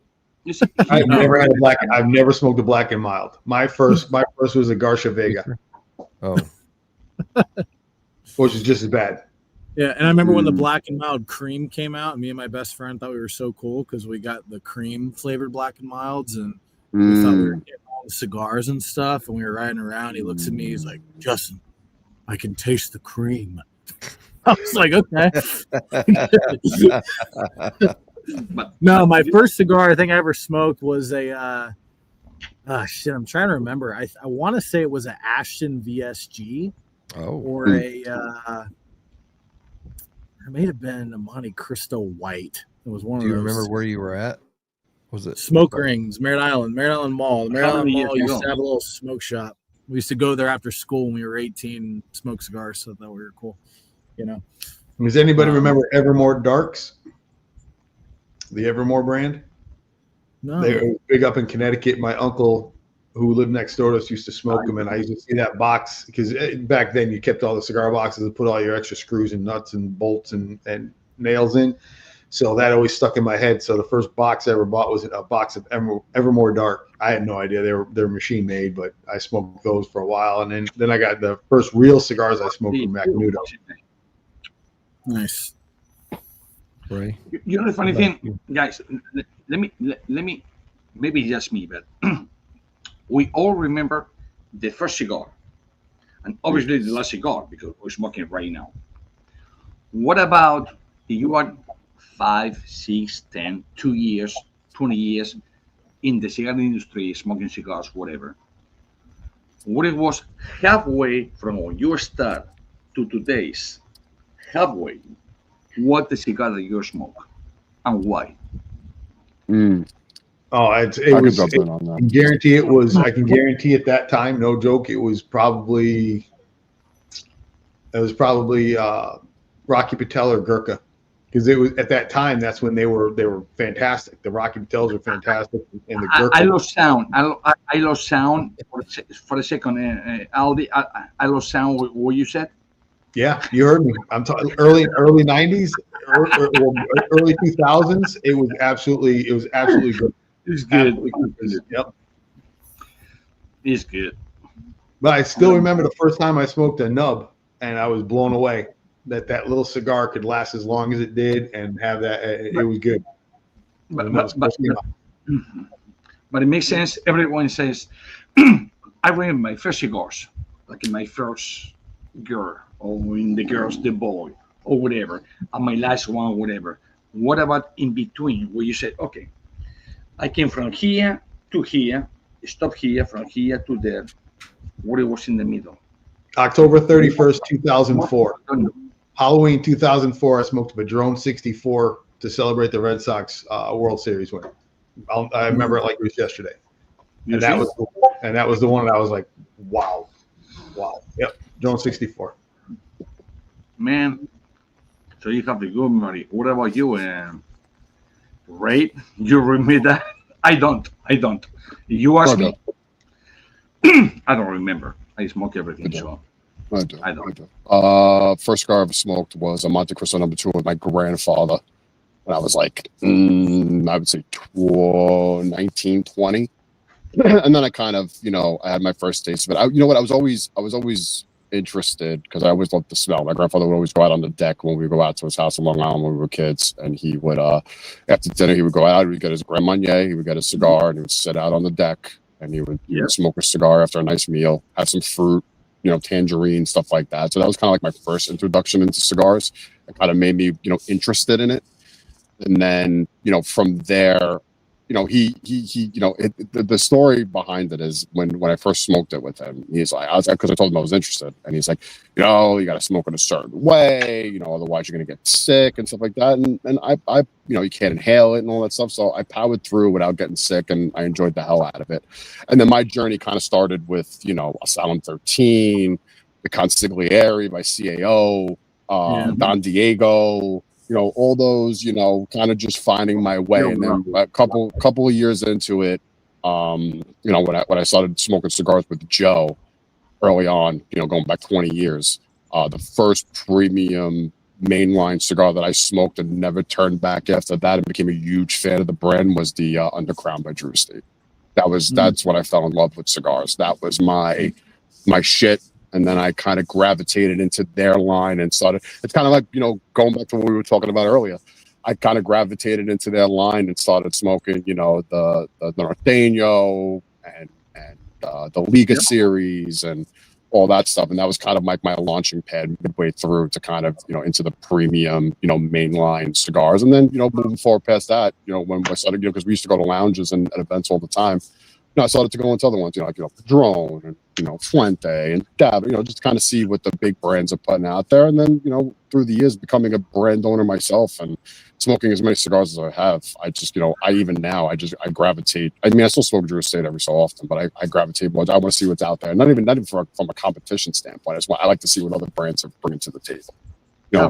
I've never had I've never smoked a Black and Mild. My first was a Garcia Vega. Oh, which is just as bad. Yeah, and I remember when the Black and Mild cream came out, me and my best friend thought we were so cool because we got the cream flavored Black and Milds, and we thought we were getting all the cigars and stuff, and we were riding around. He looks at me, he's like, "Justin, I can taste the cream." I was like, "Okay." No, my first cigar I think I ever smoked was a shit. I'm trying to remember. I want to say it was an Ashton VSG, or a. It may have been a Monte Cristo White. It was one of those. Do you remember where you were at? Was it Smoke Rings, Merritt Island Mall? The Merritt Island Mall used to have a little smoke shop. We used to go there after school when we were 18, smoke cigars, so that we were cool. You know. Does anybody remember Evermore Darks? The Evermore brand? No. They were big up in Connecticut. My uncle, who lived next door to us, used to smoke them, and I used to see that box because back then you kept all the cigar boxes and put all your extra screws and nuts and bolts and nails in. So that always stuck in my head. So the first box I ever bought was a box of Evermore Dark. I had no idea they're machine made, but I smoked those for a while, and then I got the first real cigars I smoked from Magnudo. Nice. Ray? You know the funny thing, guys. Let me. Maybe just me, but we all remember the first cigar, and obviously the last cigar because we're smoking right now. What about you are 5, 6, 10, 2 years, 20 years in the cigar industry, smoking cigars, whatever? what it was halfway from when you start to today's halfway, what the cigar that you smoke and why? Oh, it was. I can guarantee it was. I can guarantee at that time, no joke, it was probably Rocky Patel or Gurkha, because it was at that time. That's when they were fantastic. The Rocky Patels were fantastic, and the Gurkha. I lost sound. I lost sound for a second. Aldi, I lost sound. What you said? Yeah, you heard me. I'm talking early 90s, early 2000s. It was absolutely good. It's good. Yep. It's good. But I still remember the first time I smoked a nub, and I was blown away that little cigar could last as long as it did and have that. It was good. But it makes sense. Everyone says, I remember my first cigars, like in my first girl, or in the girls, the boy, or whatever, and my last one, whatever. What about in between, where you said, okay, I came from here to here, stop here, from here to there. What it was in the middle? October 31st, 2004. Halloween 2004, I smoked a Padron 64 to celebrate the Red Sox World Series win. I remember it like it was yesterday. And that was the one that I was like, wow. Yep, Padron 64. Man, so you have the good memory. What about you, Ray? You remember that? I don't. You ask me. I don't remember. I smoke everything. I don't. First cigar I ever smoked was a Monte Cristo No. 2 with my grandfather when I was like, I would say 19, 20. And then I kind of, I had my first taste of it. I was always interested because I always loved the smell. My grandfather would always go out on the deck when we would go out to his house in Long Island when we were kids, and he would after dinner he would go out, he would get his Grand Marnier, he would get a cigar, and he would sit out on the deck, and he would smoke a cigar after a nice meal, have some fruit, tangerine, stuff like that. So that was kind of like my first introduction into cigars. It kind of made me interested in it, and then from there, the story behind it is when I first smoked it with him, he's like, because I told him I was interested, and he's like, you got to smoke it a certain way, otherwise you're going to get sick and stuff like that. And I you can't inhale it and all that stuff. So I powered through without getting sick, and I enjoyed the hell out of it. And then my journey kind of started with, Asylum 13, the Consigliere by CAO, Don Diego, all those, kind of just finding my way. And then a couple of years into it, when I started smoking cigars with Joe early on, going back 20 years, the first premium mainline cigar that I smoked and never turned back after that and became a huge fan of the brand was the Undercrown by Drew Estate. That's when I fell in love with cigars. That was my shit. And then I kind of gravitated into their line and started. It's kind of like, going back to what we were talking about earlier. I kind of gravitated into their line and started smoking, the Norteño and the Liga series and all that stuff. And that was kind of like my launching pad midway through to kind of, into the premium, mainline cigars. And then, moving forward past that, when I started, because we used to go to lounges and events all the time. I started to go into other ones, like, Padron and, Fuente and Dab, just to kind of see what the big brands are putting out there. And then, through the years, becoming a brand owner myself and smoking as many cigars as I have, I just, I gravitate. I mean, I still smoke Drew Estate every so often, but I gravitate more. I want to see what's out there. Not even from a competition standpoint. I like to see what other brands are bringing to the table,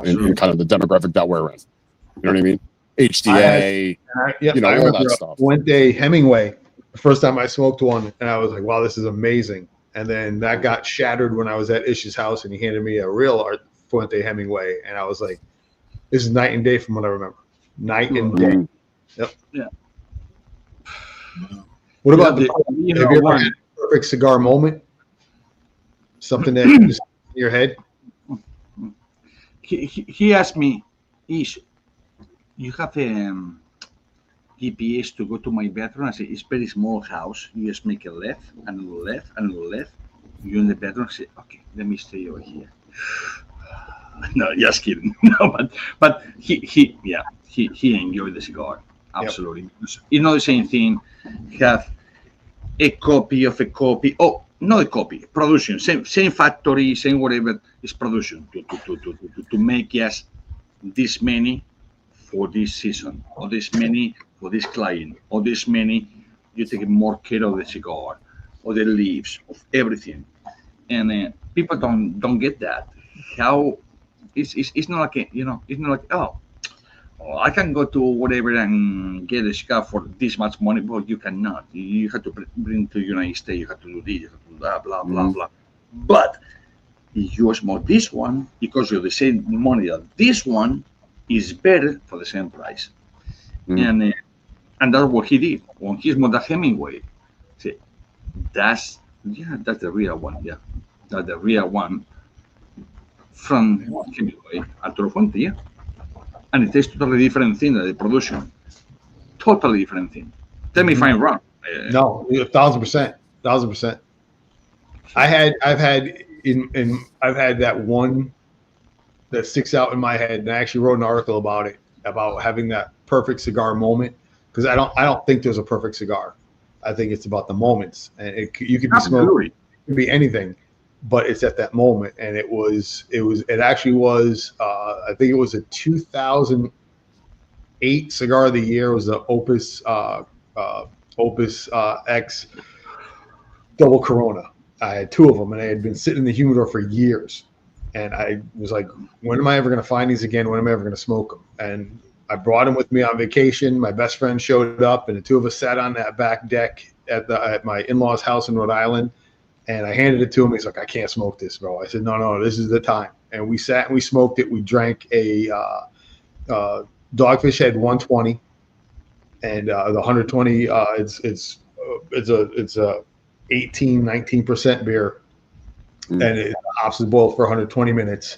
in kind of the demographic that we're in. You know what I mean? HDA, all that stuff. Fuente Hemingway. The first time I smoked one, and I was like, wow, this is amazing. And then that got shattered when I was at Ish's house, and he handed me a real Fuente Hemingway. And I was like, this is night and day from what I remember. Night and day. Yep. Yeah. What about have you ever had a perfect cigar moment? Something that is in your head? He asked me, Ish, you have GPS to go to my bedroom. I say, it's very small house. You just make a left and a left and a left. You're in the bedroom. I say, okay, let me stay over here. No, just kidding. No, but he enjoyed the cigar. Absolutely. Yep. The same thing. Have a copy of a copy. Oh, not a copy, production, same factory, same whatever, is production to make, yes, this many for this season, or this many for this client, or this many, you take more care of the cigar, or the leaves, of everything. And people don't get that. How it's not like it's not like, oh, I can go to whatever and get a cigar for this much money. Well, you cannot. You have to bring to the United States. You have to do this. You have to do that. Blah blah blah. But if you smoke this one, because you're the same money that this one is better for the same price. And that's what he did when he smoked that Hemingway. See, that's the real one. Yeah, that's the real one from Hemingway at Fuente. Yeah. And it tastes totally different thing than the production. Totally different thing. Tell me if I'm wrong. No, 1,000%. 1,000%. I've had that one that sticks out in my head, and I actually wrote an article about it, about having that perfect cigar moment. Because I don't think there's a perfect cigar. I think it's about the moments, and you could be smoking, it could be anything, but it's at that moment. And it actually was I think it was a 2008 cigar of the year. It was the Opus X Double Corona. I had two of them, and I had been sitting in the humidor for years. And I was like, when am I ever going to find these again? When am I ever going to smoke them? And I brought them with me on vacation. My best friend showed up, and the two of us sat on that back deck at my in-laws' house in Rhode Island. And I handed it to him. He's like, I can't smoke this, bro. I said, no, this is the time. And we sat and we smoked it. We drank a Dogfish Head 120, and the 120. It's a 18-19% beer, and it hops is boiled for 120 minutes.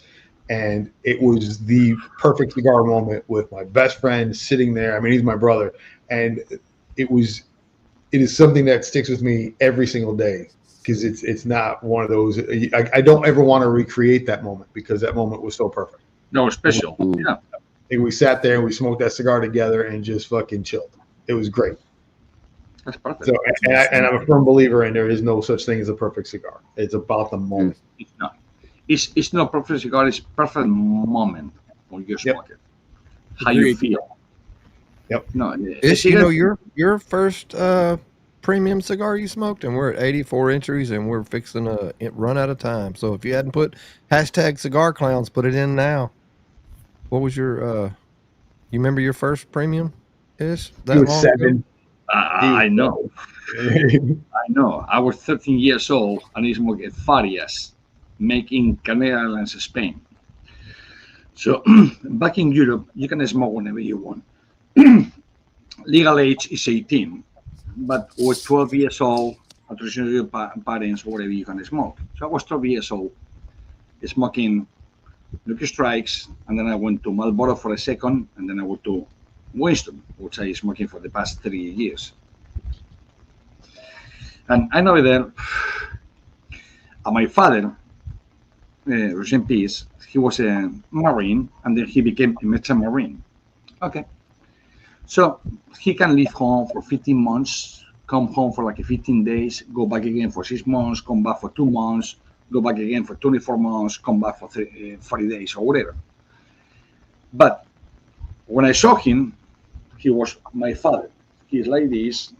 And it was the perfect cigar moment with my best friend sitting there. I mean, he's my brother, and it is something that sticks with me every single day. Because it's not one of those. I don't ever want to recreate that moment, because that moment was so perfect. No, special. Yeah. And we sat there and we smoked that cigar together and just fucking chilled. It was great. That's perfect. So, and I'm a firm believer in there is no such thing as a perfect cigar. It's about the moment. It's not. It's not perfect cigar. It's perfect moment when you smoke it. How you feel. Yep. No. It's your first premium cigar you smoked, and we're at 84 entries, and we're fixing to run out of time. So if you hadn't put #Cigar Clowns, put it in now. What was your you remember your first premium is that it was 7. I know. I know. I was 13 years old, and I smoked at Farias, making Canary Islands, Spain. So back in Europe, you can smoke whenever you want. Legal age is 18. But with 12 years old, authorizations of your parents, whatever, you can smoke. So I was 12 years old, smoking Lucky Strikes, and then I went to Marlboro for a second, and then I went to Winston, which I smoking for the past 3 years. And I know that my father, rest in peace, he was a Marine, and then he became a Merchant Marine. Okay. So he can leave home for 15 months, come home for like 15 days, go back again for 6 months, come back for 2 months, go back again for 24 months, come back for 40 days or whatever. But when I saw him, he was my father. He's like this,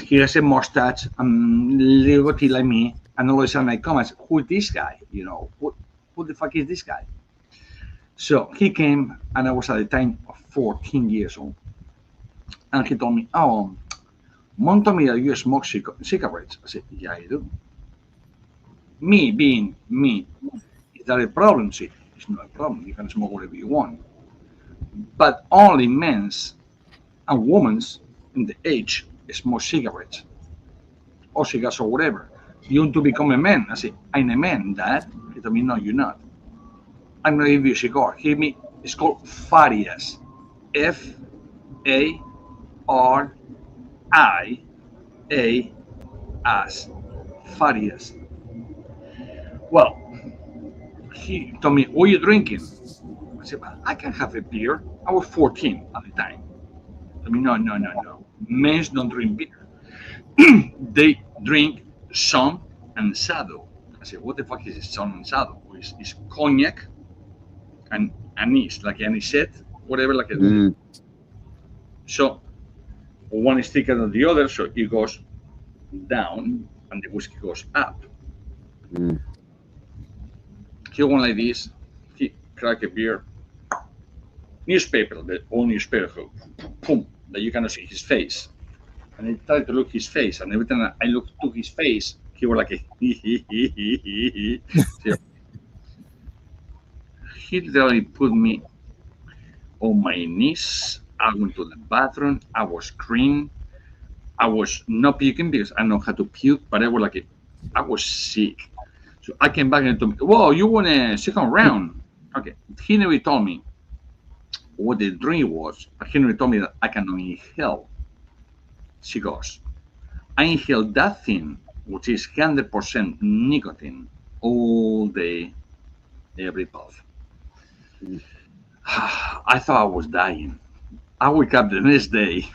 he has a mustache and little bit like me, and all of a sudden I come and say, who is this guy? You know, who the fuck is this guy? So he came, and I was at the time 14 years old. And he told me, oh, Mom told me that you smoke cigarettes. I said, yeah, I do. Me being me, is that a problem? See, it's not a problem. You can smoke whatever you want. But only men's and women's in the age smoke cigarettes or cigars or whatever. You want to become a man? I said, I'm a man, Dad. He told me, no, you're not. I'm going to give you a cigar. Hear me. It's called Farias. F-A-R-I-A-S. Farias. Well, he told me, what are you drinking? I said, well, I can have a beer. I was 14 at the time. I mean, no. Men don't drink beer. drink some and sado. I said, what the fuck is some and sado? It's cognac and anise, like anisette, whatever, like a. So one is thicker than the other, so it goes down and the whiskey goes up. He went like this. He cracked a beer. Newspaper, the old newspaper, boom, that you cannot see his face. And I tried to look his face, and every time I looked to his face, he was like, he literally put me on my knees. I went to the bathroom. I was screaming. I was not puking because I know how to puke, but I was like, I was sick. So I came back and told me, whoa, you won a second round. Okay. He never told me what the drink was, but he never told me that I cannot inhale cigars. I inhaled that thing, which is 100% nicotine, all day, every puff. I thought I was dying. I wake up the next day.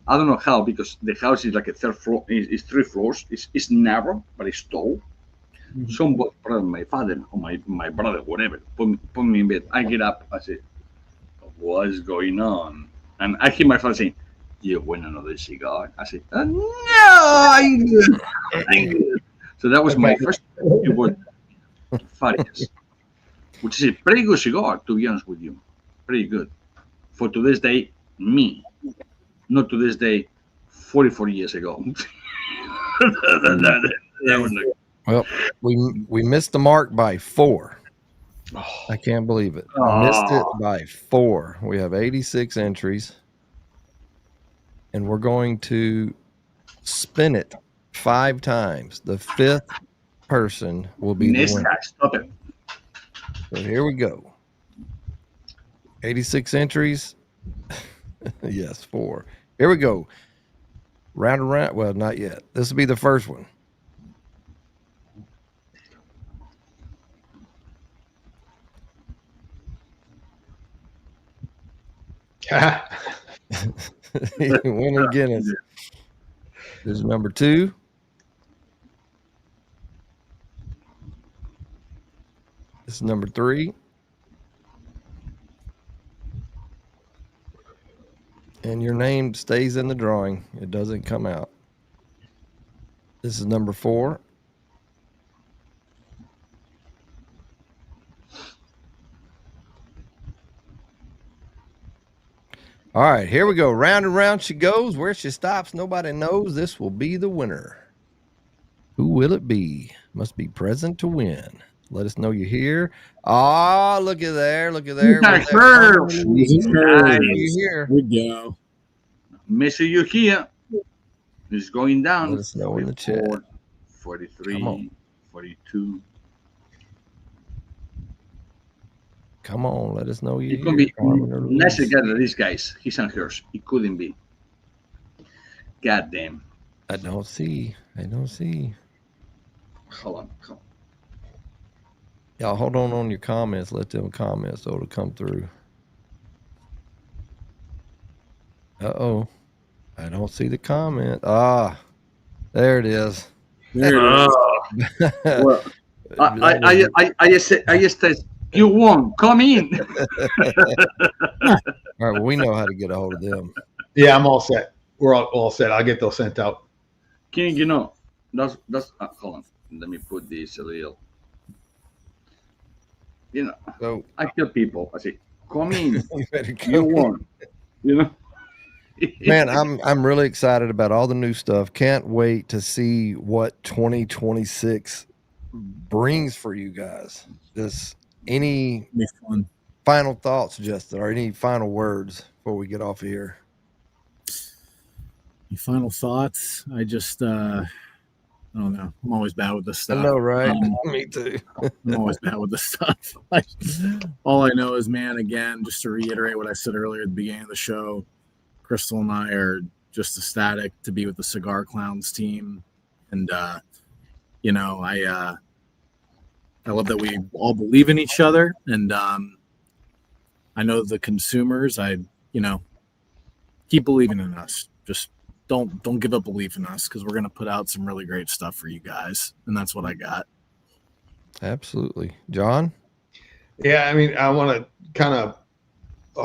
I don't know how, because the house is like a third floor. It's 3 floors. It's narrow, but it's tall. Somebody, probably my father or my brother, whatever, put me in bed. I get up. I say, what's going on? And I hear my father saying, you want another cigar? I said, no, I'm good. I'm good. So that was my first. It was Farias, which is a pretty good cigar, to be honest with you. Pretty good. For today's day, me. Not to this day, 44 years ago. Well, we missed the mark by 4. I can't believe it. Missed it by 4. We have 86 entries. And we're going to spin it 5 times. The 5th person will be the winner. Stop it. So here we go. 86 entries. Yes, 4. Here we go. Round and round. Well, not yet. This will be the first one. Winner Guinness. This is number 2. This is number 3. And your name stays in the drawing. It doesn't come out. This is number 4. All right, here we go. Round and round she goes. Where she stops, nobody knows. This will be the winner. Who will it be? Must be present to win. Let us know you're here. Oh, look at there. Look at there. Here we go. Missy, you here. It's going down. Let us know in the chat. 43, 42. Come on, let us know you're here. It could be less together, these guys. His and hers. It couldn't be. God damn. I don't see. Hold on. Y'all hold on your comments. Let them comment so it'll come through. Uh-oh. I don't see the comment. Ah, there it is. There it is. Well, I just said, you won. Come in. All right, well, we know how to get a hold of them. Yeah, I'm all set. We're all set. I'll get those sent out. King, that's hold on. Let me put this a little. So, I tell people, I say, come in. You won. Man, I'm really excited about all the new stuff. Can't wait to see what 2026 brings for you guys. Any final thoughts, Justin, or any final words before we get off of here? Any final thoughts? I just I don't know. I'm always bad with this stuff. I know, right? Me too. I'm always bad with this stuff. All I know is, man, again, just to reiterate what I said earlier at the beginning of the show, Crystal and I are just ecstatic to be with the Cigar Clowns team. And, I love that we all believe in each other. And I know the consumers, keep believing in us. Just don't give up belief in us, because we're gonna put out some really great stuff for you guys, and that's what I got. Absolutely, John. Yeah, I mean, I want to kind of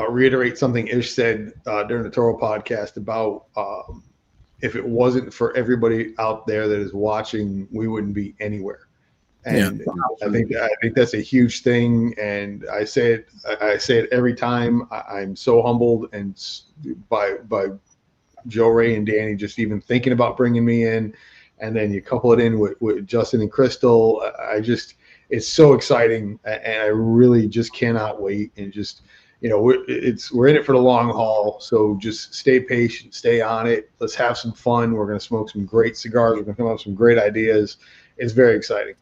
reiterate something Ish said during the Toro podcast about if it wasn't for everybody out there that is watching, we wouldn't be anywhere. And I think that's a huge thing. And I say it every time. I'm so humbled and by Joe Ray and Danny just even thinking about bringing me in, and then you couple it in with Justin and Crystal. It's so exciting, and I really just cannot wait. And just, we're in it for the long haul. So just stay patient, stay on it. Let's have some fun. We're going to smoke some great cigars. We're going to come up with some great ideas. It's very exciting.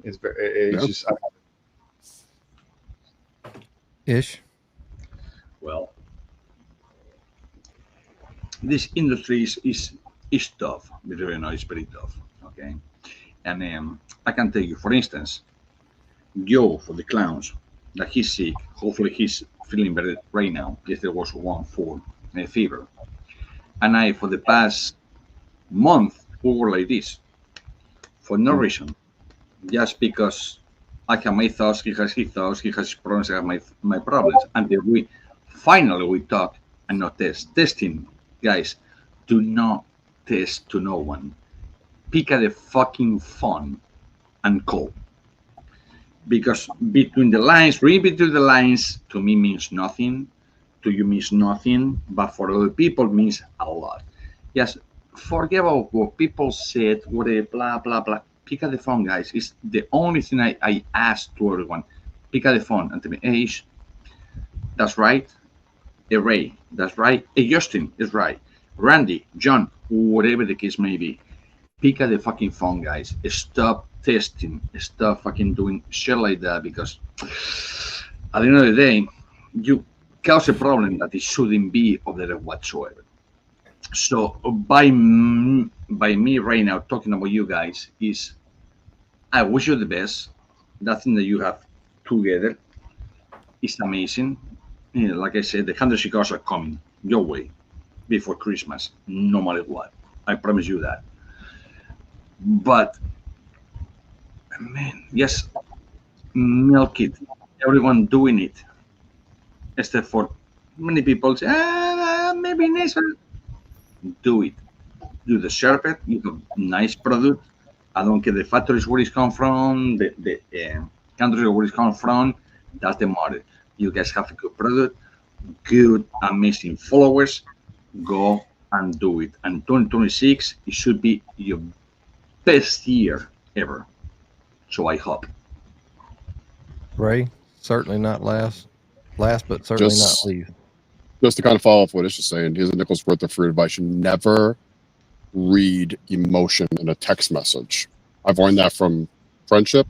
Just Ish. Well, this industry is tough. It's very tough. Okay, and I can tell you, for instance, Joe for the Clowns, that he's sick. Hopefully he's feeling better right now. Yesterday was 1-4 fever, and I for the past month we were like this for no reason, just because I have my thoughts, he has his thoughts, he has his problems, I have my problems, until we finally talk and not test. Testing, guys, do not test to no one. Pick at the fucking phone and call. Because between the lines, read between the lines, to me means nothing, to you means nothing, but for other people means a lot. Just forget about what people said, what they blah, blah, blah. Pick up the phone, guys. It's the only thing I ask to everyone. Pick up the phone and tell me, hey, that's right. Hey, Ray, that's right. Hey, Justin, is right. Randy, John, whatever the case may be. Pick up the fucking phone, guys. Stop testing. Stop fucking doing shit like that, because at the end of the day, you cause a problem that it shouldn't be of there whatsoever. So by me right now talking about you guys is, I wish you the best. That thing that you have together is amazing. Like I said, the 100 cigars are coming your way before Christmas, no matter what. I promise you that. But man, yes, milk it. Everyone doing it, except for many people say, maybe nice. Do it. You deserve it. You have nice product. I don't care the factories where it's come from, the countries where it's come from. That's the matter. You guys have a good product, good, amazing followers. Go and do it. And 2026, it should be your best year ever. So I hope. Ray, certainly not last, but certainly not least. Just to kind of follow up what it's just saying, here's a nickel's worth of free advice. You never read emotion in a text message. I've learned that from friendship,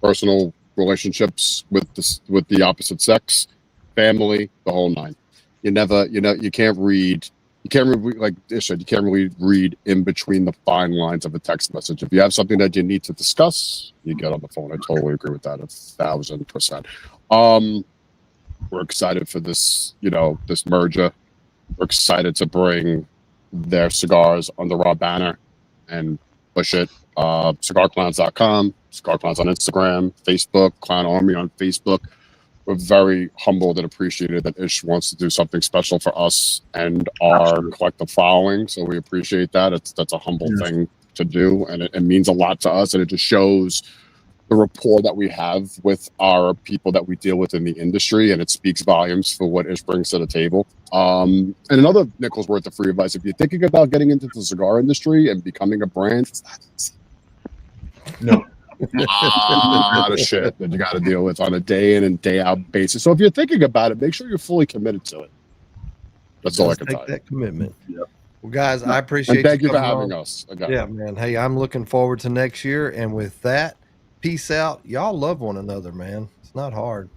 personal relationships with the opposite sex, family, the whole nine. You can't read like Ish said, you can't really read in between the fine lines of a text message. If you have something that you need to discuss, you get on the phone. I totally agree with that 1,000%. We're excited for this, this merger. We're excited to bring their cigars under our banner and push it. CigarClowns.com, Cigar Clowns on Instagram, Facebook, Clown Army on Facebook. We're very humbled and appreciated that Ish wants to do something special for us and our collective following. So we appreciate that. That's a humble thing to do, and it means a lot to us, and it just shows the rapport that we have with our people that we deal with in the industry, and it speaks volumes for what Ish brings to the table. And another nickel's worth of free advice: if you're thinking about getting into the cigar industry and becoming a brand, it's not easy. No. A lot of shit that you got to deal with on a day in and day out basis. So if you're thinking about it, make sure you're fully committed to it. That's all I can tell you. That commitment. Yep. Well, guys, I appreciate and thank you for having us. Yeah, man. Hey, I'm looking forward to next year. And with that, peace out. Y'all love one another, man. It's not hard.